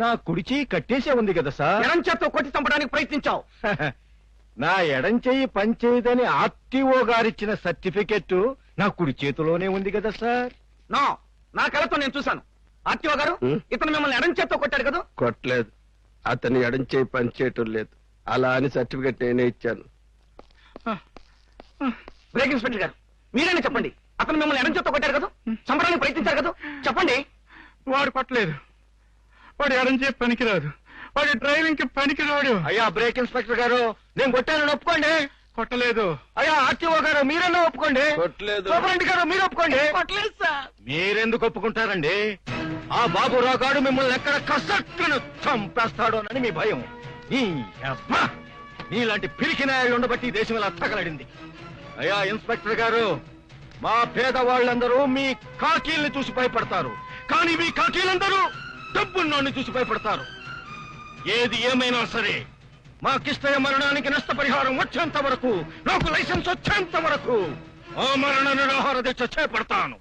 నా కుడిచి కట్టేసే ఉంది కదా సార్.
ఎడం చేత్తో కొట్టి చంపడానికి ప్రయత్నించావు.
నా ఎడం చెయ్యి పనిచేయదని ఆర్టీఓ గారిచ్చిన సర్టిఫికెట్ నా కుడి చేతిలోనే ఉంది కదా సార్.
నా కళతో నేను చూశాను. ఆర్టీఓ గారు, ఇతను మిమ్మల్ని ఎడం చేత్తో కొట్టాడు కదా?
కొట్టలేదు, అతని ఎడం చేయి పని చేయటం లేదు, అలా అని సర్టిఫికెట్ నేనే ఇచ్చాను.
బ్రేక్ ఇన్స్పెక్టర్ గారు, మీరైనా చెప్పండి, అతను మిమ్మల్ని ఎడం చేత్తో కొట్టాడు కదా? చంపడానికి ప్రయత్నించారు కదా? చెప్పండి.
వాడు కొట్టలేదు, వాడు ఎడం చేయి పనికిరాదు, వాడు డ్రైవింగ్ కి పనికిరాడు. అయ్యా బ్రేక్ ఇన్స్పెక్టర్ గారు, నేను కొట్టానని ఒప్పుకోండి. కొట్టలేదు. అయ్యా ఆర్టీఓ గారు, మీరన్నా ఒప్పుకోండి.
కొట్టలేదు.
సూపరింటెండెంట్ గారు, మీరు ఒప్పుకోండి.
కొట్టలేదు సార్.
మీరెందుకు ఒప్పుకుంటారండి? ఆ బాబురావు గారు మిమ్మల్ని ఎక్కడ కసట్టును చంపేస్తాడో అని మీ భయం. నీలాంటి పిరికి నాయాలు ఉండబట్టి ఈ దేశం ఇలా తగలడింది. అయ్యా ఇన్స్పెక్టర్ గారు, మా పేదవాళ్ళందరూ మీ కాకీల్ని చూసి భయపడతారు, కానీ మీ కాకీలందరూ డబ్బున్నోడిని చూసి భయపడతారు. ఏది ఏమైనా సరే మా కిష్టయ్య మరణానికి నష్టపరిహారం వచ్చేంత వరకు, నాకు లైసెన్స్ వచ్చేంత వరకు ఆ మరణ నిరాహార దీక్ష చేపడతాను.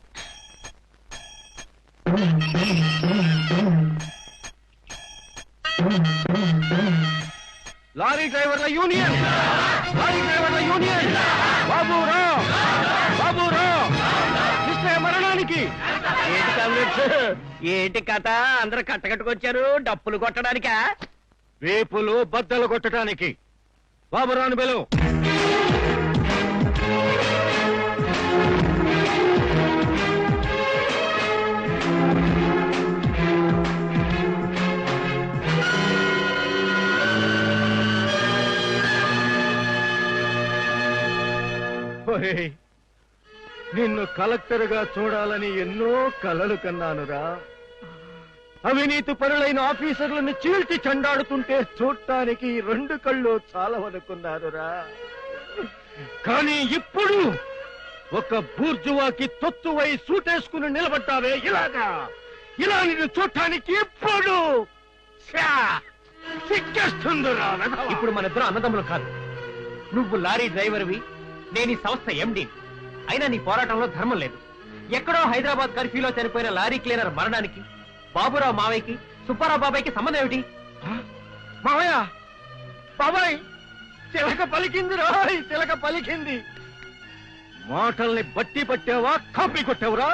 లారీ డ్రైవర్ల యూనియన్, లారీ డ్రైవర్ల యూనియన్, బాబురావు, బాబురావు కిష్టయ్య మరణానికి.
ఏంటి కథ? అందరూ కట్టకట్టుకొచ్చారు, డప్పులు కొట్టడానికా?
వేపులు బద్దలు కొట్టడానికి. బాబురావుని బెలు. నిన్ను కలెక్టర్ గా చూడాలని ఎన్నో కలలు కన్నానురా. అవినీతి పరులైన ఆఫీసర్లను చీల్చి చెండాడుతుంటే చూడటానికి 2 కళ్ళు చాలవనుకున్నారురా. కానీ ఇప్పుడు ఒక బూర్జువాకి తొత్తువై సూటేసుకుని నిలబడ్డావే ఇలాగా, ఇలా నిన్ను చూడటానికి ఇప్పుడు సిగ్గేస్తుందిరా.
ఇప్పుడు మన ఇద్దరు అన్నదమ్ములు కాదు. నువ్వు లారీ డ్రైవర్వి, నేను ఈ సంస్థ ఎండి. అయినా నీ పోరాటంలో ధర్మం లేదు. ఎక్కడో హైదరాబాద్ కర్ఫ్యూలో చనిపోయిన లారీ క్లీనర్ మరణానికి బాబురావు మావయ్యకి, సుబ్బారావు బాబాయ్కి సంబంధం ఏమిటి?
మావయ్య, బాబాయ్, తిలక పలికింది రాయ్, తిలక పలికింది. మాటల్ని బట్టి పట్టావా, కాపీ కొట్టావురా?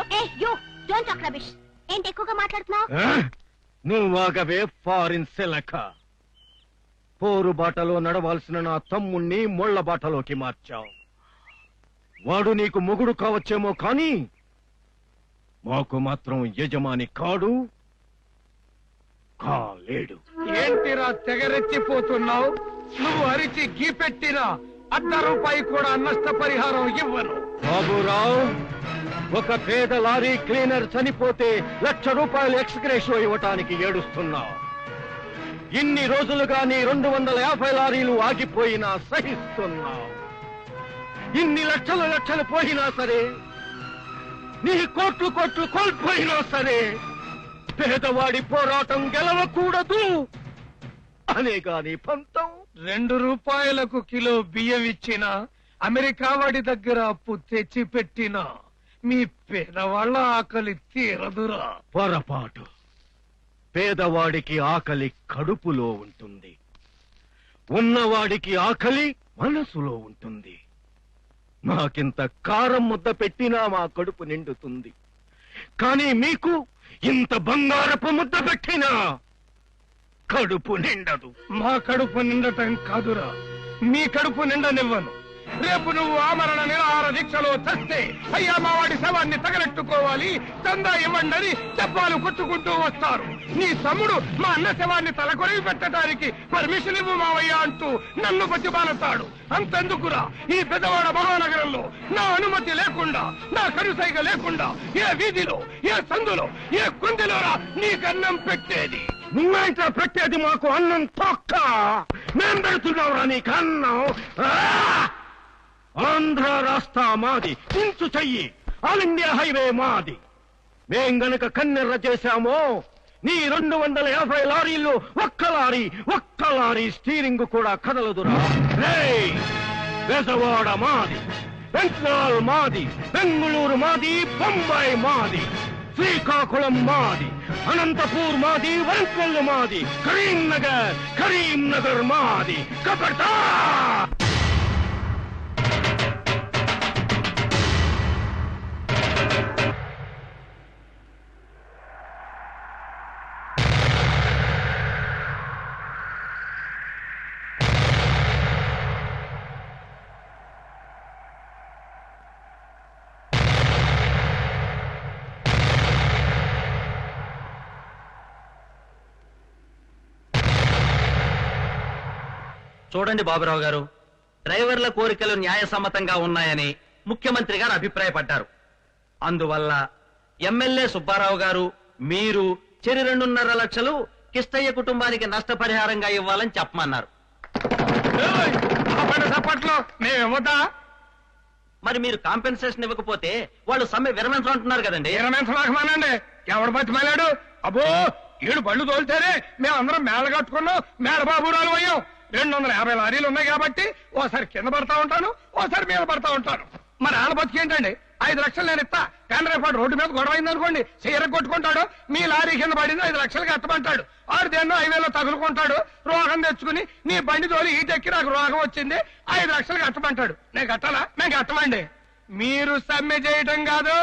ఏంటి ఎక్కువగా మాట్లాడుతున్నావు?
నువ్వాగవే ఫారిన్ సిలక. పోరు బాటలో నడవాల్సిన నా తమ్ముణ్ణి ముళ్ల బాటలోకి మార్చావు. వాడు నీకు మొగుడు కావచ్చేమో కానీ మాకు మాత్రం యజమాని కాడు, కాలేడు.
ఏంటిరా తెగరెచ్చిపోతున్నావు? నువ్వు అరిచి గీపెట్టినా ₹1 కూడా నష్టపరిహారం ఇవ్వను.
బాబురావు, ఒక పేద లారీ క్లీనర్ చనిపోతే ₹1,00,000 ఎక్స్గ్రేషో ఇవ్వటానికి ఏడుస్తున్నావు. ఇన్ని రోజులుగా నీ 250 లారీలు ఆగిపోయినా సహిస్తున్నావు. ఇన్ని లక్షలు పోయినా సరే, నీ కోట్లు కోల్పోయినా సరే, పేదవాడి పోరాటం గెలవకూడదు అనేగా నీ పంతం.
₹2 కిలో బియ్యం ఇచ్చిన, అమెరికా వాడి దగ్గర అప్పు తెచ్చి పెట్టిన మీ పేదవాళ్ళ ఆకలి తీరదురా.
పొరపాటు. పేదవాడికి ఆకలి కడుపులో ఉంటుంది, ఉన్నవాడికి ఆకలి మనసులో ఉంటుంది. మాకింత కారం ముద్ద పెట్టినా మా కడుపు నిండుతుంది, కానీ మీకు ఇంత బంగారపు ముద్ద పెట్టినా కడుపు నిండదు.
మా కడుపు నిండటం కాదురా, మీ కడుపు నిండనివ్వను. రేపు నువ్వు ఆమరణ నిరాహార దీక్షలో చస్తే అయ్యా మా వాడి శవాన్ని తగలెట్టుకోవాలి, చందా ఇవ్వండి చెప్పాలు కొట్టుకుంటూ వస్తారు. నీ తమ్ముడు మా అన్న శవాన్ని తలకొరివి పెట్టడానికి పర్మిషన్ ఇవ్వు మావయ్య అంటూ నన్ను బతిమాలతాడు. అంతెందుకురా, ఈ పెద్దవాడ మహానగరంలో నా అనుమతి లేకుండా, నా కరుసైగ లేకుండా ఏ వీధిలో, ఏ సందులో, ఏ కుందిలోరా నీకన్నం పెట్టేది?
నువ్వేంటా పెట్టేది మాకు అన్నం తొక్క? మేం పెడుతున్నావురా నీకు అన్నం. ఆంధ్ర రాష్ట్ర మాది, ఇంచు చెయ్యి. ఆల్ ఇండియా హైవే మాది. మేం గనక కన్నెర్ర చేశామో నీ 250 లారీల్లో ఒక్క లారీ స్టీరింగ్ కూడా కదలదురా. బెజవాడ మాది, బెంగాల్ మాది, బెంగళూరు మాది, బొంబాయి మాది, శ్రీకాకుళం మాది, అనంతపూర్ మాది, వరంగల్ మాది, కరీంనగర్ మాది. కబడ్డా!
చూడండి బాబురావు గారు, డ్రైవర్ల కోరికలు న్యాయసమ్మతంగా ఉన్నాయని ముఖ్యమంత్రి గారు అభిప్రాయపడ్డారు. అందువల్ల ఎమ్మెల్యే సుబ్బారావు గారు మీరు చెరి 2.5 లక్షలు కిష్టయ్య కుటుంబానికి నష్టపరిహారంగా ఇవ్వాలని చెప్పమన్నారు. మరి మీరు కాంపెన్సేషన్ ఇవ్వకపోతే వాళ్ళు సమ్మె విరమించమంటున్నారు కదండి.
విరమించమాకమానండి. ఎవడు బతిమాలాడు? అబ్బో, 7 బళ్ళు తోలితేనే మేమందరం మేళ కట్టుకున్నాం, మేళ బాబురాలు అయ్యాం. 250 లారీలు ఉన్నాయి కాబట్టి ఓసారి కింద పడతా ఉంటాను, ఓసారి మీద పడతా ఉంటాను. మరి ఆడ బతికేంటండి? 5 లక్షలు నేను ఇస్తా, కానీ రేపు రోడ్డు మీద గొడవ అయింది అనుకోండి, చీర కొట్టుకుంటాడు, మీ లారీ కింద పడింది 5 లక్షలు కట్టమంటాడు. ఆడు దేన్నో హైవేలో తగులుకుంటాడు, రోగం తెచ్చుకుని నీ బండి తోలి ఈటెక్కి నాకు రోగం వచ్చింది 5 లక్షలు కట్టమంటాడు. నేను కట్టాలా? మేము కట్టమండి. మీరు సమ్మె చేయటం కాదు,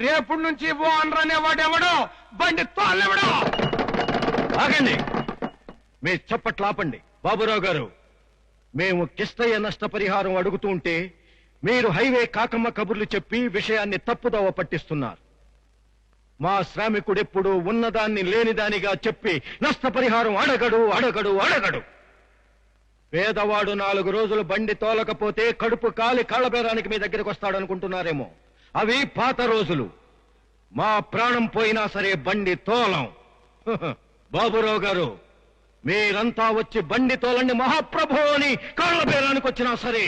రేపు నుంచి ఓనర్ అనేవాడు ఎవడో బండి తోలెవడో.
ఆగండి, మీ చప్పట్లు ఆపండి. బాబురావు గారు, మేము కిష్టయ్య నష్టపరిహారం అడుగుతూ ఉంటే మీరు హైవే కాకమ్మ కబుర్లు చెప్పి విషయాన్ని తప్పుదోవ పట్టిస్తున్నారు. మా శ్రామికుడెప్పుడు ఉన్నదాన్ని లేనిదానిగా చెప్పి నష్టపరిహారం అడగడు. పేదవాడు 4 రోజులు బండి తోలకపోతే కడుపు కాలి కాళ్ళబేరానికి మీ దగ్గరికి వస్తాడనుకుంటున్నారేమో. అవి పాత రోజులు. మా ప్రాణం పోయినా సరే బండి తోలం. బాబురావు గారు, మీరంతా వచ్చి బండి తోలండి మహాప్రభు అని కాళ్ళబేరానికి వచ్చినా సరే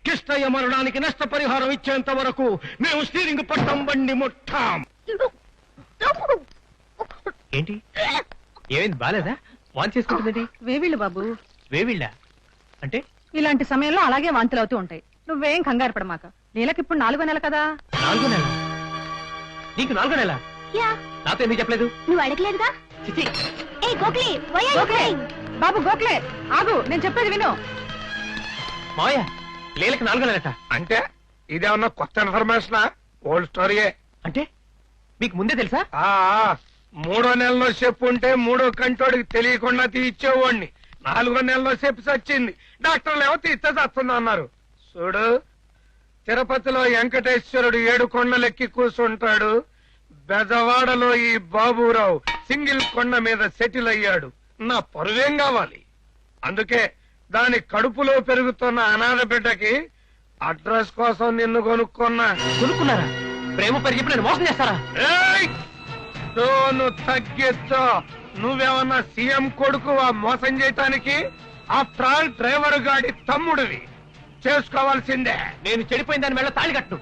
కిష్టయ్య మరణానికి నష్టపరిహారం ఇచ్చేంత వరకు మేము స్టీరింగ్ పట్టం, బండి ముట్టాం.
ఏంటి ఏమైంది? బాలేదా? వాంతి చేసుకుంటుందండి.
వేవిళ్ళు బాబు.
వేవిళ్ళ అంటే?
ఇలాంటి సమయంలో అలాగే వాంతులు అవుతూ ఉంటాయి. నువ్వేం కంగారు పడమాక. నీలకిప్పుడు 4వ నెల కదా.
4వ నెల? నీకు 4వ నెల? నాతో ఎందుకు చెప్పలేదు?
నువ్వు అడగలేదుగా.
చిచి.
బాబు గోఖలే, ఆగు, నేను చెప్పేది విను.
మావయ్య, లీలకి 4వ నెలట.
అంటే ఇదేమన్నా కొత్త ఇన్ఫర్మేషనా? ఓల్డ్ స్టోరీయే.
అంటే మీకు ముందే తెలుసా?
3వ నెలలో చెప్పు ఉంటే 3వ కంటోడికి తెలియకుండా తీర్చేవాడిని. 4వ నెలలో చెప్పు సచ్చింది. డాక్టర్లు ఏమో తీస్తే చస్తుందా అన్నారు. చూడు, తిరుపతిలో వెంకటేశ్వరుడు 7 కొండలెక్కి కూర్చుంటాడు. బెజవాడలో ఈ బాబురావు సింగిల్ కొండ మీద సెటిల్ అయ్యాడు. నా పరువేం కావాలి? అందుకే దాని కడుపులో పెరుగుతున్న అనాథ బిడ్డకి అడ్రస్ కోసం నిన్ను
కొనుక్కున్నారా? ప్రేమ పరిగెప్పి నేను మోసం చేస్తారా?
నువ్వు తగ్గించో. నువ్వేమన్నా సీఎం కొడుకు మోసం చేయటానికి? ఆఫ్టర్ ఆల్ డ్రైవర్ గాడి తమ్ముడివి, చేసుకోవాల్సిందే.
నేను చెడిపోయిన దాని వేళ తాళి కట్టు.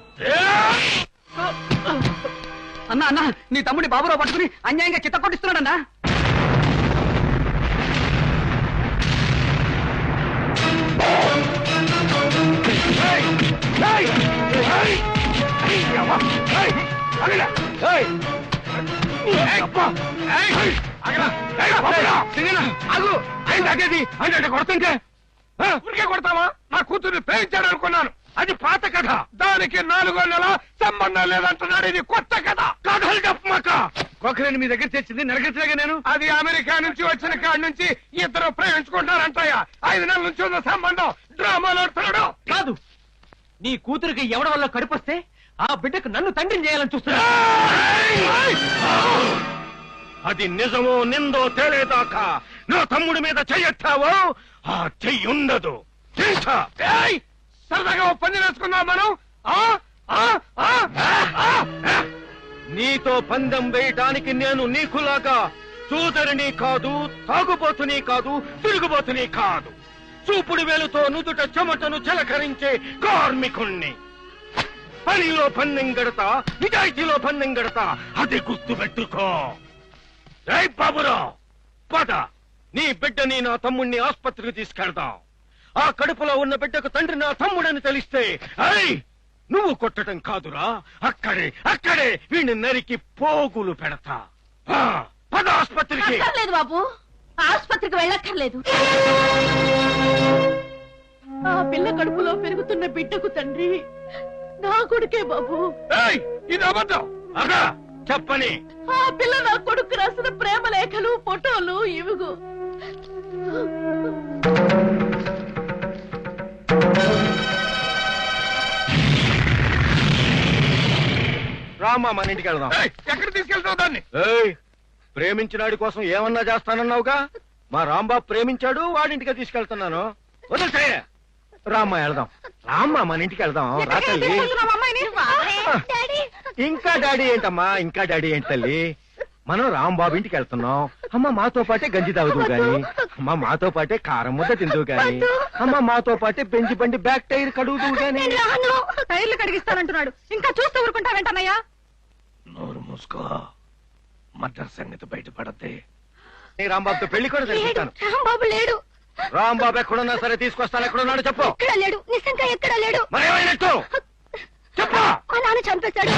అన్నా, నీ తమ్ముడి బాబురావు పట్టుకుని అన్యాయంగా చిత్త కొట్టిస్తున్నాడన్నా.
కొడుతుంటే ఊరికే కొడతావా? నా కూతుర్ని ప్రేమించాడు అనుకున్నాను. అది పాత కథ. దానికి 4వ నెల సంబంధం లేదంటున్నాడు. ఇది కొత్త కథ. కథలు చెప్పమాక.
కోకలేని మీ దగ్గర తెచ్చింది నెరగట్లేగా నేను.
అది అమెరికా నుంచి వచ్చిన కాడి నుంచి ఇద్దరు ప్రేమించుకుంటారంటయ్యా. 5 నెలల నుంచి ఉన్న సంబంధం డ్రామాలు ఆడుతున్నాడు.
కాదు, నీ కూతురికి ఎవడ వల్ల కడుపొస్తే ఆ బిడ్డకు నన్ను తండ్రిని చేయాలని చూస్తున్నా.
అది నిజమో నిందో తేలేదాకా నా తమ్ముడి మీద చెయ్యెత్తావో ఆ చెయ్యి ఉండదు.
సరదాగా పని వేసుకుందాం మనం.
నీతో పందెం వేయటానికి నేను నీకులాగా చూదరిని కాదు, తాగుబోతుని కాదు, తిరుగుబోతుని కాదు. చూపుడు వేలుతో నుదుట చెమటను చిలకరించే కార్మికుణ్ణి. పనిలో పందెం గడతా, నిజాయితీలో పందెం గడతా. అది గుర్తుపెట్టుకో. రేయ్ బాబురావు, పద, నీ బిడ్డని నా తమ్ముణ్ణి ఆసుపత్రికి తీసుకెళ్దాం. ఆ కడుపులో ఉన్న బిడ్డకు తండ్రి నా తమ్ముడని తెలిస్తే నువ్వు కొట్టడం కాదురా, అక్కడే వీడిని నరికి పోగులు పెడతా. పద ఆస్పత్రికి.
అక్కర్లేదు బాబు, ఆసుపత్రికి వెళ్ళక్కర్లేదు. ఆ పిల్ల కడుపులో పెరుగుతున్న బిడ్డకు తండ్రి నా కొడుకే బాబు.
ఇది అబద్ధం.
చెప్పని.
ఆ పిల్ల నా కొడుకు రాసిన ప్రేమ లేఖలు, ఫోటోలు ఇవిగో.
రామా, మన ఇంటికి వెళ్దాం.
ఎక్కడ తీసుకెళ్తావు దాన్ని?
ప్రేమించినాడి కోసం ఏమన్నా చేస్తానన్నావుగా. మా రాంబాబు ప్రేమించాడు, వాడింటికి తీసుకెళ్తున్నాను. వదిలే రామ్మా, వెళ్దాం. రామ్మా, మన ఇంటికి వెళ్దాం. రా తల్లి. ఇంకా డాడీ ఏంటమ్మా, ఇంకా డాడీ ఏంటి తల్లి? మనం రాంబాబు ఇంటికి వెళ్తున్నాం. అమ్మ మాతో పాటే గంజి తాగుదువు గాని, అమ్మ మాతో పాటే కారం ముద్ద తిందువు గాని, అమ్మ మాతో పాటే బెంచి బండి బ్యాక్ టైర్ కడుగుదువు గాని.
టైర్లు కడిగిస్తానంటున్నాడు, ఇంకా చూస్తూ ఊరుకుంటావేంటన్నయ్యా?
నోరు మూసుకో, మర్డర్ సంగతి బయటపడద్దే.
నీ రాంబాబుతో పెళ్లి కూడా జరిపిస్తాను.
రాంబాబు లేడు.
రాంబాబు ఎక్కడున్నా సరే తీసుకొస్తాను. ఎక్కడున్నాడు చెప్పు.
ఎక్కడ లేడు, నిజంగా ఎక్కడ లేడు.
మరేమైనట్టు చెప్పు.
మా నాన్న చంపేశాడు.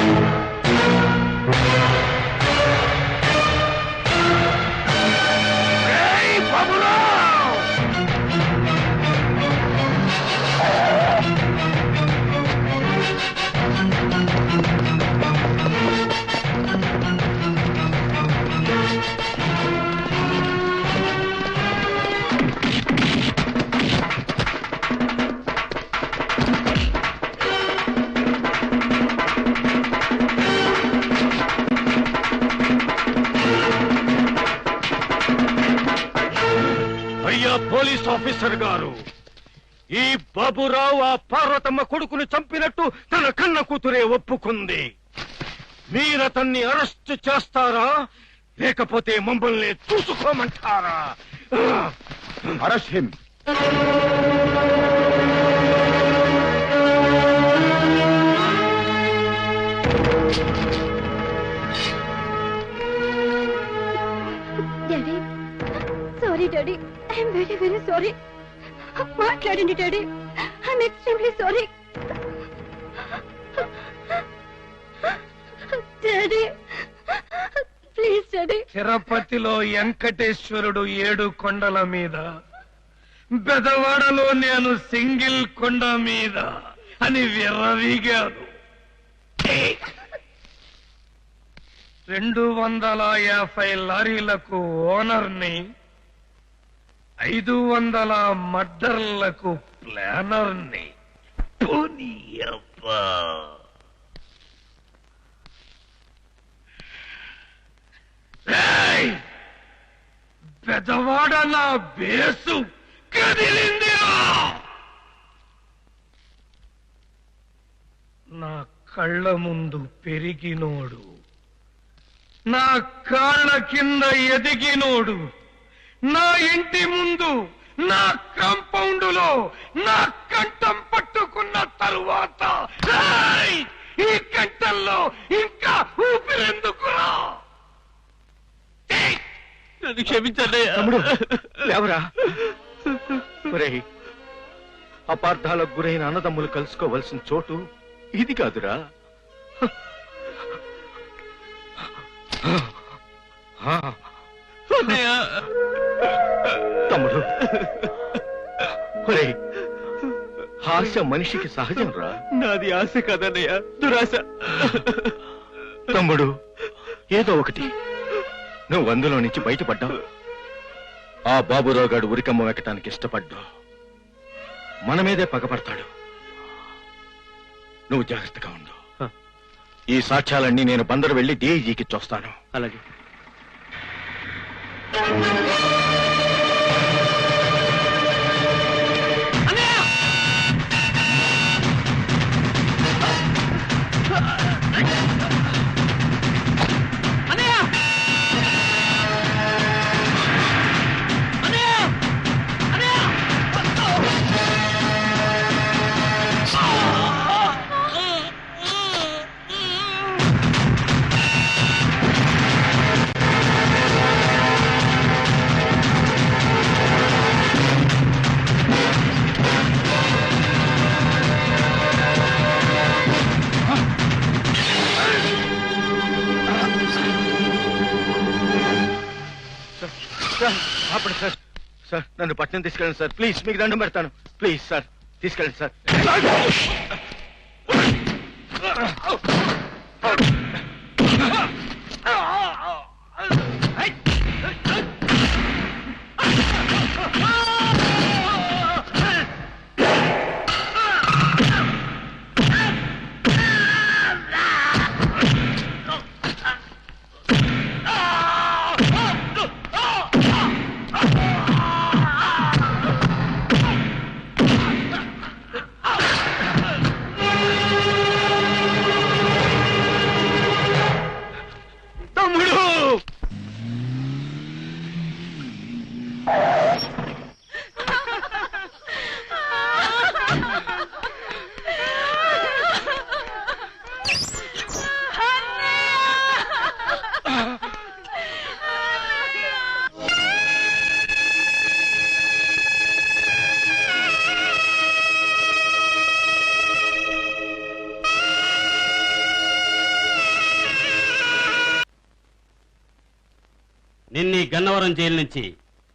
అయ్యా పోలీస్ ఆఫీసర్ గారు, ఈ బాబురావు ఆ పార్వతమ్మ కొడుకును చంపినట్టు తన కన్న కూతురే ఒప్పుకుంది. మీరతన్ని అరెస్ట్ చేస్తారా, లేకపోతే మమ్మల్ని చూసుకోమంటారా? Arrest him.
Daddy, sorry daddy, I'm very very sorry. మాట్లాడండి daddy, I'm extremely sorry. Daddy please daddy.
తిరుపతిలో వెంకటేశ్వరుడు 7 కొండల మీద, బెదవాడలో నేను సింగిల్ కొండ మీద అని విర్రవీగారు. 250 లారీలకు ఓనర్ని, 500 మర్డర్లకు ప్లానర్ని. పెదవాడ నా బేసు కదిలిందిరా. నా కళ్ళ ముందు పెరిగినోడు, నా కాళ్ళ కింద ఎదిగినోడు, నా ఇంటి ముందు నా కాంపౌండులో నా కంఠం పట్టుకున్న తరువాత ఈ కంఠంలో ఇంకా ఊపిరెందుకురా?
క్షమించండి ఎవరా? అపార్థాలకు గురైన అన్నదమ్ములు కలుసుకోవలసిన చోటు ఇది కాదురా. తమ్ముడు, ఆశ మనిషికి సహజం రా.
నాది ఆశ కదన్నయ్య, దురాశ.
తమ్ముడు, ఏదో ఒకటి, నువ్వు అందులో నుంచి బయటపడ్డావు. ఆ బాబురావు గారు ఉరికమ్మ వెక్కటానికి ఇష్టపడ్డావు. మన మీదే పగపడతాడు. నువ్వు జాగ్రత్తగా ఉండు. ఈ సాక్ష్యాలన్నీ నేను బందరు వెళ్లి డీఐజీకి చూస్తాను.
అలాగే.
సార్ అప్పుడు సార్ సార్ నన్ను పట్నం తీసుకెళ్ళండి సార్ ప్లీజ్ మీకు దండం పెడతాను ప్లీజ్ సార్ తీసుకెళ్ళండి సార్
నిన్ని గన్నవరం జైలు నుంచి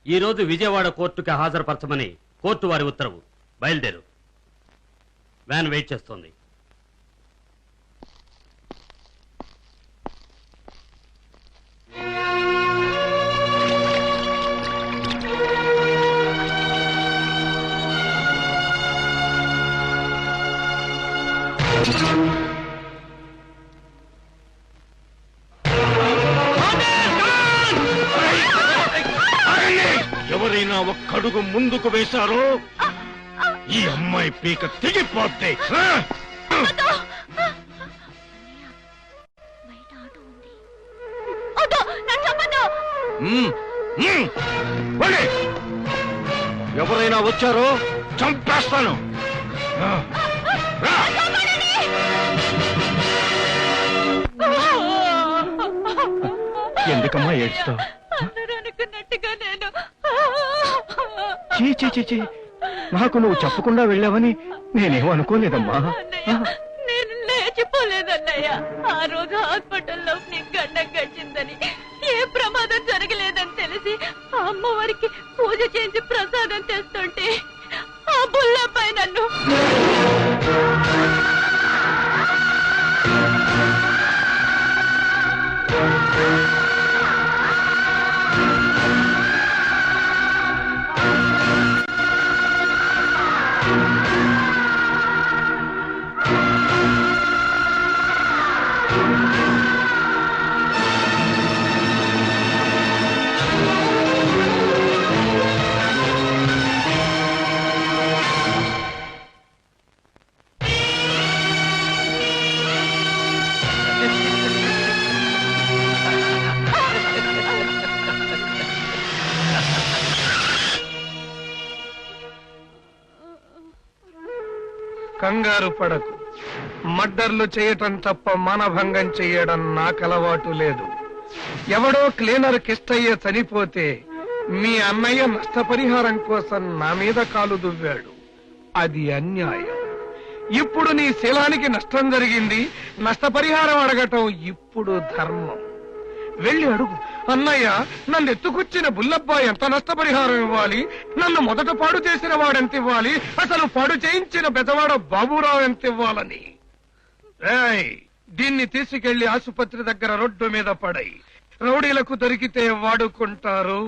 ఈ రోజు విజయవాడ కోర్టుకి హాజరుపరచమని కోర్టు వారి ఉత్తర్వు. బయలుదేరు, వ్యాన్ వెయిట్ చేస్తోంది.
ఎవరైనా ఒక్కడుగు ముందుకు వేశారో ఈ అమ్మాయి పీక తెగిపోద్ది. ఎవరైనా వచ్చారో చంపేస్తాను. ఎందుకమ్మా ఏడుస్తావు?
అనుకున్నట్టుగా నేను
చీ నాకు నువ్వు చెప్పకుండా వెళ్ళావని నేనేమనుకోలేదమ్మా.
నేను లేచిపోలేదన్నయ్య. ఆ రోజు హాస్పిటల్లో నీకు గండం గడిచిందని, ఏ ప్రమాదం జరగలేదని తెలిసి అమ్మవారికి పూజ చేసి ప్రసాదం తెస్తుంటే ఆ బుల్లపై నన్ను
కంగారు పడకు. మర్డర్లు చేయటం తప్ప మానభంగం చేయడం నాకు అలవాటు లేదు. ఎవడో క్లీనర్ కిష్టయ్య చనిపోతే మీ అన్నయ్య నష్టపరిహారం కోసం నా మీద కాలు దువ్వాడు. అది అన్యాయం. ఇప్పుడు నీ శీలానికి నష్టం జరిగింది, నష్టపరిహారం అడగటం ఇప్పుడు ధర్మం. వెళ్ళి అడుగు, అన్నయ్య నన్ను ఎత్తుకొచ్చిన బుల్లబ్బాయి ఎంత నష్టపరిహారం ఇవ్వాలి, నన్ను మొదట పాడు చేసిన వాడెంత ఇవ్వాలి, అసలు పాడు చేయించిన బెదవాడ బాబురావు ఎంత ఇవ్వాలని. దీన్ని తీసుకెళ్లి ఆసుపత్రి దగ్గర రోడ్డు మీద పడై. రౌడీలకు దొరికితే వాడుకుంటారు,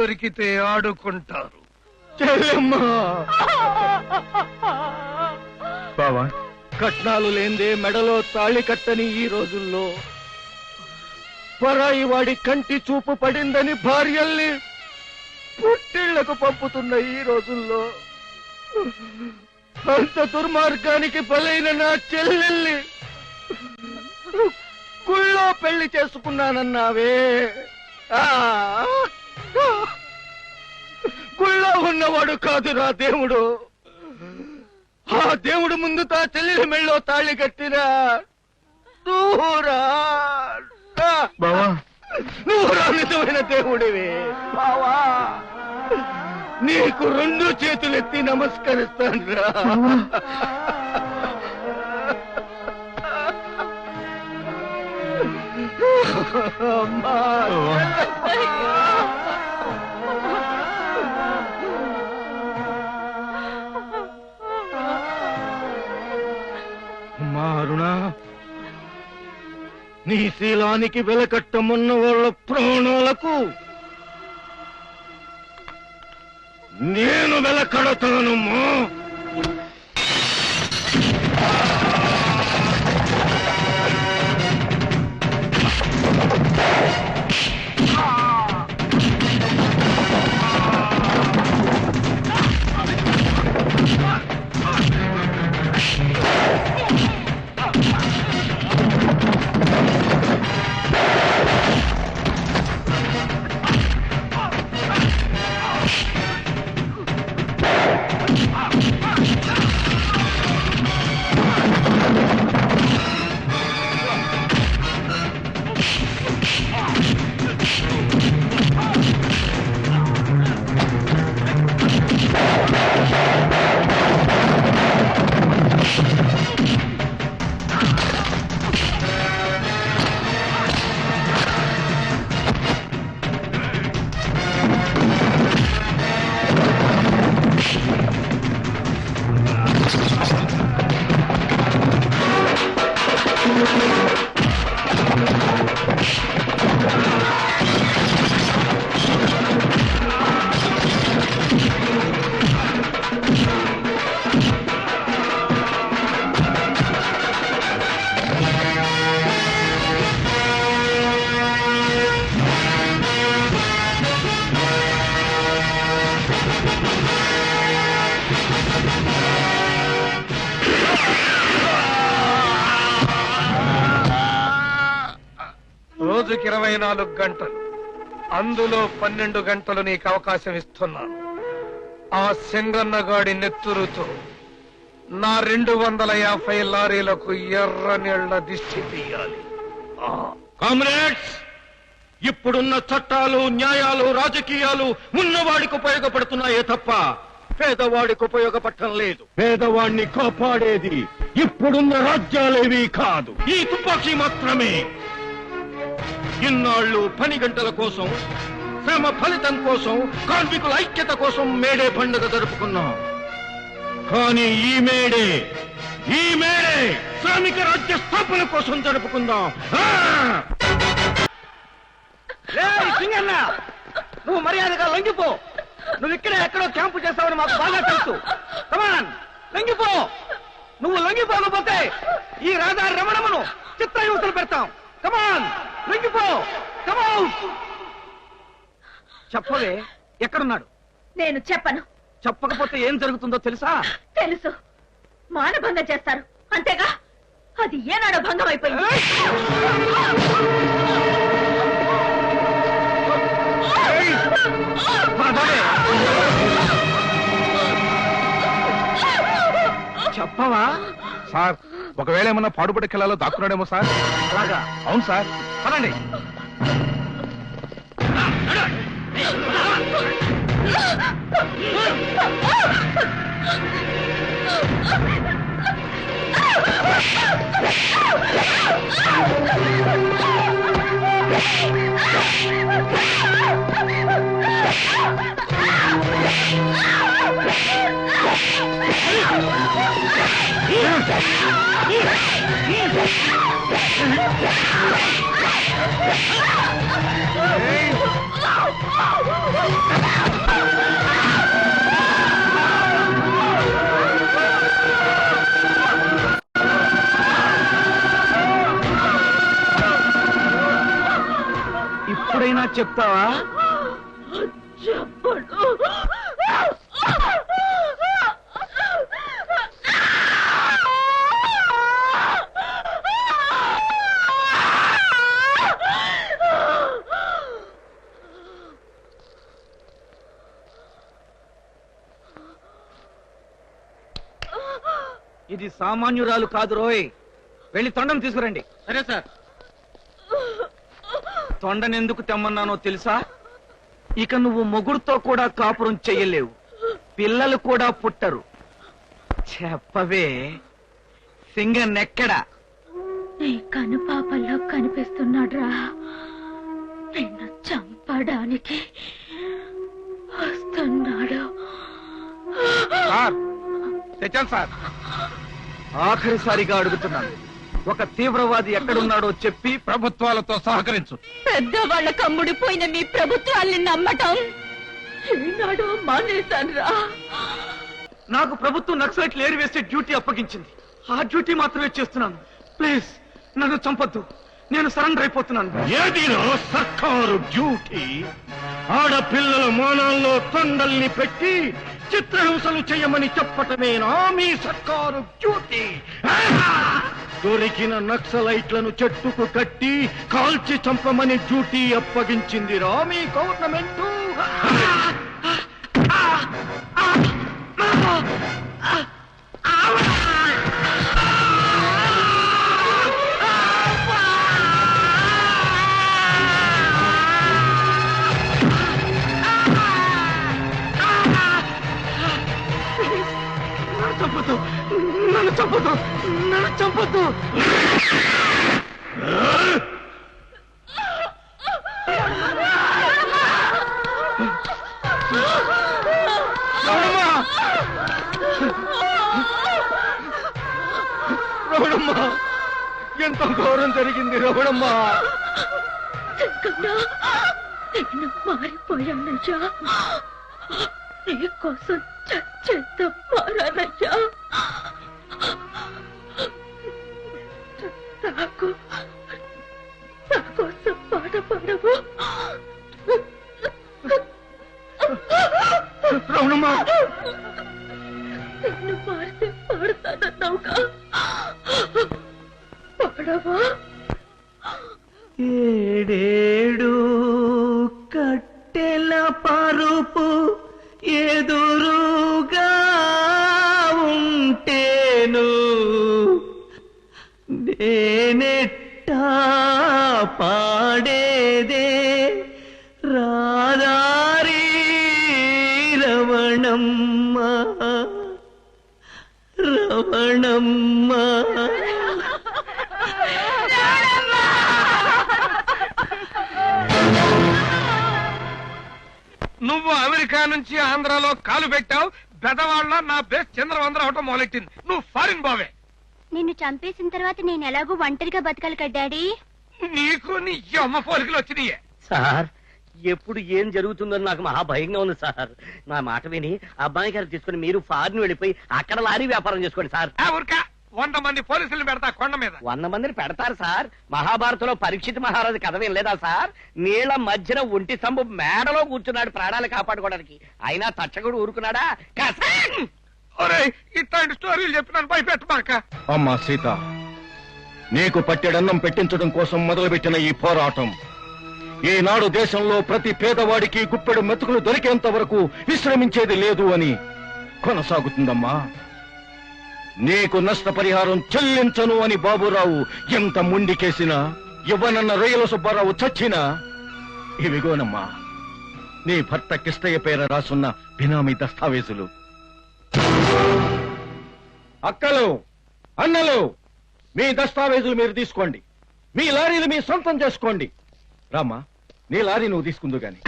దొరికితే ఆడుకుంటారు.
బావా, కట్నాలు లేందే మెడలో తాళి కట్టని ఈ రోజుల్లో పరాయి వాడి కంటి చూపు పడిందని భార్యల్ని పుట్టిళ్లకు పంపుతున్న ఈ రోజుల్లో అంత దుర్మార్గానికి బలైన నా చెల్లెల్ని గుళ్ళో పెళ్లి చేసుకున్నానన్నావే. గుళ్ళో ఉన్నవాడు కాదురా దేవుడు. ఆ దేవుడు ముందు తా చెల్లెలి మెళ్ళో తాళి కట్టినా దూరా బావా, నువ్వు నిజమైన దేవుడివి బావా. నీకు రెండు చేతులెత్తి నమస్కరిస్తాను రా. అమ్మా అరుణ, నీ శీలానికి వెలకట్టమన్న వాళ్ళ ప్రాణాలకు నేను వెలకడతానమ్మా.
రోజుకి 24 గంటలు, అందులో 12 గంటలు నీకు అవకాశం ఇస్తున్నాను. ఆ సింగన్నగాడి నెత్తురుతో నా 250 లారీలకు ఎర్ర నీళ్ల దిష్టి తీయాలి.
కామ్రేడ్స్, ఇప్పుడున్న చట్టాలు, న్యాయాలు, రాజకీయాలు ఉన్నవాడికి ఉపయోగపడుతున్నాయే తప్ప పేదవాడికి ఉపయోగపడటం లేదు. పేదవాడిని కాపాడేది ఇప్పుడున్న రాజ్యాలేవి కాదు, ఈ తుపాకీ మాత్రమే. ఇన్నాళ్ళు పని గంటల కోసం, శ్రమ ఫలితం కోసం, కార్మికుల ఐక్యత కోసం మేడే పండుగ జరుపుకున్నాం. కానీ ఈ మేడే శ్రామిక రాజ్య స్థాపన కోసం జరుపుకుందాం.
సింగన్న, నువ్వు మర్యాదగా లొంగిపో. నువ్వు ఇక్కడే ఎక్కడో క్యాంపు చేస్తావని మాకు బాగా తెలుసు. కమాన్, లొంగిపో. నువ్వు లొంగిపోకపోతే ఈ రహదారి రమణమును చిత్రహింసలు పెడతాం. కమాన్, లొంగిపో. కమాన్, చెప్పవే, ఎక్కడున్నాడు?
నేను చెప్పను.
చెప్పకపోతే ఏం జరుగుతుందో తెలుసా?
తెలుసు. మానభంగం చేస్తారు, అంతేగా? అది ఏనాడో భంగం అయిపోయింది.
చెప్పవా?
సార్, ఒకవేళ ఏమన్నా పాడుపడి కిల్లాలో దాక్కున్నాడేమో సార్.
అలాగా?
అవును సార్.
పదండి. ఇప్పుడైనా చెప్తావా?
చెప్పడు.
ఇది సామాన్యురాలు కాదు రోయ్. వెళ్ళి తొండం తీసుకురండి.
సరే సార్.
తొండనెందుకు తెమ్మన్నానో తెలుసా? ఇక నువ్వు మొగుడుతో కూడా కాపురం చెయ్యలేవు, పిల్లలు కూడా పుట్టరు. చెప్పవే, సింగన్నెక్కడా?
నీ కనుపాపల్లో కనిపిస్తున్నాడ్రా. నిన్ను చంపడానికి వస్తున్నాడు.
సార్ తెచ్చాను సార్. ఆఖరిసారిగా అడుగుతున్నాను, ఒక తీవ్రవాది ఎక్కడున్నాడో చెప్పి ప్రభుత్వాలతో సహకరించు.
పెద్దవాళ్ళ కమ్ముడిపోయిన మీ ప్రభుత్వాల్ని నమ్మటం ఈనాడు మానేశానురా.
నాకు ప్రభుత్వం నక్సలైట్లు ఏరివేసే డ్యూటీ అప్పగించింది. ఆ డ్యూటీ మాత్రమే చేస్తున్నాను. ప్లీజ్ నన్ను చంపొద్దు, నేను సరెండర్ అయిపోతున్నాను.
ఏదిలో సర్కారు డ్యూటీ? ఆడపిల్లల మానాల్లో తొండల్ని పెట్టి చిత్రహింసలు చేయమని చెప్పటమేనా మీ సర్కారు డ్యూటీ? దొరికిన నక్సలైట్లను చెట్టుకు కట్టి కాల్చి చంపమని డ్యూటీ అప్పగించిందిరా మీ గవర్నమెంట్.
చంపొద్దు, నన్ను చంపొద్దు, నన్ను చంపొద్దు. రమణమ్మ, ఎంత ఘోరం జరిగింది రమణమ్మ.
నేను మారిపోయానయ్యా. నీకోసం చచ్చేంత మారానయ్యా. నాకోసం పాట పాడవు
రమణమ్మ.
నిన్ను మారితే పాడతానన్నావుగా, పాడవా?
ఏడేడు కట్టెల పరుపు ఎదురుగా ఉంటేను నేనెట్టా పాడేదే రాదారి రమణమ్మ, రమణమ్మ.
నువ్వు అమెరికా నుంచి ఆంధ్రాలో కాలు పెట్టావు. పెదవాళ్ళ నా బేస్ చంద్రవందర అవటం మొదలెట్టింది. నువ్వు ఫారిన్ బావే.
నిన్ను చంపేసిన తర్వాత నేను ఎలాగో ఒంటరిగా బతకాలి కదా డాడీ.
నీకు నీ అమ్మ పోలికలు వచ్చినాయే.
సార్, ఎప్పుడు ఏం జరుగుతుందని నాకు మహా భయంగా ఉంది సార్. నా మాట విని అబ్బాయి గారు తీసుకుని మీరు ఫారిన్ వెళ్ళిపోయి అక్కడ లారీ వ్యాపారం చేసుకోండి సార్.
ఊరికా 100 మంది పోలీసులు పెడతా కొండ మీద.
100 మందిని పెడతారు సార్. మహాభారతంలో పరీక్షిత్ మహారాజు కథ వినలేదా సార్? నీళ్ల మధ్యన ఒంటి సంబు మేడలో కూర్చున్నాడు ప్రాణాలు కాపాడుకోవడానికి. అయినా తచ్చగుడు ఊరుకున్నాడా?
ఇట్లాంటి స్టోరీలు చెప్పినాను, భయపెట్టమాక.
అమ్మా సీత, నీకు పట్టెడన్నం పెట్టించడం కోసం మొదలుపెట్టిన ఈ పోరాటం ఈనాడు దేశంలో ప్రతి పేదవాడికి గుప్పెడు మెతుకులు దొరికేంత వరకు విశ్రమించేది లేదు అని కొనసాగుతుందమ్మా. నీకు నష్టపరిహారం చెల్లించను అని బాబురావు ఎంత ముండికేసినా, ఇవ్వనన్న రొయ్యల సుబ్బారావు చచ్చినా, ఇవిగోనమ్మా నీ భర్త కిష్టయ్య పేర రాసున్న బినామీ దస్తావేజులు. అక్కలు, అన్నలు, మీ దస్తావేజులు మీరు తీసుకోండి. మీ లారీలు మీ సొంతం చేసుకోండి. రామ్మా, నీ లారీ నువ్వు తీసుకుందు గాని.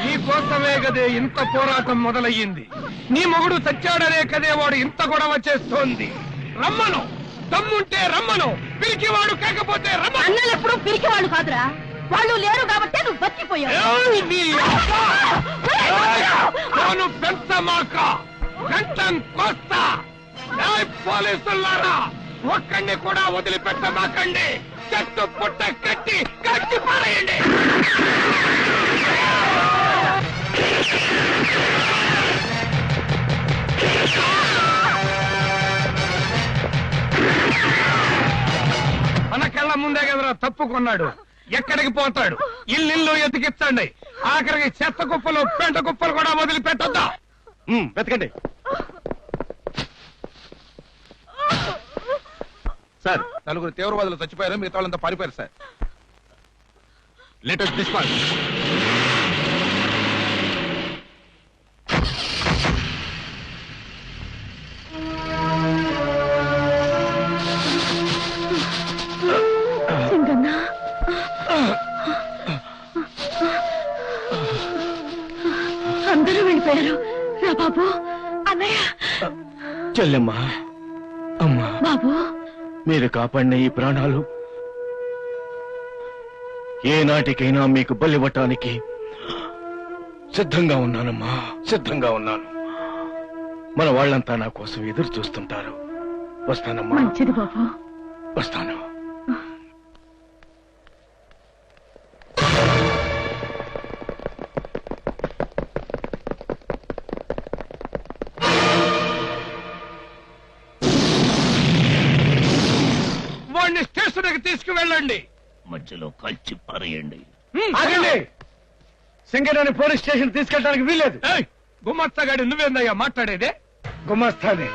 నీ కోసమే కదే ఇంత పోరాటం మొదలయ్యింది. నీ మొగుడు చచ్చాడనే కదే వాడు ఇంత గొడవ చేస్తోంది. రమ్మను, దమ్ముంటే రమ్మను. పిరికివాడు కాకపోతే రమ్మను.
అన్నలు ఎప్పుడు పిరికివాడు కాదురా, వాళ్ళు లేరు కాబట్టి నువ్వు బతికిపోయావు.
నేను పెంచమాక, గంటం కోస్తా. పోలీసులారా, ఒక్కడిని కూడా వదిలిపెట్టమాకండి. చెట్టు పుట్ట కట్టి కట్టి పారేయండి. మన కళ్ళ ముందే కదరా తప్పుకున్నాడు. ఎక్కడికి పోతాడు? ఇల్లు ఎతికించండి. ఆఖరికి చెత్త కుప్పలు పెంట కుప్పలు కూడా వదిలిపెట్టొద్దా?
వెతకండి
సార్. నలుగురు తీవ్రవాదులు చచ్చిపోయారు, మిగతా వాళ్ళంతా పారిపోయారు సార్.
Latest dispatch.
సింగన్నా అందరూ వెళ్ళిపోయారు. రా బాబు. అన్నయ్య.
చెల్లెమ్మా, అమ్మా,
బాబు
మీరు కాపాడిన ఈ ప్రాణాలు ఏనాటికైనా మీకు బలివ్వటానికి సిద్ధంగా ఉన్నానమ్మా, సిద్ధంగా ఉన్నాను. మన వాళ్ళంతా నా కోసం ఎదురు చూస్తుంటారు. వస్తానమ్మా.
మంచిది బాబు.
వస్తాను.
వాడిని స్టేషన్కి తీసుకువెళ్ళండి.
మధ్యలో కలిసి పారేయండి.
ఆగండి. సింగరేణి పోలీస్ స్టేషన్ తీసుకెళ్ళడానికి వీల్లేదు.
గుమస్తగాడి నువ్వేందయ్యా మాట్లాడేదే?
గుమస్తానే,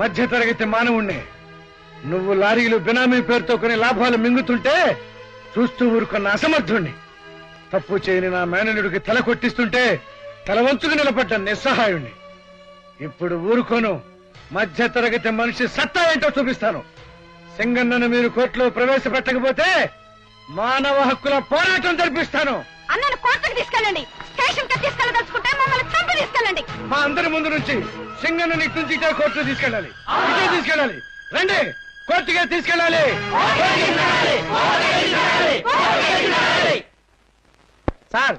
మధ్య తరగతి మానవుణ్ణి. నువ్వు లారీలు బినామీ పేరుతో కొన్ని లాభాలు మింగుతుంటే చూస్తూ ఊరుకున్న అసమర్థుణ్ణి. తప్పు చేయని నా మేనలుడికి తల కొట్టిస్తుంటే తల వంచుకు నిలబడ్డ నిస్సహాయుణ్ణి. ఇప్పుడు ఊరుకోను. మధ్య తరగతి మనిషి సత్తా ఏంటో చూపిస్తాను. సింగన్నను మీరు కోర్టులో ప్రవేశపెట్టకపోతే మానవ హక్కుల పోరాటం జరిపిస్తాను.
అన్నను కోర్టుకు తీసుకెళ్ళండి. స్టేషన్ కి తీసుకెళ్ళదలుచుకుంటే మమ్మల్ని చంపి తీసుకెళ్ళండి.
మా అందరి ముందు నుంచి సింగన్నని ఇటు నుంచి ఇటే కోర్టుకు తీసుకెళ్ళాలి. ఇటే తీసుకెళ్ళాలి. రండి, కోర్టుకే తీసుకెళ్ళాలి.
సార్,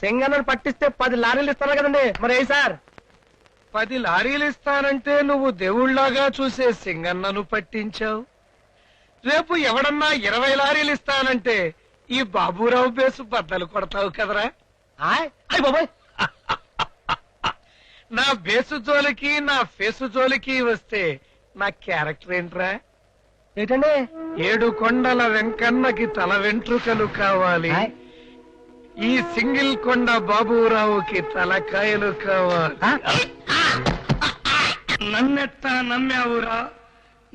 సింగన్నను పట్టిస్తే 10 లారీలు ఇస్తారు కదండి, మరి ఏ సార్?
10 లారీలు ఇస్తానంటే నువ్వు దేవుళ్లాగా చూసే సింగన్నను పట్టించావు. రేపు ఎవడన్నా 20 లారీలు ఇస్తానంటే ఈ బాబురావు బేసు బద్దలు కొడతావు కదరా?
అయ్ బాబాయ్,
నా బేసు జోలికి నా ఫేసు జోలికి వస్తే నా క్యారెక్టర్ ఏంట్రా?
ఏంటండి?
7 కొండల వెంకన్నకి తల వెంట్రుకలు కావాలి. ఈ సింగిల్ కొండ బాబురావుకి తలకాయలు కావాలి. నన్నెట్టా నమ్మావురా?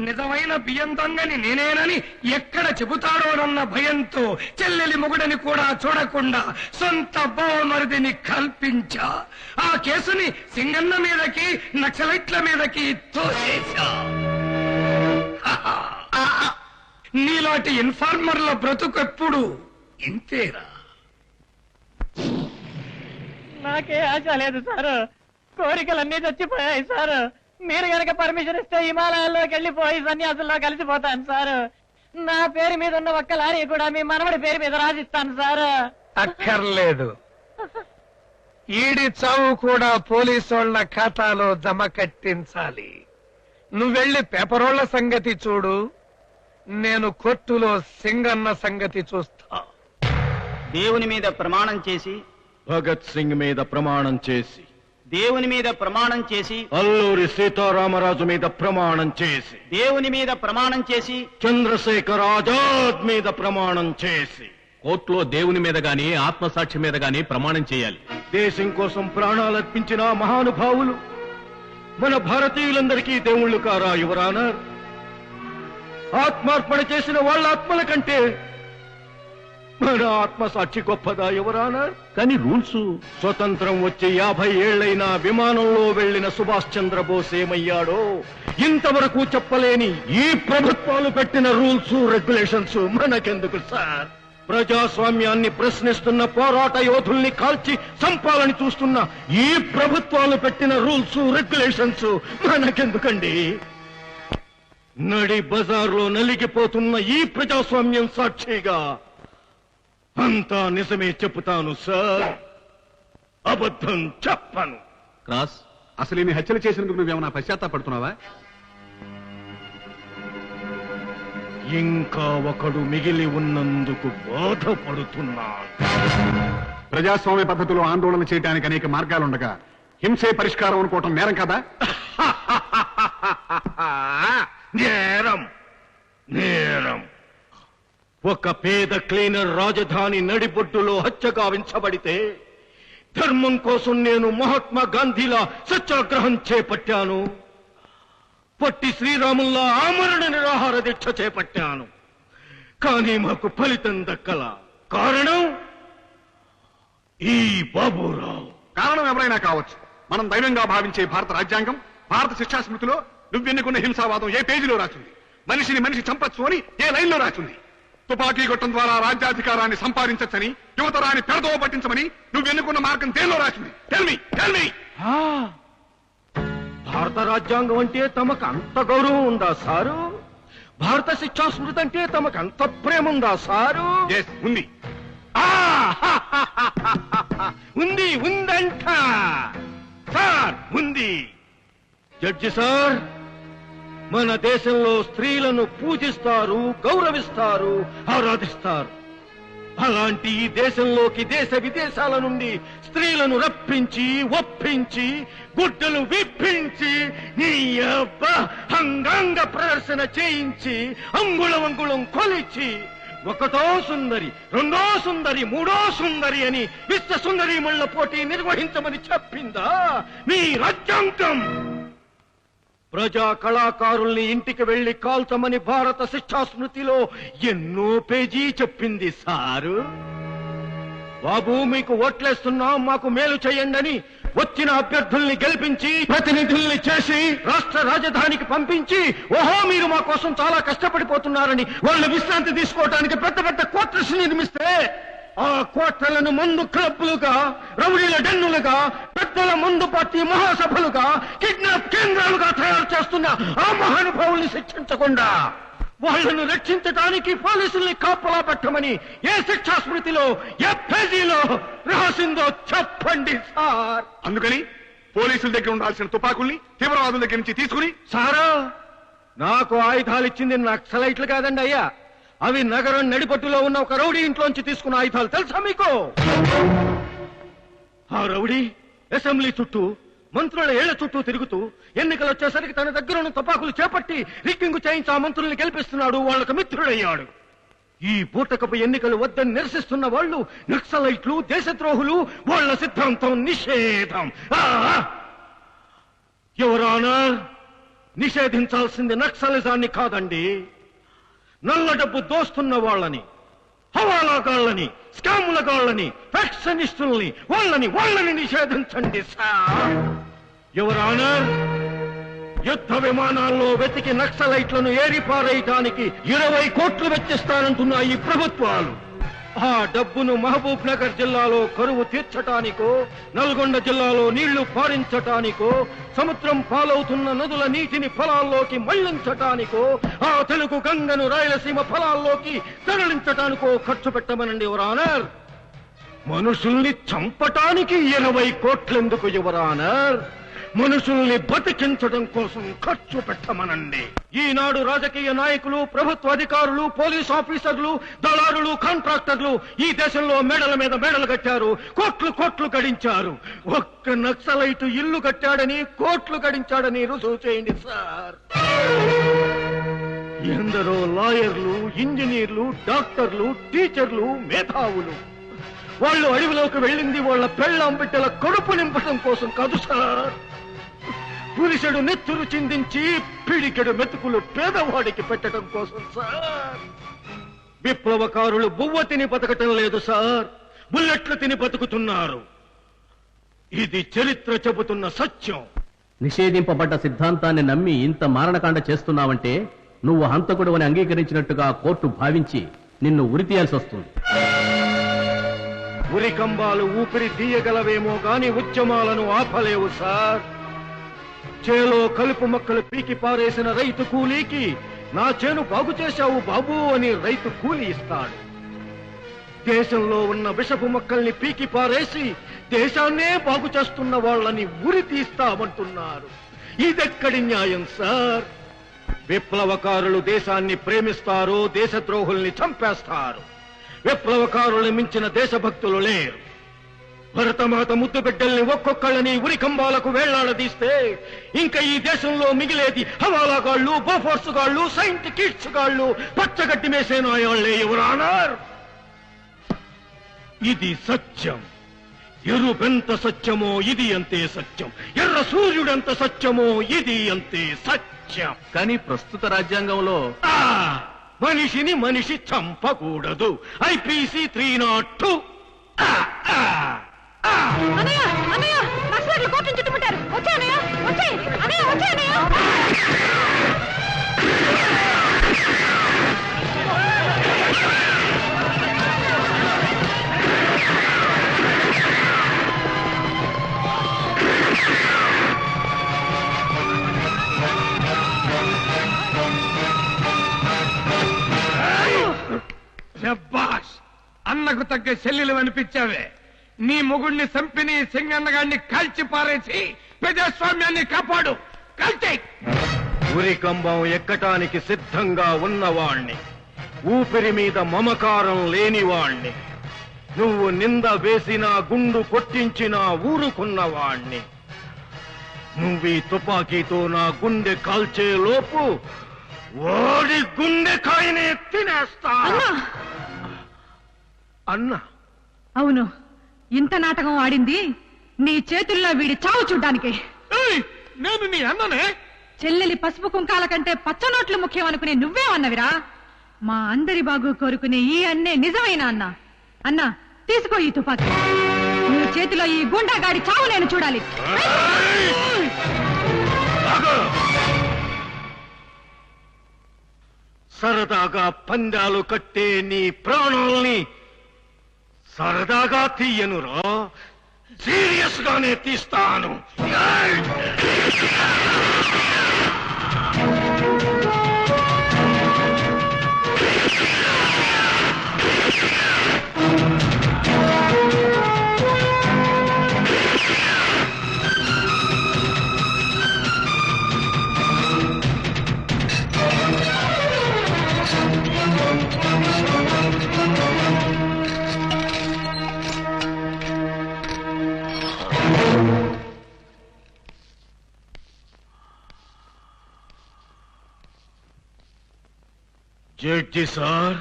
నిజమైన బియ్యం దొంగని నేనేనని ఎక్కడ చెబుతాడోనన్న భయంతో చెల్లెలి మొగుడని కూడా చూడకుండా సొంత బావమరిదిని కల్పించా. ఆ కేసుని సింగన్న మీదకి నక్సలైట్ల మీదకి తోసేశా. నీలాంటి ఇన్ఫార్మర్ల బ్రతుకెప్పుడు ఇంతేరా?
నాకే ఆశ లేదు సార్. కోరికలన్నీ చచ్చిపోయాయి సార్. మీరు గనక పర్మిషన్ ఇస్తే హిమాలయాల్లోకి వెళ్ళిపోయి సన్యాసుల్లో కలిసిపోతాను సార్. నా పేరు మీద ఉన్న ఒక్క లారీ కూడా మీ మనవడి పేరు మీద రాసిస్తాను సార్.
అక్కర్లేదు. ఈడి చావు కూడా పోలీసోళ్ల ఖాతాలో జమ కట్టించాలి. నువ్వెళ్ళి పేపరోళ్ల సంగతి చూడు, నేను కోర్టులో సింగన్న సంగతి చూస్తా.
దేవుని మీద ప్రమాణం చేసి,
భగత్ సింగ్ మీద ప్రమాణం చేసి,
దేవుని మీద ప్రమాణం చేసి,
అల్లూరి సీతారామరాజు మీద ప్రమాణం చేసి,
దేవుని మీద ప్రమాణం చేసి,
చంద్రశేఖర్ ఆజాద్ మీద ప్రమాణం చేసి,
కోర్టులో దేవుని మీద గాని ఆత్మసాక్షి మీద గాని ప్రమాణం చేయాలి.
దేశం కోసం ప్రాణాలర్పించిన మహానుభావులు మన భారతీయులందరికీ దేవుళ్ళు కారా యువరానర్? ఆత్మార్పణ చేసిన వాళ్ళ ఆత్మల కంటే మన ఆత్మసాక్షి గొప్పదా యువరానర్?
కానీ రూల్స్
స్వతంత్రం వచ్చి 50 ఏళ్లైనా విమానంలో వెళ్లిన సుభాష్ చంద్రబోస్ ఏమయ్యాడో ఇంతవరకు చెప్పలేని ఈ ప్రభుత్వాలు పెట్టిన రూల్స్ రెగ్యులేషన్స్ మనకెందుకు సార్? ప్రజాస్వామ్యాన్ని ప్రశ్నిస్తున్న పోరాట యోధుల్ని కాల్చి చంపాలని చూస్తున్న ఈ ప్రభుత్వాలు పెట్టిన రూల్స్ రెగ్యులేషన్స్ మనకెందుకండి? నడి బజార్లో నలిగిపోతున్న ఈ ప్రజాస్వామ్యం సాక్షిగా అంతా నిజమే చెప్తాను సార్, అబద్ధం చెప్పను.
క్రాస్, అసలు ఈ హత్యలు చేసినందుకు నువ్వేమన్నా పశ్చాత్తాపడుతున్నావా?
ఇంకా ఒకడు మిగిలి ఉన్నందుకు బాధపడుతున్నాను.
ప్రజాస్వామ్య పద్ధతిలో ఆందోళన చేయడానికి అనేక మార్గాలుండగా
హింసే పరిష్కారం అనుకోవటం నేరం కదా?
నేరం నేరం. ఒక పేద క్లీనర్ రాజధాని నడిబొడ్డులో హత్యగావించబడితే ధర్మం కోసం నేను మహాత్మా గాంధీలా సత్యాగ్రహం చేపట్టాను. పొట్టి శ్రీరాముల్లా ఆమరణ నిరాహార దీక్ష చేపట్టాను. కానీ మాకు ఫలితం దక్కల. కారణం ఈ బాబురావు.
కారణం ఎవరైనా కావచ్చు. మనం దైవంగా భావించే భారత రాజ్యాంగం, భారత శిక్షా స్మృతిలో నువ్వెన్నుకున్న హింసావాదం ఏ పేజీలో రాసింది? మనిషిని మనిషి చంపచ్చు అని ఏ లైన్లో రాసింది? తుపాకీ గొట్టం ద్వారా రాజ్యాధికారాన్ని సంపాదించచ్చని, యువతరాన్ని పెడదోవ పట్టించమని నువ్వెన్నుకున్న మార్గం దేనిలో రాసింది? Tell me.
భారత రాజ్యాంగం అంటే తమకు అంత గౌరవం ఉందా సారు? భారత శిక్షా స్మృతి అంటే తమకు అంత ప్రేమ ఉందా సారు?
ఉంది.
ఉంది ఉందంట సార్, ఉంది. జడ్జి సార్, మన దేశంలో స్త్రీలను పూజిస్తారు, గౌరవిస్తారు, ఆరాధిస్తారు. అలాంటి ఈ దేశంలోకి దేశ విదేశాల నుండి స్త్రీలను రప్పించి ఒప్పించి గుడ్డలు విప్పించి నీ అంగాంగ ప్రదర్శన చేయించి అంగుళం కొలిచి ఒకటో సుందరి, రెండో సుందరి, మూడో సుందరి అని విశ్వ సుందరి మళ్ళ పోటీ నిర్వహించమని చెప్పిందా మీ రాజ్యాంగం? ప్రజా కళాకారుల్ని ఇంటికి వెళ్లి కాల్చమని భారత శిక్షా స్మృతిలో ఎన్నో పేజీ చెప్పింది సారు. బాబు, మీకు ఓట్లేస్తున్నాం, మాకు మేలు చేయండి వచ్చిన అభ్యర్థుల్ని గెలిపించి ప్రతినిధుల్ని చేసి రాష్ట్ర రాజధానికి పంపించి, ఓహో మీరు మా కోసం చాలా కష్టపడిపోతున్నారని వాళ్ళు విశ్రాంతి తీసుకోవడానికి పెద్ద పెద్ద క్వార్టర్స్ నిర్మిస్తే ఆ కోటలను మందు క్లబ్బులుగా, రౌడీల డెన్నులుగా, పెద్దల మందు పార్టీ మహాసభలుగా, కిడ్నాప్ కేంద్రాలుగా తయారు చేస్తున్న ఆ మహానుభావుల్ని శిక్షించకుండా వాళ్లను రక్షించడానికి పోలీసుల్ని కాపలా పెట్టమని ఏ శిక్షా స్మృతిలో, ఏ పేజీలో రాసిందో చెప్పండి సార్.
అందుకని పోలీసుల దగ్గర ఉండాల్సిన తుపాకుల్ని తీవ్రవాదుల దగ్గర నుంచి తీసుకుని
సారా, నాకు ఆయుధాలు ఇచ్చింది నక్సలైట్లు కాదండి అయ్యా, అవి నగరం నడిపట్టులో ఉన్న ఒక రౌడీ ఇంట్లోంచి తీసుకున్న ఆయుధాలు. తెలుసా మీకు? ఆ రౌడీ అసెంబ్లీ చుట్టూ, మంత్రుల ఏళ్ల చుట్టూ తిరుగుతూ ఎన్నికలు వచ్చేసరికి తన దగ్గర ఉన్న తుపాకులు చేపట్టి రిగ్గింగు చేయించి ఆ మంత్రుల్ని గెలిపిస్తున్నాడు, వాళ్లకు మిత్రుడయ్యాడు. ఈ బూటకపు ఎన్నికలు వద్దని నిరసిస్తున్న వాళ్ళు నక్సలైట్లు, దేశద్రోహులు, వాళ్ల సిద్ధాంతం నిషేధం. ఎవరానా, నిషేధించాల్సింది నక్సలిజాన్ని కాదండి, నల్ల డబ్బు దోస్తున్న వాళ్ళని, హవాలాగాళ్ళని, స్కాములగాళ్ళని, ఫ్యాక్షనిస్టుల్ని, వాళ్ళని నిషేధించండి సార్. ఎవరానా, యుద్ధ విమానాల్లో వెతికి నక్సలైట్లను ఏరిపారేయటానికి 20 కోట్లు వెచ్చిస్తానంటున్న ఈ ప్రభుత్వాలు ఆ డబ్బును మహబూబ్ నగర్ జిల్లాలో కరువు తీర్చటానికో, నల్గొండ జిల్లాలో నీళ్లు పారించటానికో, సముద్రం పాలవుతున్న నదుల నీటిని పొలాల్లోకి మళ్లించటానికో, ఆ తెలుగు గంగను రాయలసీమ పొలాల్లోకి తరలించటానికో ఖర్చు పెట్టమనండి యువరానర్. మనుషుల్ని చంపటానికి 20 కోట్లెందుకు యువరానర్? మనుషుల్ని బతికించడం కోసం ఖర్చు పెట్టమనండి. ఈనాడు రాజకీయ నాయకులు, ప్రభుత్వ అధికారులు, పోలీస్ ఆఫీసర్లు, దళారులు, కాంట్రాక్టర్లు ఈ దేశంలో మేడల మీద మేడలు కట్టారు, కోట్లు గడించారు. ఒక్క నక్సలైటు ఇల్లు కట్టాడని, కోట్లు గడించాడని రుజువు చేయండి సార్. ఎందరో లాయర్లు, ఇంజనీర్లు, డాక్టర్లు, టీచర్లు, మేధావులు వాళ్ళు అడవిలోకి వెళ్ళింది వాళ్ళ పెళ్ళాం బిడ్డల కడుపు నింపటం కోసం కాదు సార్. పురుషుడు నెత్తురు చిందించి పిడికెడు మెతుకులు పేదవాడికి పెట్టడం కోసం సార్. విప్లవకారులు బువ్వ తిని బతకటం లేదు సార్, బుల్లెట్లు తిని బతుకుతున్నారు. ఇది చరిత్ర చెబుతున్న సత్యం.
నిషేధింపబడ్డ సిద్ధాంతాన్ని నమ్మి ఇంత మారణకాండ చేస్తున్నావంటే నువ్వు హంతకుడు అని అంగీకరించినట్టుగా కోర్టు భావించి నిన్ను ఉరి తీయాల్సి వస్తుంది.
ఉరికంబాలు ఊపిరి తీయగలవేమో గాని ఉద్యమాలను ఆపలేవు సార్. చేలో కలుపు మొక్కలు పీకి పారేసిన రైతు కూలీకి నా చేను బాగు చేశావు బాబు అని రైతు కూలి ఇస్తాడు. దేశంలో ఉన్న విషపు మొక్కల్ని పీకి పారేసి దేశాన్నే బాగు చేస్తున్న వాళ్ళని ఉరి తీస్తామంటున్నారు. ఇదెక్కడి న్యాయం సార్? విప్లవకారులు దేశాన్ని ప్రేమిస్తారు, దేశద్రోహుల్ని చంపేస్తారు. విప్లవకారుల్ని మించిన దేశభక్తులు లేరు. భరతమాత ముద్దు బిడ్డల్ని ఒక్కొక్కళ్ళని ఉరికంబాలకు వేళ్లాడదీస్తే ఇంకా ఈ దేశంలో మిగిలేది హవాలాగాళ్ళు, బోఫోర్స్ గాళ్ళు, సైంట్ కిడ్స్ గాళ్ళు, పచ్చగడ్డి మేసే నాయాళ్లే ఎవరానార్. ఇది సత్యం. ఎరుపెంత సత్యమో ఇది అంతే సత్యం. ఎర్ర సూర్యుడెంత సత్యమో ఇది అంతే సత్యం.
కానీ ప్రస్తుత రాజ్యాంగంలో
మనిషిని మనిషి చంపకూడదు. IPC 302.
అన్నయ్య అన్నయ్య నక్సలైట్లు కోర్టును చుట్టుముట్టారు. వచ్చే అన్నయ్య, వచ్చే అన్నయ్య, వచ్చే అన్నయ్య.
శబ్బాష్, అన్నకు తగ్గ చెల్లెలు అనిపించావే. నీ మొగుడిని చంపిని సింగన్నగాడిని కాల్చి పారేసి ప్రజాస్వామ్యాన్ని కాపాడు. కాల్చే.
ఉరికంబం ఎక్కటానికి సిద్ధంగా ఉన్నవాణ్ణి, ఊపిరి మీద మమకారం లేనివాణ్ణి, నువ్వు నింద వేసినా గుండు కొట్టించినా ఊరుకున్నవాణ్ణి. నువ్వీ తుపాకీతో నా గుండె కాల్చే లోపు ఓడి గుండెకాయనే తినేస్తా. అన్నా,
అవును, ఇంత నాటకం ఆడింది నీ చేతుల్లో వీడి చావు చూడ్డానికి.
నేను నీ అన్ననే.
చెల్లెలి పసుపు కుంకాల కంటే పచ్చనోట్లు ముఖ్యం అనుకునే నువ్వే అన్నవిరా. మా అందరి బాగు కోరుకునే ఈ అన్నే నిజమైన అన్న. అన్నా, తీసుకో ఈ తుపాకీ. నీ చేతిలో ఈ గుండాగాడి చావు నేను చూడాలి.
సరదాగా పందాలు కట్టే నీ ప్రాణాల్ని సరదాగా తీయనురా, సీరియస్ గానే తీస్తాను. Judge sir,